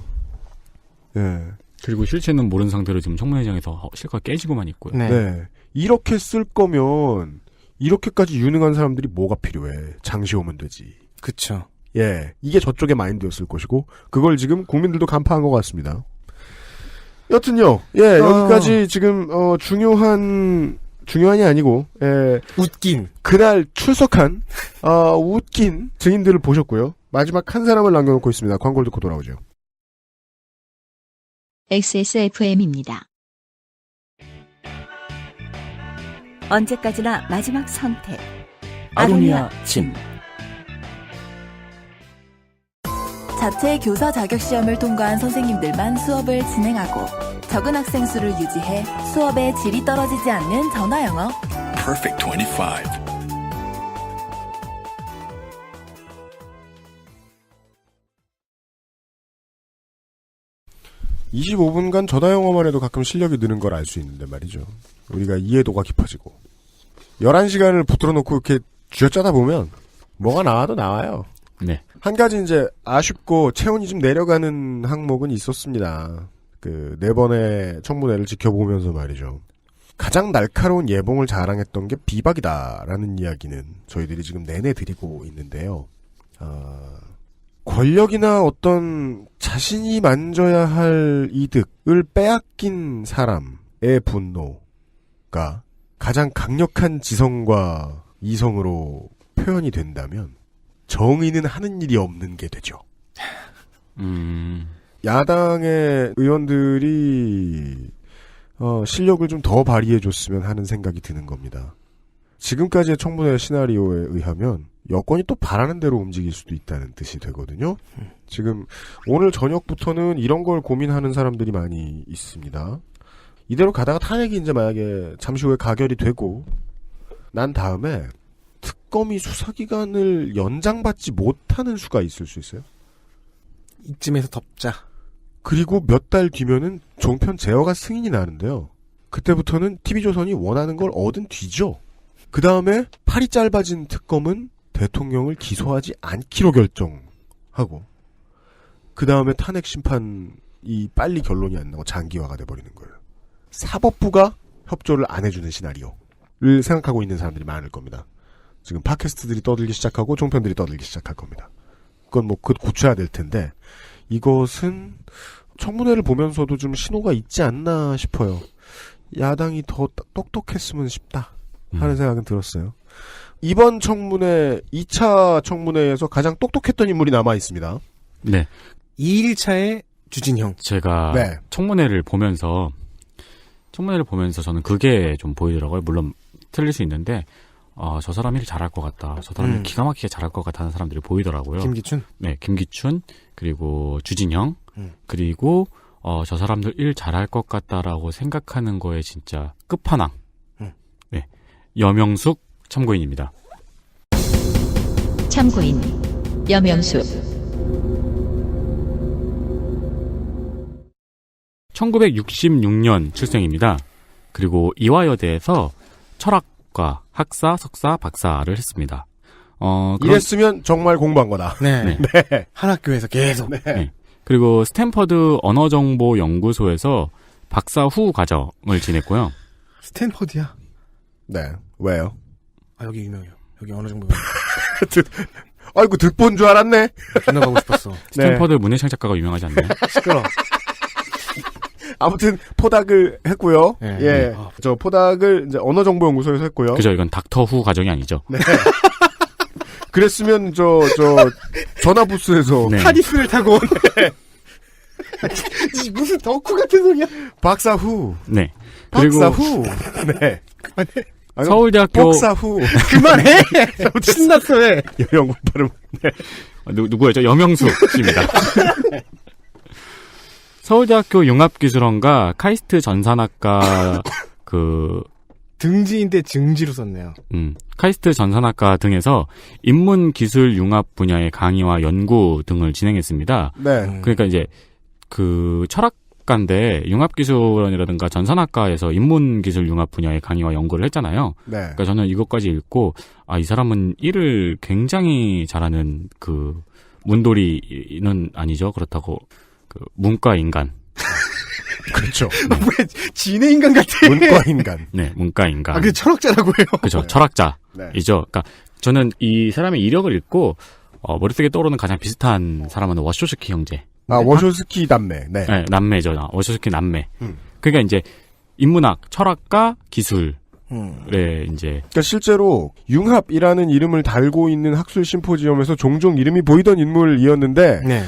[SPEAKER 2] 예.
[SPEAKER 3] 그리고 실체는 모르는 상태로 지금 청문회장에서 실컷 깨지고만 있고요.
[SPEAKER 2] 네. 이렇게 쓸 거면 이렇게까지 유능한 사람들이 뭐가 필요해. 장시호면 되지.
[SPEAKER 4] 그쵸.
[SPEAKER 2] 예. 이게 저쪽의 마인드였을 것이고 그걸 지금 국민들도 간파한 것 같습니다. 여튼요. 예, 여기까지 지금 중요한이 아니고
[SPEAKER 4] 웃긴
[SPEAKER 2] 그날 출석한 웃긴 증인들을 보셨고요. 마지막 한 사람을 남겨놓고 있습니다. 광고를 듣고 돌아오죠.
[SPEAKER 1] XSFM입니다.
[SPEAKER 12] 언제까지나 마지막 선택.
[SPEAKER 5] 아로니아 진.
[SPEAKER 6] 자체 교사 자격 시험을 통과한 선생님들만 수업을 진행하고 적은 학생 수를 유지해 수업의 질이 떨어지지 않는 전화 영어.
[SPEAKER 8] Perfect 25.
[SPEAKER 2] 25분간 전화영어만 해도 가끔 실력이 느는 걸 알 수 있는데 말이죠. 우리가 이해도가 깊어지고 11시간을 붙들어 놓고 이렇게 쥐어짜다 보면 뭐가 나와도 나와요.
[SPEAKER 3] 네.
[SPEAKER 2] 한 가지 이제 아쉽고 체온이 좀 내려가는 항목은 있었습니다. 그 4번의 청문회를 지켜보면서 말이죠. 가장 날카로운 예봉을 자랑했던 게 비박이다라는 이야기는 저희들이 지금 내내 드리고 있는데요. 권력이나 어떤 자신이 만져야 할 이득을 빼앗긴 사람의 분노가 가장 강력한 지성과 이성으로 표현이 된다면 정의는 하는 일이 없는 게 되죠. 야당의 의원들이 실력을 좀 더 발휘해줬으면 하는 생각이 드는 겁니다. 지금까지의 청문회 시나리오에 의하면 여권이 또 바라는 대로 움직일 수도 있다는 뜻이 되거든요. 지금 오늘 저녁부터는 이런 걸 고민하는 사람들이 많이 있습니다. 이대로 가다가 탄핵이 이제 만약에 잠시 후에 가결이 되고 난 다음에 특검이 수사기간을 연장받지 못하는 수가 있을 수 있어요.
[SPEAKER 4] 이쯤에서 덮자.
[SPEAKER 2] 그리고 몇 달 뒤면은 종편 제어가 승인이 나는데요. 그때부터는 TV조선이 원하는 걸 얻은 뒤죠. 그 다음에 팔이 짧아진 특검은 대통령을 기소하지 않기로 결정하고 그 다음에 탄핵 심판이 빨리 결론이 안 나고 장기화가 돼버리는 거예요. 사법부가 협조를 안 해주는 시나리오를 생각하고 있는 사람들이 많을 겁니다. 지금 팟캐스트들이 떠들기 시작하고 종편들이 떠들기 시작할 겁니다. 그건 뭐 고쳐야 될 텐데 이것은 청문회를 보면서도 좀 신호가 있지 않나 싶어요. 야당이 더 똑똑했으면 싶다 하는 생각은 들었어요. 이번 청문회 2차 청문회에서 가장 똑똑했던 인물이 남아 있습니다.
[SPEAKER 3] 네.
[SPEAKER 4] 2일차의 주진형.
[SPEAKER 3] 제가
[SPEAKER 2] 네.
[SPEAKER 3] 청문회를 보면서 저는 그게 좀 보이더라고요. 물론 틀릴 수 있는데 저 사람 일 잘할 것 같다. 저 사람 일 기가 막히게 잘할 것 같다는 사람들이 보이더라고요.
[SPEAKER 4] 김기춘?
[SPEAKER 3] 네, 김기춘 그리고 주진형 그리고 저 사람들 일 잘할 것 같다라고 생각하는 거에 진짜 끝판왕. 네, 여명숙 참고인입니다.
[SPEAKER 1] 참고인 여명숙
[SPEAKER 3] 1966년 출생입니다. 그리고 이화여대에서 철학과 학사, 석사, 박사를 했습니다.
[SPEAKER 2] 이랬으면 정말 공부한 거다.
[SPEAKER 4] 네.
[SPEAKER 2] 네.
[SPEAKER 4] 한 학교에서 계속.
[SPEAKER 2] 네.
[SPEAKER 3] 네. 그리고 스탠퍼드 언어정보연구소에서 박사 후 과정을 지냈고요.
[SPEAKER 4] 스탠퍼드야?
[SPEAKER 2] 네. 왜요?
[SPEAKER 4] 여기 유명해요. 여기 어느 정도.
[SPEAKER 2] 아이고, 듣본 줄 알았네.
[SPEAKER 4] 존나 가고 싶었어.
[SPEAKER 3] 스탠퍼드 문예창 작가가 유명하지 않나요?
[SPEAKER 4] 시끄러.
[SPEAKER 2] 아무튼 포닥을 했고요.
[SPEAKER 4] 네.
[SPEAKER 2] 예. 저 포닥을 이제 언어정보연구소에서 했고요.
[SPEAKER 3] 그죠. 이건 닥터 후 과정이 아니죠.
[SPEAKER 2] 네. 그랬으면 전화부스에서
[SPEAKER 3] 네.
[SPEAKER 4] 타디스를 타고. 네. 무슨 덕후 같은 소리야.
[SPEAKER 2] 박사 후.
[SPEAKER 3] 네. 그리고
[SPEAKER 2] 박사 후. 네.
[SPEAKER 4] 그만해.
[SPEAKER 3] 서울대학교
[SPEAKER 2] 박사 후.
[SPEAKER 4] 그만해. 신났어 왜?
[SPEAKER 2] 영어 발음. 네.
[SPEAKER 3] 누구였죠? 여명숙 씨입니다. 서울대학교 융합기술원과 카이스트 전산학과
[SPEAKER 4] 등지인데 증지로 썼네요.
[SPEAKER 3] 카이스트 전산학과 등에서 인문기술 융합 분야의 강의와 연구 등을 진행했습니다.
[SPEAKER 2] 네.
[SPEAKER 3] 그러니까 이제 철학가인데 융합기술원이라든가 전산학과에서 인문기술 융합 분야의 강의와 연구를 했잖아요.
[SPEAKER 2] 네.
[SPEAKER 3] 그러니까 저는 이것까지 읽고 이 사람은 일을 굉장히 잘하는 문돌이는 아니죠. 그렇다고 문과 인간.
[SPEAKER 2] 그렇죠.
[SPEAKER 4] 왜 진해 인간 같아?
[SPEAKER 2] 문과 인간.
[SPEAKER 3] 네, 문과 인간.
[SPEAKER 4] 그게 철학자라고 해요.
[SPEAKER 3] 그죠.
[SPEAKER 2] 네.
[SPEAKER 3] 철학자이죠.
[SPEAKER 2] 네.
[SPEAKER 3] 그러니까 저는 이 사람의 이력을 읽고 머릿속에 떠오르는 가장 비슷한 사람은 워쇼스키 형제.
[SPEAKER 2] 워쇼스키 남매. 네.
[SPEAKER 3] 네, 남매죠. 워쇼스키 남매. 그러니까 이제 인문학, 철학과 기술에 이제
[SPEAKER 2] 그러니까 실제로 융합이라는 이름을 달고 있는 학술 심포지엄에서 종종 이름이 보이던 인물이었는데
[SPEAKER 4] 네.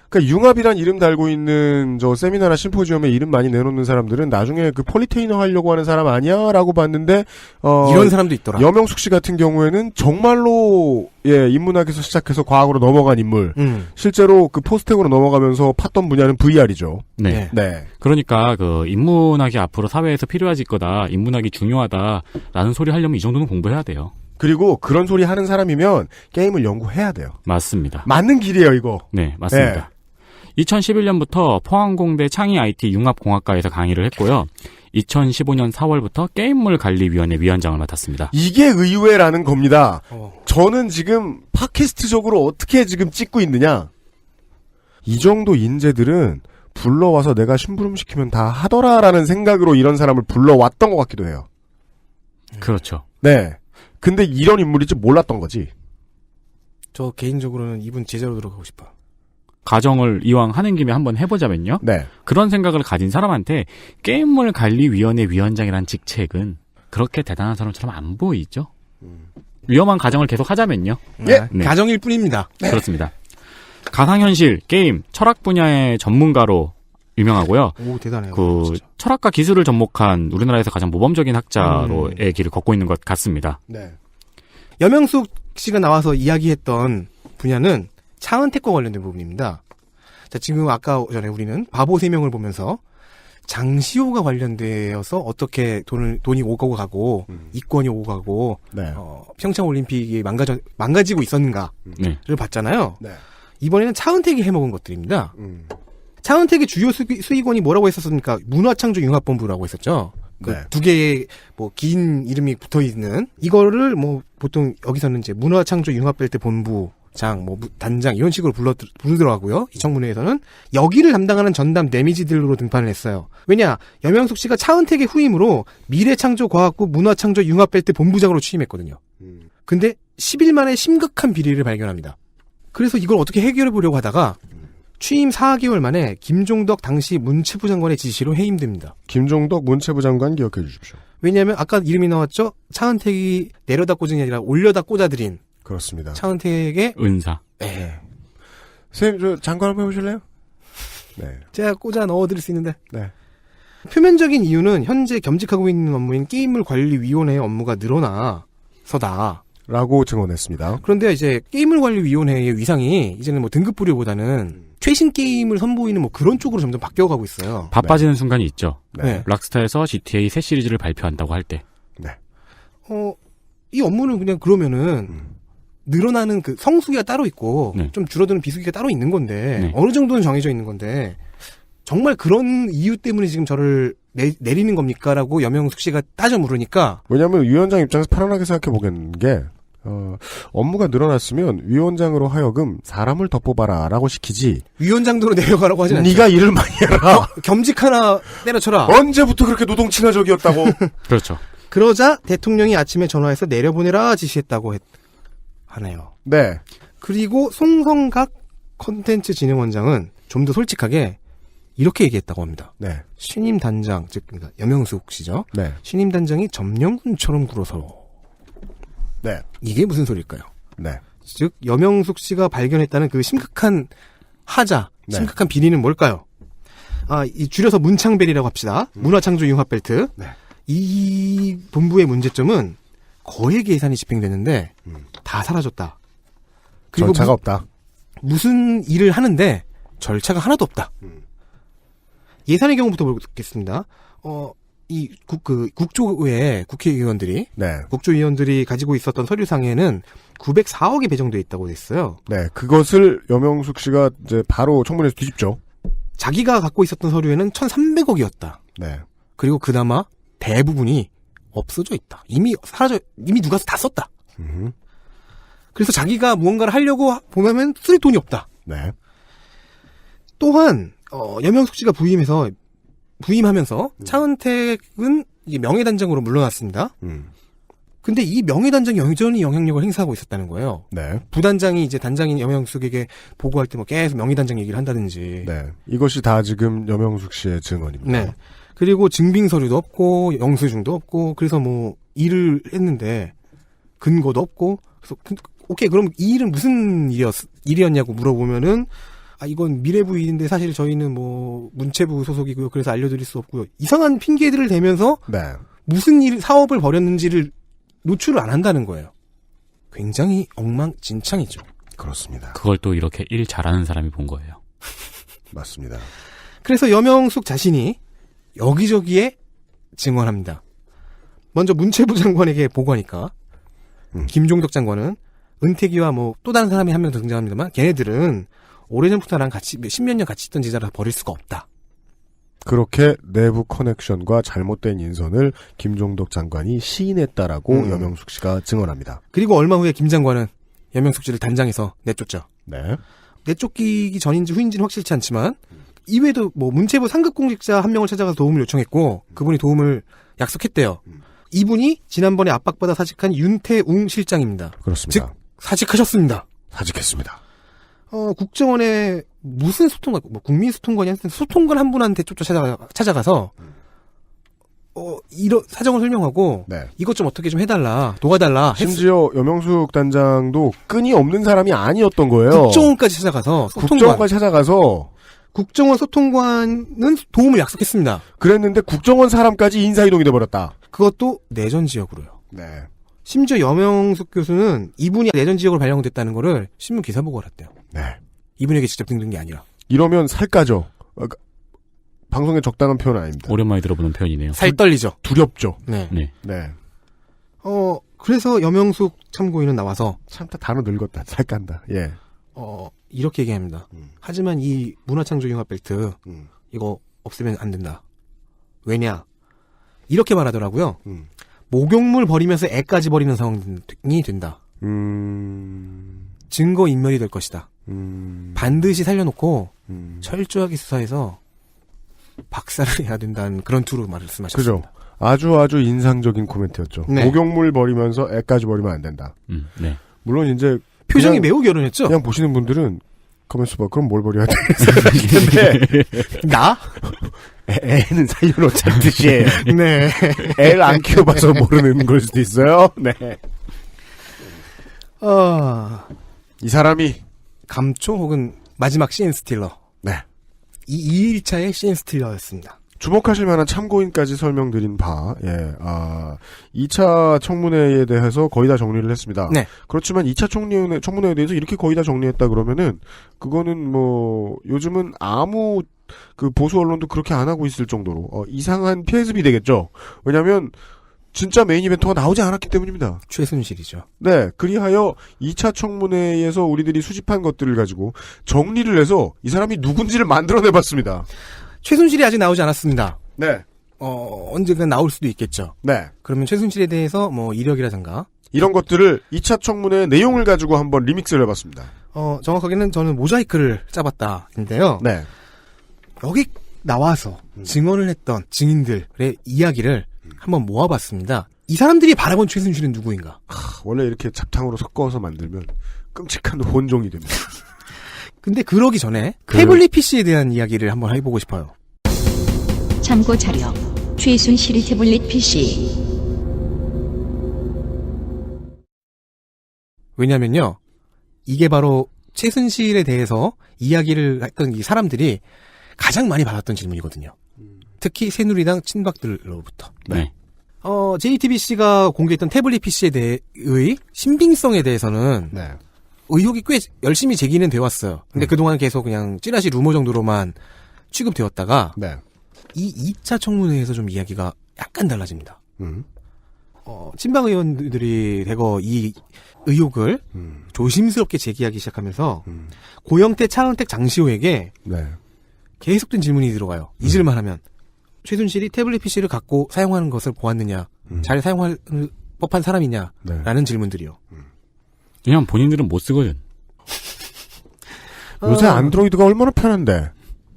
[SPEAKER 2] 그러니까 융합이란 이름 달고 있는 저 세미나나 심포지엄에 이름 많이 내놓는 사람들은 나중에 폴리테이너 하려고 하는 사람 아니야라고 봤는데
[SPEAKER 4] 이런 사람도 있더라.
[SPEAKER 2] 여명숙 씨 같은 경우에는 정말로 인문학에서 시작해서 과학으로 넘어간 인물. 실제로 포스텍으로 넘어가면서 팠던 분야는 VR이죠.
[SPEAKER 3] 네.
[SPEAKER 2] 네.
[SPEAKER 3] 그러니까 인문학이 앞으로 사회에서 필요해질 거다. 인문학이 중요하다라는 소리 하려면 이 정도는 공부해야 돼요.
[SPEAKER 2] 그리고 그런 소리 하는 사람이면 게임을 연구해야 돼요.
[SPEAKER 3] 맞습니다.
[SPEAKER 2] 맞는 길이에요, 이거.
[SPEAKER 3] 네, 맞습니다. 2011년부터 포항공대 창의 IT 융합공학과에서 강의를 했고요. 2015년 4월부터 게임물관리위원회 위원장을 맡았습니다.
[SPEAKER 2] 이게 의외라는 겁니다. 저는 지금 팟캐스트적으로 어떻게 지금 찍고 있느냐. 이 정도 인재들은 불러와서 내가 심부름시키면 다 하더라라는 생각으로 이런 사람을 불러왔던 것 같기도 해요.
[SPEAKER 3] 그렇죠.
[SPEAKER 2] 네. 근데 이런 인물일지 몰랐던 거지.
[SPEAKER 4] 저 개인적으로는 이분 제자로 들어가고 싶어요.
[SPEAKER 3] 가정을 이왕 하는 김에 한번 해보자면요.
[SPEAKER 2] 네.
[SPEAKER 3] 그런 생각을 가진 사람한테 게임물관리위원회 위원장이란 직책은 그렇게 대단한 사람처럼 안 보이죠. 위험한 가정을 계속 하자면요.
[SPEAKER 4] 예,
[SPEAKER 3] 네.
[SPEAKER 4] 가정일 뿐입니다.
[SPEAKER 3] 그렇습니다. 가상현실, 게임, 철학 분야의 전문가로 유명하고요.
[SPEAKER 4] 오, 대단해요.
[SPEAKER 3] 그
[SPEAKER 4] 진짜.
[SPEAKER 3] 철학과 기술을 접목한 우리나라에서 가장 모범적인 학자로의 길을 걷고 있는 것 같습니다.
[SPEAKER 2] 네.
[SPEAKER 4] 여명숙 씨가 나와서 이야기했던 분야는 차은택과 관련된 부분입니다. 자, 지금 아까 전에 우리는 바보 3명을 보면서 장시호가 관련되어서 어떻게 돈이 오고 가고 이권이 오고 가고
[SPEAKER 2] 네.
[SPEAKER 4] 평창 올림픽이 망가지고 있었는가를
[SPEAKER 3] 네.
[SPEAKER 4] 봤잖아요.
[SPEAKER 2] 네.
[SPEAKER 4] 이번에는 차은택이 해먹은 것들입니다. 차은택의 주요 수익원이 뭐라고 했었습니까? 문화창조융합본부라고 했었죠.
[SPEAKER 2] 네.
[SPEAKER 4] 두 개의 긴 이름이 붙어 있는 이거를 보통 여기서는 이제 문화창조융합벨트 본부장, 단장 이런 식으로 부르더라고요. 이 청문회에서는 여기를 담당하는 전담 내미지들로 등판을 했어요. 왜냐, 여명숙 씨가 차은택의 후임으로 미래창조과학부 문화창조융합벨트 본부장으로 취임했거든요. 근데 10일 만에 심각한 비리를 발견합니다. 그래서 이걸 어떻게 해결해 보려고 하다가 취임 4개월 만에 김종덕 당시 문체부 장관의 지시로 해임됩니다.
[SPEAKER 2] 김종덕 문체부 장관 기억해 주십시오.
[SPEAKER 4] 왜냐하면 아까 이름이 나왔죠. 차은택이 내려다 꽂은이 아니라 올려다 꽂아드린.
[SPEAKER 2] 그렇습니다.
[SPEAKER 4] 차은택의
[SPEAKER 3] 은사.
[SPEAKER 4] 네.
[SPEAKER 2] 선생님, 저 장관 한번 해보실래요? 네.
[SPEAKER 4] 제가 꽂아 넣어드릴 수 있는데.
[SPEAKER 2] 네.
[SPEAKER 4] 표면적인 이유는 현재 겸직하고 있는 업무인 게임물관리위원회의 업무가 늘어나서다.
[SPEAKER 2] 라고 증언했습니다.
[SPEAKER 4] 그런데 이제 게임물관리위원회의 위상이 이제는 등급 부류보다는 최신 게임을 선보이는 그런 쪽으로 점점 바뀌어가고 있어요.
[SPEAKER 3] 바빠지는 순간이 있죠.
[SPEAKER 4] 네.
[SPEAKER 3] 락스타에서 GTA 새 시리즈를 발표한다고 할 때.
[SPEAKER 2] 네.
[SPEAKER 4] 이 업무는 그냥 그러면은 늘어나는 그 성수기가 따로 있고
[SPEAKER 3] 네.
[SPEAKER 4] 좀 줄어드는 비수기가 따로 있는 건데
[SPEAKER 3] 네.
[SPEAKER 4] 어느 정도는 정해져 있는 건데 정말 그런 이유 때문에 지금 저를 내리는 겁니까라고 여명숙 씨가 따져 물으니까
[SPEAKER 2] 왜냐하면 위원장 입장에서 편안하게 생각해 보겠는 게 업무가 늘어났으면 위원장으로 하여금 사람을 더 뽑아라라고 시키지.
[SPEAKER 4] 위원장도로 내려가라고 하진 않죠.
[SPEAKER 2] 네가 일을 많이 해라.
[SPEAKER 4] 겸직 하나 때려쳐라.
[SPEAKER 2] 언제부터 그렇게 노동 친화적이었다고.
[SPEAKER 3] 그렇죠.
[SPEAKER 4] 그러자 대통령이 아침에 전화해서 내려보내라 지시했다고 하네요.
[SPEAKER 2] 네.
[SPEAKER 4] 그리고 송성각 콘텐츠 진흥원장은 좀 더 솔직하게 이렇게 얘기했다고 합니다.
[SPEAKER 2] 네.
[SPEAKER 4] 신임 단장, 즉 그러니까 여명숙 씨죠.
[SPEAKER 2] 네.
[SPEAKER 4] 신임 단장이 점령군처럼 굴어서.
[SPEAKER 2] 네.
[SPEAKER 4] 이게 무슨 소리일까요?
[SPEAKER 2] 네.
[SPEAKER 4] 즉 여명숙 씨가 발견했다는 그 심각한 하자,
[SPEAKER 2] 네.
[SPEAKER 4] 심각한 비리는 뭘까요? 이 줄여서 문창벨이라고 합시다. 문화창조융합벨트.
[SPEAKER 2] 네.
[SPEAKER 4] 이 본부의 문제점은 거액 예산이 집행되는데 다 사라졌다. 그리고
[SPEAKER 2] 절차가 없다.
[SPEAKER 4] 무슨 일을 하는데 절차가 하나도 없다. 예산의 경우부터 보겠습니다. 국조의 국회의원들이,
[SPEAKER 2] 네.
[SPEAKER 4] 국조위원들이 가지고 있었던 서류상에는 904억이 배정돼 있다고 했어요.
[SPEAKER 2] 네. 그것을 여명숙 씨가 이제 바로 청문회에서 뒤집죠.
[SPEAKER 4] 자기가 갖고 있었던 서류에는 1,300억이었다.
[SPEAKER 2] 네.
[SPEAKER 4] 그리고 그나마 대부분이 없어져 있다. 이미 누가 다 썼다. 그래서 자기가 무언가를 하려고 보면 쓸 돈이 없다.
[SPEAKER 2] 네.
[SPEAKER 4] 또한 여명숙 씨가 부임하면서 차은택은 이제 명예단장으로 물러났습니다. 근데 이 명예단장이 여전히 영향력을 행사하고 있었다는 거예요.
[SPEAKER 2] 네.
[SPEAKER 4] 부단장이 이제 단장인 여명숙에게 보고할 때 계속 명예단장 얘기를 한다든지.
[SPEAKER 2] 네. 이것이 다 지금 여명숙 씨의 증언입니다.
[SPEAKER 4] 네. 그리고 증빙 서류도 없고 영수증도 없고 그래서 일을 했는데 근거도 없고 그래서 오케이 그럼 이 일은 무슨 일이었냐고 물어보면은 이건 미래부 일인데 사실 저희는 문체부 소속이고요. 그래서 알려드릴 수 없고요. 이상한 핑계들을 대면서
[SPEAKER 2] 네.
[SPEAKER 4] 무슨 사업을 벌였는지를 노출을 안 한다는 거예요. 굉장히 엉망진창이죠.
[SPEAKER 2] 그렇습니다.
[SPEAKER 3] 그걸 또 이렇게 일 잘하는 사람이 본 거예요.
[SPEAKER 2] 맞습니다.
[SPEAKER 4] 그래서 여명숙 자신이 여기저기에 증언합니다. 먼저 문체부 장관에게 보고하니까 김종덕 장관은 은택이와 또 다른 사람이 한 명 더 등장합니다만 걔네들은 오래전부터 나랑 같이 십몇 년 같이 있던 제자라 버릴 수가 없다.
[SPEAKER 2] 그렇게 내부 커넥션과 잘못된 인선을 김종덕 장관이 시인했다라고 여명숙 씨가 증언합니다.
[SPEAKER 4] 그리고 얼마 후에 김 장관은 여명숙 씨를 단장에서 내쫓죠.
[SPEAKER 2] 네.
[SPEAKER 4] 내쫓기기 전인지 후인지는 확실치 않지만 이외에도 뭐 문체부 상급 공직자 한 명을 찾아가서 도움을 요청했고 그분이 도움을 약속했대요. 이분이 지난번에 압박받아 사직한 윤태웅 실장입니다.
[SPEAKER 2] 그렇습니다.
[SPEAKER 4] 즉 사직하셨습니다.
[SPEAKER 2] 사직했습니다.
[SPEAKER 4] 국정원에 무슨 소통관, 뭐 국민소통관이 하여튼 소통관 한 분한테 쫓아 찾아가서 이런 사정을 설명하고
[SPEAKER 2] 네.
[SPEAKER 4] 이것 좀 어떻게 좀 해달라, 도와달라.
[SPEAKER 2] 심지어 여명숙 단장도 끈이 없는 사람이 아니었던 거예요.
[SPEAKER 4] 국정원까지 찾아가서
[SPEAKER 2] 국정원까지 찾아가서
[SPEAKER 4] 국정원 소통관은 도움을 약속했습니다.
[SPEAKER 2] 그랬는데 국정원 사람까지 인사이동이 돼버렸다.
[SPEAKER 4] 그것도 내전 지역으로요.
[SPEAKER 2] 네.
[SPEAKER 4] 심지어 여명숙 교수는 이분이 내전 지역으로 발령됐다는 거를 신문 기사 보고 알았대요.
[SPEAKER 2] 네.
[SPEAKER 4] 이분에게 직접 듣는 게 아니라.
[SPEAKER 2] 이러면 살까죠. 방송에 적당한 표현은 아닙니다.
[SPEAKER 3] 오랜만에 들어보는 표현이네요.
[SPEAKER 4] 살 떨리죠.
[SPEAKER 2] 두렵죠.
[SPEAKER 4] 네.
[SPEAKER 3] 네.
[SPEAKER 2] 네.
[SPEAKER 4] 그래서 여명숙 참고인은 나와서
[SPEAKER 2] 참 다 단어 늙었다. 살깐다. 예.
[SPEAKER 4] 이렇게 얘기합니다. 하지만 이 문화창조융합벨트 이거 없애면 안 된다. 왜냐? 이렇게 말하더라고요. 목욕물 버리면서 애까지 버리는 상황이 된다. 증거 인멸이 될 것이다. 반드시 살려놓고 철저하게 수사해서 박살을 내야 된다는 그런 투로 말씀하셨습니다.
[SPEAKER 2] 그죠. 아주 인상적인 코멘트였죠.
[SPEAKER 4] 네.
[SPEAKER 2] 목욕물 버리면서 애까지 버리면 안 된다.
[SPEAKER 3] 네.
[SPEAKER 2] 물론 이제
[SPEAKER 4] 표정이 매우 결연했죠.
[SPEAKER 2] 그냥 보시는 분들은 가만있어 봐. 그럼 뭘 버려야 돼? 생각하시는데
[SPEAKER 4] 나?
[SPEAKER 2] 애는 살려놓자는 뜻이에요.
[SPEAKER 4] 네.
[SPEAKER 2] 애를 안 키워봐서 모르는 걸 수도 있어요. 네. 이 사람이
[SPEAKER 4] 감초 혹은 마지막 시인 스틸러.
[SPEAKER 2] 네.
[SPEAKER 4] 이 2일차의 시인 스틸러였습니다.
[SPEAKER 2] 주목하실 만한 참고인까지 설명드린 바, 2차 청문회에 대해서 거의 다 정리를 했습니다.
[SPEAKER 4] 네.
[SPEAKER 2] 그렇지만 2차 청문회에 대해서 이렇게 거의 다 정리했다 그러면은, 그거는 뭐, 요즘은 아무, 보수 언론도 그렇게 안 하고 있을 정도로, 이상한 피해습이 되겠죠. 왜냐면, 진짜 메인 이벤트가 나오지 않았기 때문입니다.
[SPEAKER 4] 최순실이죠.
[SPEAKER 2] 네. 그리하여 2차 청문회에서 우리들이 수집한 것들을 가지고 정리를 해서 이 사람이 누군지를 만들어내봤습니다.
[SPEAKER 4] 최순실이 아직 나오지 않았습니다.
[SPEAKER 2] 네.
[SPEAKER 4] 언젠가 나올 수도 있겠죠.
[SPEAKER 2] 네.
[SPEAKER 4] 그러면 최순실에 대해서 뭐 이력이라든가
[SPEAKER 2] 이런 것들을 2차 청문회 내용을 가지고 한번 리믹스를 해봤습니다.
[SPEAKER 4] 정확하게는 저는 모자이크를 짜봤다인데요.
[SPEAKER 2] 네.
[SPEAKER 4] 여기 나와서 증언을 했던 증인들의 이야기를 한번 모아봤습니다. 이 사람들이 바라본 최순실은 누구인가?
[SPEAKER 2] 원래 이렇게 잡탕으로 섞어서 만들면 끔찍한 혼종이 됩니다.
[SPEAKER 4] 근데 그러기 전에 태블릿 PC에 대한 이야기를 한번 해보고 싶어요.
[SPEAKER 1] 참고 자료. 최순실이 태블릿 PC.
[SPEAKER 4] 왜냐면요. 이게 바로 최순실에 대해서 이야기를 했던 이 사람들이 가장 많이 받았던 질문이거든요. 특히 새누리당 친박들로부터.
[SPEAKER 3] 네.
[SPEAKER 4] JTBC가 공개했던 태블릿 PC에 대해의 신빙성에 대해서는
[SPEAKER 2] 네.
[SPEAKER 4] 의혹이 꽤 열심히 제기는 되어 왔어요. 근데 그동안 계속 그냥 찌라시 루머 정도로만 취급되었다가
[SPEAKER 2] 네.
[SPEAKER 4] 이 2차 청문회에서 좀 이야기가 약간 달라집니다. 친박 의원들이 대거 이 의혹을 조심스럽게 제기하기 시작하면서 고영태, 차은택, 장시호에게
[SPEAKER 2] 네.
[SPEAKER 4] 계속된 질문이 들어가요. 잊을만 하면 최순실이 태블릿 PC를 갖고 사용하는 것을 보았느냐, 잘 사용할 법한 사람이냐라는 질문들이요.
[SPEAKER 3] 그냥 본인들은 못 쓰거든.
[SPEAKER 2] 요새 안드로이드가 얼마나 편한데.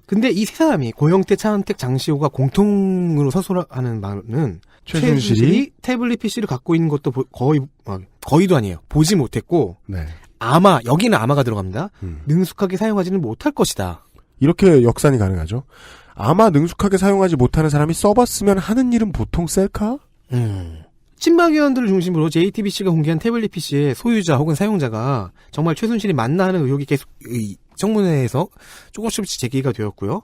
[SPEAKER 4] 근데 이 세 사람이 고영태, 차은택, 장시호가 공통으로 서술하는 말은 최순실이 태블릿 PC를 갖고 있는 것도 거의도 아니에요. 보지 못했고
[SPEAKER 2] 네.
[SPEAKER 4] 아마 여기는 아마가 들어갑니다. 능숙하게 사용하지는 못할 것이다.
[SPEAKER 2] 이렇게 역산이 가능하죠. 아마 능숙하게 사용하지 못하는 사람이 써봤으면 하는 일은 보통 셀카?
[SPEAKER 4] 친박 의원들을 중심으로 JTBC가 공개한 태블릿 PC의 소유자 혹은 사용자가 정말 최순실이 맞나 하는 의혹이 계속 청문회에서 조금씩 제기가 되었고요.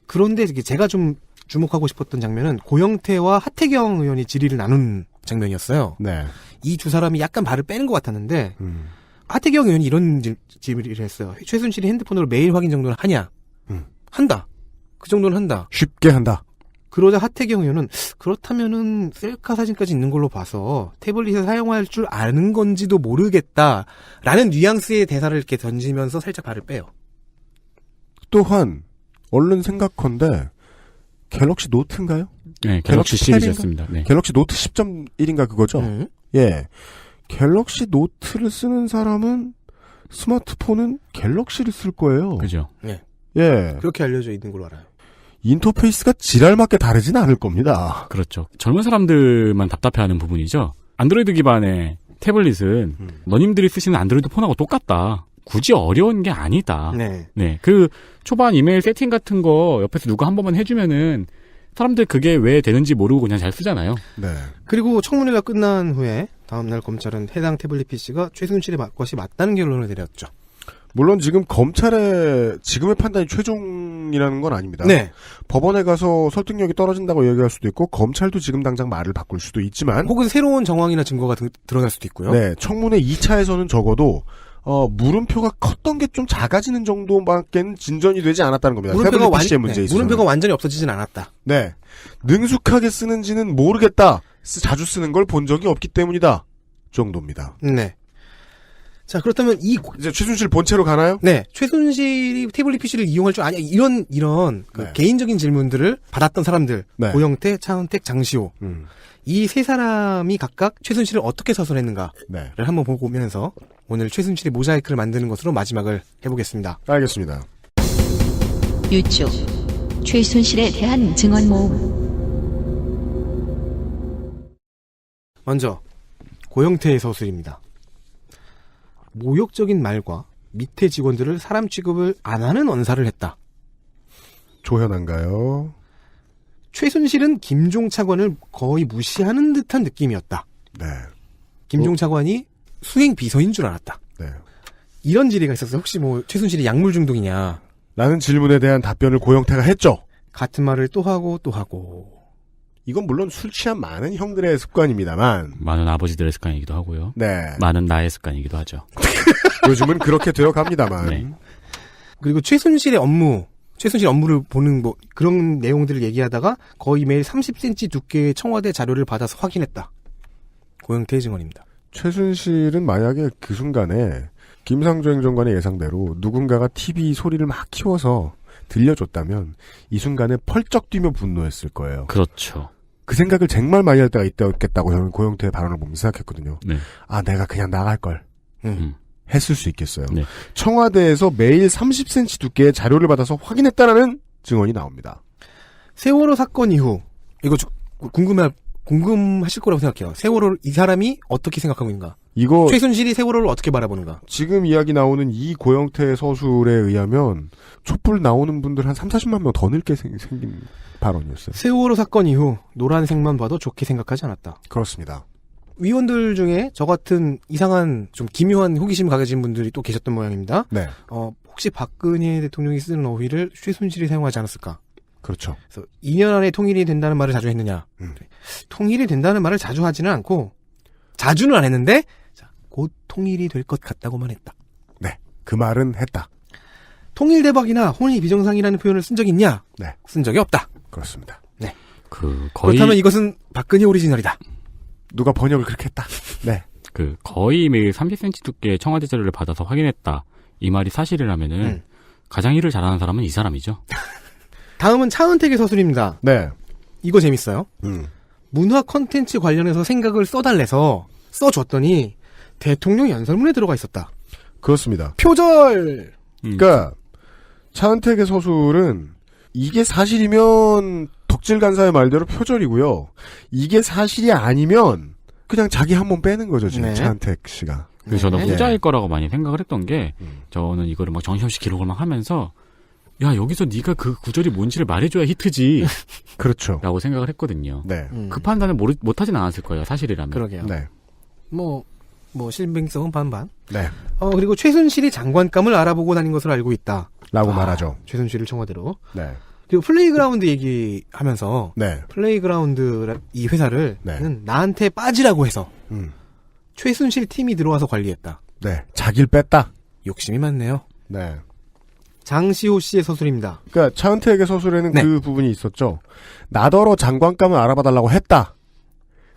[SPEAKER 4] 그런데 제가 좀 주목하고 싶었던 장면은 고영태와 하태경 의원이 질의를 나눈 장면이었어요.
[SPEAKER 2] 네.
[SPEAKER 4] 이 두 사람이 약간 발을 빼는 것 같았는데 하태경 의원이 이런 질의를 했어요. 최순실이 핸드폰으로 메일 확인 정도는 하냐? 한다. 그 정도는 한다.
[SPEAKER 2] 쉽게 한다.
[SPEAKER 4] 그러자 하태경 의원은 그렇다면은 셀카 사진까지 있는 걸로 봐서 태블릿을 사용할 줄 아는 건지도 모르겠다라는 뉘앙스의 대사를 이렇게 던지면서 살짝 발을 빼요.
[SPEAKER 2] 또한 얼른 생각컨대 갤럭시 노트인가요?
[SPEAKER 3] 네, 갤럭시 시리즈였습니다. 네.
[SPEAKER 2] 갤럭시 노트 10.1인가 그거죠? 예. 갤럭시 노트를 쓰는 사람은 스마트폰은 갤럭시를 쓸 거예요.
[SPEAKER 3] 그죠.
[SPEAKER 4] 네.
[SPEAKER 2] 예.
[SPEAKER 4] 그렇게 알려져 있는 걸로 알아요.
[SPEAKER 2] 인터페이스가 지랄맞게 다르진 않을 겁니다.
[SPEAKER 3] 그렇죠. 젊은 사람들만 답답해하는 부분이죠. 안드로이드 기반의 태블릿은 너님들이 쓰시는 안드로이드 폰하고 똑같다. 굳이 어려운 게 아니다.
[SPEAKER 4] 네.
[SPEAKER 3] 네. 그 초반 이메일 세팅 같은 거 옆에서 누가 한 번만 해주면은 사람들 그게 왜 되는지 모르고 그냥 잘 쓰잖아요.
[SPEAKER 2] 네.
[SPEAKER 4] 그리고 청문회가 끝난 후에 다음날 검찰은 해당 태블릿 PC가 최순실의 것이 맞다는 결론을 내렸죠.
[SPEAKER 2] 물론 지금 검찰의 지금의 판단이 최종이라는 건 아닙니다.
[SPEAKER 4] 네.
[SPEAKER 2] 법원에 가서 설득력이 떨어진다고 얘기할 수도 있고 검찰도 지금 당장 말을 바꿀 수도 있지만
[SPEAKER 4] 혹은 새로운 정황이나 증거가 드러날 수도 있고요.
[SPEAKER 2] 네. 청문회 2차에서는 적어도 물음표가 컸던 게 좀 작아지는 정도밖에는 진전이 되지 않았다는 겁니다.
[SPEAKER 4] 물음표가,
[SPEAKER 2] PC의 문제에 있어서.
[SPEAKER 4] 물음표가 완전히 없어지진 않았다.
[SPEAKER 2] 네. 능숙하게 쓰는지는 모르겠다. 자주 쓰는 걸 본 적이 없기 때문이다. 정도입니다.
[SPEAKER 4] 네. 자, 그렇다면
[SPEAKER 2] 이제 최순실 본체로 가나요?
[SPEAKER 4] 네. 최순실이 태블릿 PC를 이용할 줄 아냐. 이런 그
[SPEAKER 2] 네.
[SPEAKER 4] 개인적인 질문들을 받았던 사람들.
[SPEAKER 2] 네.
[SPEAKER 4] 고영태, 차은택, 장시호. 이 세 사람이 각각 최순실을 어떻게 서술했는가를
[SPEAKER 2] 네.
[SPEAKER 4] 한번 보면서 오늘 최순실의 모자이크를 만드는 것으로 마지막을 해보겠습니다.
[SPEAKER 2] 알겠습니다.
[SPEAKER 1] 유축 최순실에 대한 증언 모음.
[SPEAKER 4] 먼저 고영태의 서술입니다. 모욕적인 말과 밑에 직원들을 사람 취급을 안 하는 언사를 했다.
[SPEAKER 2] 조현한가요?
[SPEAKER 4] 최순실은 김종 차관을 거의 무시하는 듯한 느낌이었다.
[SPEAKER 2] 네.
[SPEAKER 4] 김종 차관이 수행 비서인 줄 알았다.
[SPEAKER 2] 네.
[SPEAKER 4] 이런 질의가 있었어요. 혹시 뭐 최순실이 약물 중독이냐?
[SPEAKER 2] 라는 질문에 대한 답변을 고영태가 했죠.
[SPEAKER 4] 같은 말을 또 하고 또 하고.
[SPEAKER 2] 이건 물론 술 취한 많은 형들의 습관입니다만
[SPEAKER 3] 많은 아버지들의 습관이기도 하고요.
[SPEAKER 2] 네.
[SPEAKER 3] 많은 나의 습관이기도 하죠.
[SPEAKER 2] 요즘은 그렇게 되어 갑니다만.
[SPEAKER 3] 네.
[SPEAKER 4] 그리고 최순실 업무를 보는 뭐 그런 내용들을 얘기하다가 거의 매일 30cm 두께의 청와대 자료를 받아서 확인했다. 고영태의 증언입니다.
[SPEAKER 2] 최순실은 만약에 그 순간에 김상조 행정관의 예상대로 누군가가 TV 소리를 막 키워서 들려줬다면 이 순간에 펄쩍 뛰며 분노했을 거예요.
[SPEAKER 3] 그렇죠.
[SPEAKER 2] 그 생각을 정말 많이 할 때가 있겠다고 저는 고영태의 발언을 보면서 생각했거든요.
[SPEAKER 3] 네.
[SPEAKER 2] 아, 내가 그냥 나갈걸. 했을 수 있겠어요.
[SPEAKER 3] 네.
[SPEAKER 2] 청와대에서 매일 30cm 두께의 자료를 받아서 확인했다라는 증언이 나옵니다.
[SPEAKER 4] 세월호 사건 이후 이거 궁금하실 거라고 생각해요. 세월호 이 사람이 어떻게 생각하고 있는가?
[SPEAKER 2] 이거
[SPEAKER 4] 최순실이 세월호를 어떻게 바라보는가?
[SPEAKER 2] 지금 이야기 나오는 이 고영태 서술에 의하면 촛불 나오는 분들 한 30-40만 명 더 늘게 생긴 발언이었어요.
[SPEAKER 4] 세월호 사건 이후 노란색만 봐도 좋게 생각하지 않았다.
[SPEAKER 2] 그렇습니다.
[SPEAKER 4] 위원들 중에 저 같은 이상한 좀 기묘한 호기심 가진 분들이 또 계셨던 모양입니다.
[SPEAKER 2] 네.
[SPEAKER 4] 혹시 박근혜 대통령이 쓰는 어휘를 최순실이 사용하지 않았을까?
[SPEAKER 2] 그렇죠.
[SPEAKER 4] 그래서 2년 안에 통일이 된다는 말을 자주 했느냐? 통일이 된다는 말을 자주 하지는 않고 자주는 안 했는데 곧 통일이 될 것 같다고만 했다.
[SPEAKER 2] 네. 그 말은 했다.
[SPEAKER 4] 통일 대박이나 혼이 비정상이라는 표현을 쓴 적이 있냐?
[SPEAKER 2] 네.
[SPEAKER 4] 쓴 적이 없다.
[SPEAKER 2] 그렇습니다.
[SPEAKER 4] 네.
[SPEAKER 3] 거의
[SPEAKER 4] 그렇다면 이것은 박근혜 오리지널이다.
[SPEAKER 2] 누가 번역을 그렇게 했다. 네.
[SPEAKER 3] 거의 매일 30cm 두께의 청와대 자료를 받아서 확인했다. 이 말이 사실이라면은 가장 일을 잘하는 사람은 이 사람이죠.
[SPEAKER 4] 다음은 차은택의 서술입니다.
[SPEAKER 2] 네.
[SPEAKER 4] 이거 재밌어요. 문화 콘텐츠 관련해서 생각을 써달래서 써줬더니 대통령 연설문에 들어가 있었다.
[SPEAKER 2] 그렇습니다.
[SPEAKER 4] 표절!
[SPEAKER 2] 그러니까 차은택의 서술은 이게 사실이면 덕질 간사의 말대로 표절이고요. 이게 사실이 아니면 그냥 자기 한 번 빼는 거죠, 지금
[SPEAKER 4] 네.
[SPEAKER 2] 차은택 씨가.
[SPEAKER 3] 그래서 저는 후자일 거라고 많이 생각을 했던 게 저는 이거를 막 정신없이 기록을 막 하면서 야 여기서 네가 그 구절이 뭔지를 말해줘야 히트지.
[SPEAKER 2] 그렇죠.
[SPEAKER 3] 라고 생각을 했거든요.
[SPEAKER 2] 네.
[SPEAKER 3] 그 판단을 못하진 않았을 거예요. 사실이라면.
[SPEAKER 4] 그러게요.
[SPEAKER 2] 네.
[SPEAKER 4] 뭐 신빙성은 반반.
[SPEAKER 2] 네.
[SPEAKER 4] 그리고 최순실이 장관감을 알아보고 다닌 것으로 알고 있다.
[SPEAKER 2] 라고 말하죠.
[SPEAKER 4] 최순실을 청와대로.
[SPEAKER 2] 네.
[SPEAKER 4] 그리고 플레이그라운드 얘기하면서
[SPEAKER 2] 네.
[SPEAKER 4] 플레이그라운드 이 회사를
[SPEAKER 2] 네.
[SPEAKER 4] 나한테 빠지라고 해서 최순실 팀이 들어와서 관리했다.
[SPEAKER 2] 네. 자기를 뺐다.
[SPEAKER 4] 욕심이 많네요.
[SPEAKER 2] 네.
[SPEAKER 4] 장시호 씨의 서술입니다.
[SPEAKER 2] 그러니까 차은택의 서술에는
[SPEAKER 4] 네.
[SPEAKER 2] 그 부분이 있었죠. 나더러 장관감을 알아봐달라고 했다.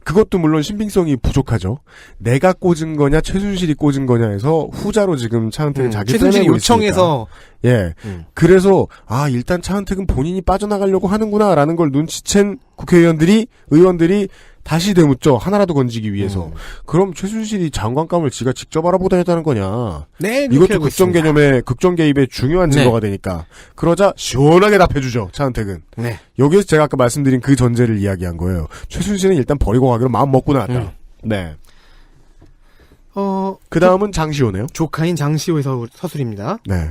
[SPEAKER 2] 그것도 물론 신빙성이 부족하죠. 내가 꽂은 거냐 최순실이 꽂은 거냐에서 후자로 지금 차은택은 자기
[SPEAKER 4] 최순실이
[SPEAKER 2] 빼내고
[SPEAKER 4] 요청해서
[SPEAKER 2] 예. 그래서 일단 차은택은 본인이 빠져나가려고 하는구나라는 걸 눈치챈 의원들이 다시 되묻죠. 하나라도 건지기 위해서. 그럼 최순실이 장관감을 지가 직접 알아보다 했다는 거냐.
[SPEAKER 4] 네,
[SPEAKER 2] 이것도 국정 개념의 국정 개입의 중요한 증거가 되니까. 그러자 시원하게 답해주죠. 차은택은.
[SPEAKER 4] 네.
[SPEAKER 2] 여기에서 제가 아까 말씀드린 그 전제를 이야기한 거예요. 최순실은 일단 버리고 가기로 마음 먹고 나왔다. 네. 그 다음은 장시호네요.
[SPEAKER 4] 조카인 장시호의 서술입니다.
[SPEAKER 2] 네.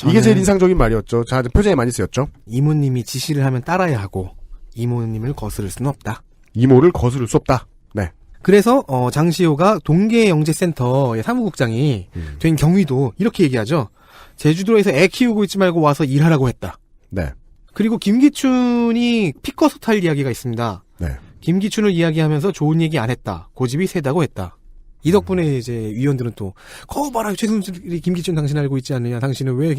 [SPEAKER 2] 이게 제일 인상적인 말이었죠. 자, 표정에 많이 쓰였죠.
[SPEAKER 4] 이모님이 지시를 하면 따라야 하고 이모님을 거스를 수는 없다.
[SPEAKER 2] 이모를 거스를 수 없다. 네.
[SPEAKER 4] 그래서 장시호가 동계영재센터의 사무국장이 된 경위도 이렇게 얘기하죠. 제주도에서 애 키우고 있지 말고 와서 일하라고 했다.
[SPEAKER 2] 네.
[SPEAKER 4] 그리고 김기춘이 피 꺼서 탈 이야기가 있습니다.
[SPEAKER 2] 네.
[SPEAKER 4] 김기춘을 이야기하면서 좋은 얘기 안 했다. 고집이 세다고 했다. 이 덕분에 이제 위원들은 또 거봐 봐라 최순실이 김기춘 당신 알고 있지 않느냐. 당신은 왜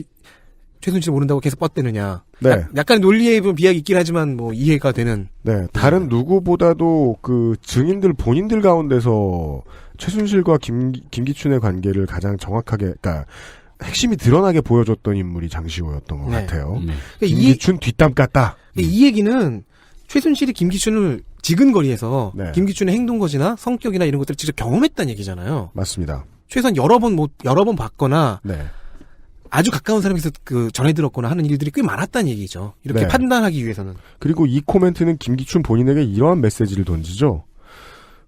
[SPEAKER 4] 최순실 모른다고 계속 뻗대느냐.
[SPEAKER 2] 네.
[SPEAKER 4] 약간 논리에 비약이 있긴 하지만 뭐 이해가 되는.
[SPEAKER 2] 네. 다른 누구보다도 그 증인들 본인들 가운데서 최순실과 김기춘의 관계를 가장 정확하게, 그러니까 핵심이 드러나게 보여줬던 인물이 장시호였던 것 같아요. 그러니까 김기춘 뒷담 깠다.
[SPEAKER 4] 이 얘기는 최순실이 김기춘을 지근거리에서 김기춘의 행동거지나 성격이나 이런 것들을 직접 경험했다는 얘기잖아요.
[SPEAKER 2] 맞습니다.
[SPEAKER 4] 최소한 여러 번 봤거나
[SPEAKER 2] 네.
[SPEAKER 4] 아주 가까운 사람에서 전해 들었거나 하는 일들이 꽤 많았다는 얘기죠. 이렇게 판단하기 위해서는.
[SPEAKER 2] 그리고 이 코멘트는 김기춘 본인에게 이러한 메시지를 던지죠.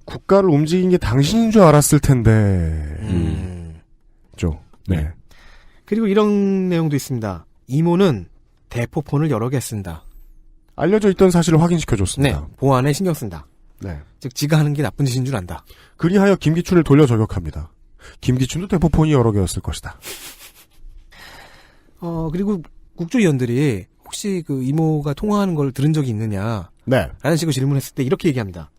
[SPEAKER 2] 국가를 움직인 게 당신인 줄 알았을 텐데. 네.
[SPEAKER 4] 그리고 이런 내용도 있습니다. 이모는 대포폰을 여러 개 쓴다.
[SPEAKER 2] 알려져 있던 사실을 확인시켜줬습니다.
[SPEAKER 4] 네. 보안에 신경 쓴다.
[SPEAKER 2] 네.
[SPEAKER 4] 즉 지가 하는 게 나쁜 짓인 줄 안다.
[SPEAKER 2] 그리하여 김기춘을 돌려 저격합니다. 김기춘도 대포폰이 여러 개였을 것이다.
[SPEAKER 4] 그리고 국조위원들이 혹시 그 이모가 통화하는 걸 들은 적이 있느냐.
[SPEAKER 2] 네.
[SPEAKER 4] 라는 식으로 질문했을 때 이렇게 얘기합니다.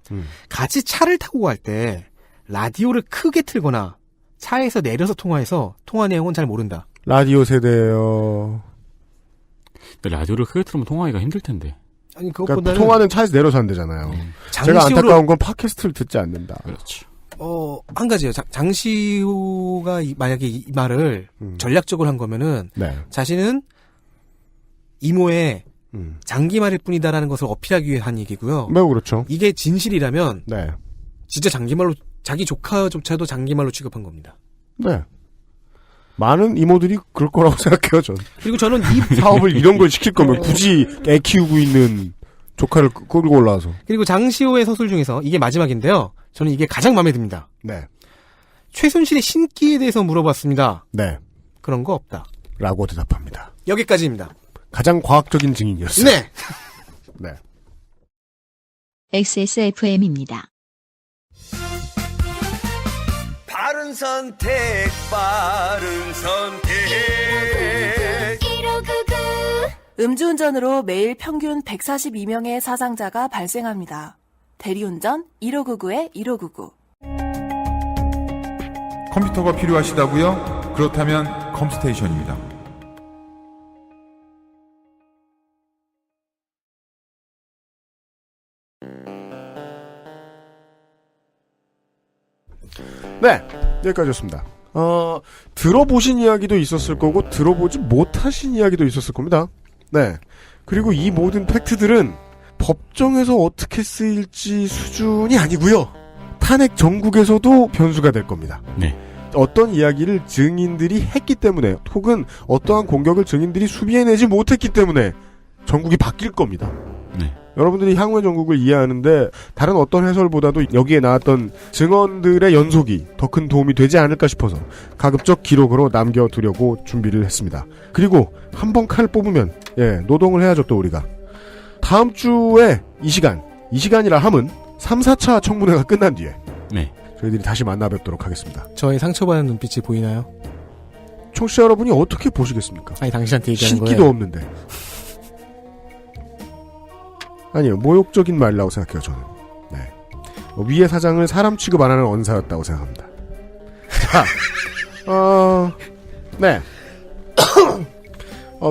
[SPEAKER 4] 같이 차를 타고 갈 때 라디오를 크게 틀거나 차에서 내려서 통화해서 통화 내용은 잘 모른다.
[SPEAKER 2] 라디오 세대예요.
[SPEAKER 3] 근데 라디오를 크게 틀으면 통화하기가 힘들 텐데.
[SPEAKER 4] 아니 그것보다는
[SPEAKER 2] 그러니까 통화는 차에서 내려서 한대잖아요. 제가 안타까운 건 팟캐스트를 듣지 않는다.
[SPEAKER 3] 그렇죠.
[SPEAKER 4] 한 가지요. 장시호가 만약에 이 말을 전략적으로 한 거면은 자신은 이모의 장기말일 뿐이다라는 것을 어필하기 위해 한 얘기고요.
[SPEAKER 2] 매우 그렇죠.
[SPEAKER 4] 이게 진실이라면 진짜 장기말로 자기 조카조차도 장기말로 취급한 겁니다.
[SPEAKER 2] 네. 많은 이모들이 그럴 거라고 생각해요, 전.
[SPEAKER 4] 그리고 저는 이
[SPEAKER 2] 사업을 이런 걸 시킬 거면 굳이 애 키우고 있는 조카를 끌고 올라와서.
[SPEAKER 4] 그리고 장시호의 서술 중에서 이게 마지막인데요. 저는 이게 가장 마음에 듭니다.
[SPEAKER 2] 네.
[SPEAKER 4] 최순실의 신기에 대해서 물어봤습니다.
[SPEAKER 2] 네.
[SPEAKER 4] 그런 거 없다.
[SPEAKER 2] 라고 대답합니다.
[SPEAKER 4] 여기까지입니다.
[SPEAKER 2] 가장 과학적인 증인이었어요.
[SPEAKER 4] 네.
[SPEAKER 2] 네.
[SPEAKER 1] XSFM입니다.
[SPEAKER 11] 바른 선택, 바른 선택.
[SPEAKER 6] 1599
[SPEAKER 12] 음주운전으로 매일 평균 142명의 사상자가 발생합니다. 대리운전 1599-1599.
[SPEAKER 7] 컴퓨터가 필요하시다고요? 그렇다면 컴스테이션입니다.
[SPEAKER 2] 네, 여기까지였습니다. 들어보신 이야기도 있었을 거고 들어보지 못하신 이야기도 있었을 겁니다. 네. 그리고 이 모든 팩트들은 법정에서 어떻게 쓰일지 수준이 아니고요. 탄핵 전국에서도 변수가 될 겁니다.
[SPEAKER 3] 네.
[SPEAKER 2] 어떤 이야기를 증인들이 했기 때문에 혹은 어떠한 공격을 증인들이 수비해내지 못했기 때문에 전국이 바뀔 겁니다.
[SPEAKER 3] 네.
[SPEAKER 2] 여러분들이 향후의 전국을 이해하는데 다른 어떤 해설보다도 여기에 나왔던 증언들의 연속이 더 큰 도움이 되지 않을까 싶어서 가급적 기록으로 남겨두려고 준비를 했습니다. 그리고 한 번 칼 뽑으면 노동을 해야죠 또 우리가. 다음 주에 이 시간이라 함은 3, 4차 청문회가 끝난 뒤에 저희들이 다시 만나 뵙도록 하겠습니다.
[SPEAKER 4] 저의 상처받는 눈빛이 보이나요?
[SPEAKER 2] 청취자 여러분이 어떻게 보시겠습니까?
[SPEAKER 4] 아니 당신한테 얘기하는 거예요.
[SPEAKER 2] 신기도 없는데. 아니요, 모욕적인 말이라고 생각해요, 저는. 네. 위의 사장을 사람 취급 안 하는 언사였다고 생각합니다. 자, 네.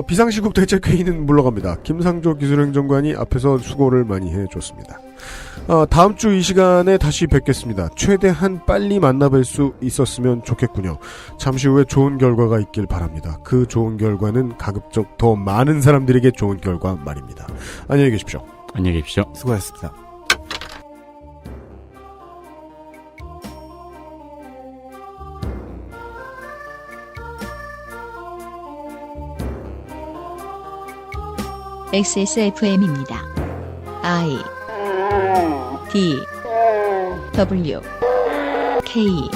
[SPEAKER 2] 비상시국 대책회의는 물러갑니다. 김상조 기술행정관이 앞에서 수고를 많이 해줬습니다. 다음 주 이 시간에 다시 뵙겠습니다. 최대한 빨리 만나뵐 수 있었으면 좋겠군요. 잠시 후에 좋은 결과가 있길 바랍니다. 그 좋은 결과는 가급적 더 많은 사람들에게 좋은 결과 말입니다. 안녕히 계십시오.
[SPEAKER 3] 안녕히 계십시오.
[SPEAKER 4] 수고하셨습니다.
[SPEAKER 1] XSFM입니다. I D W K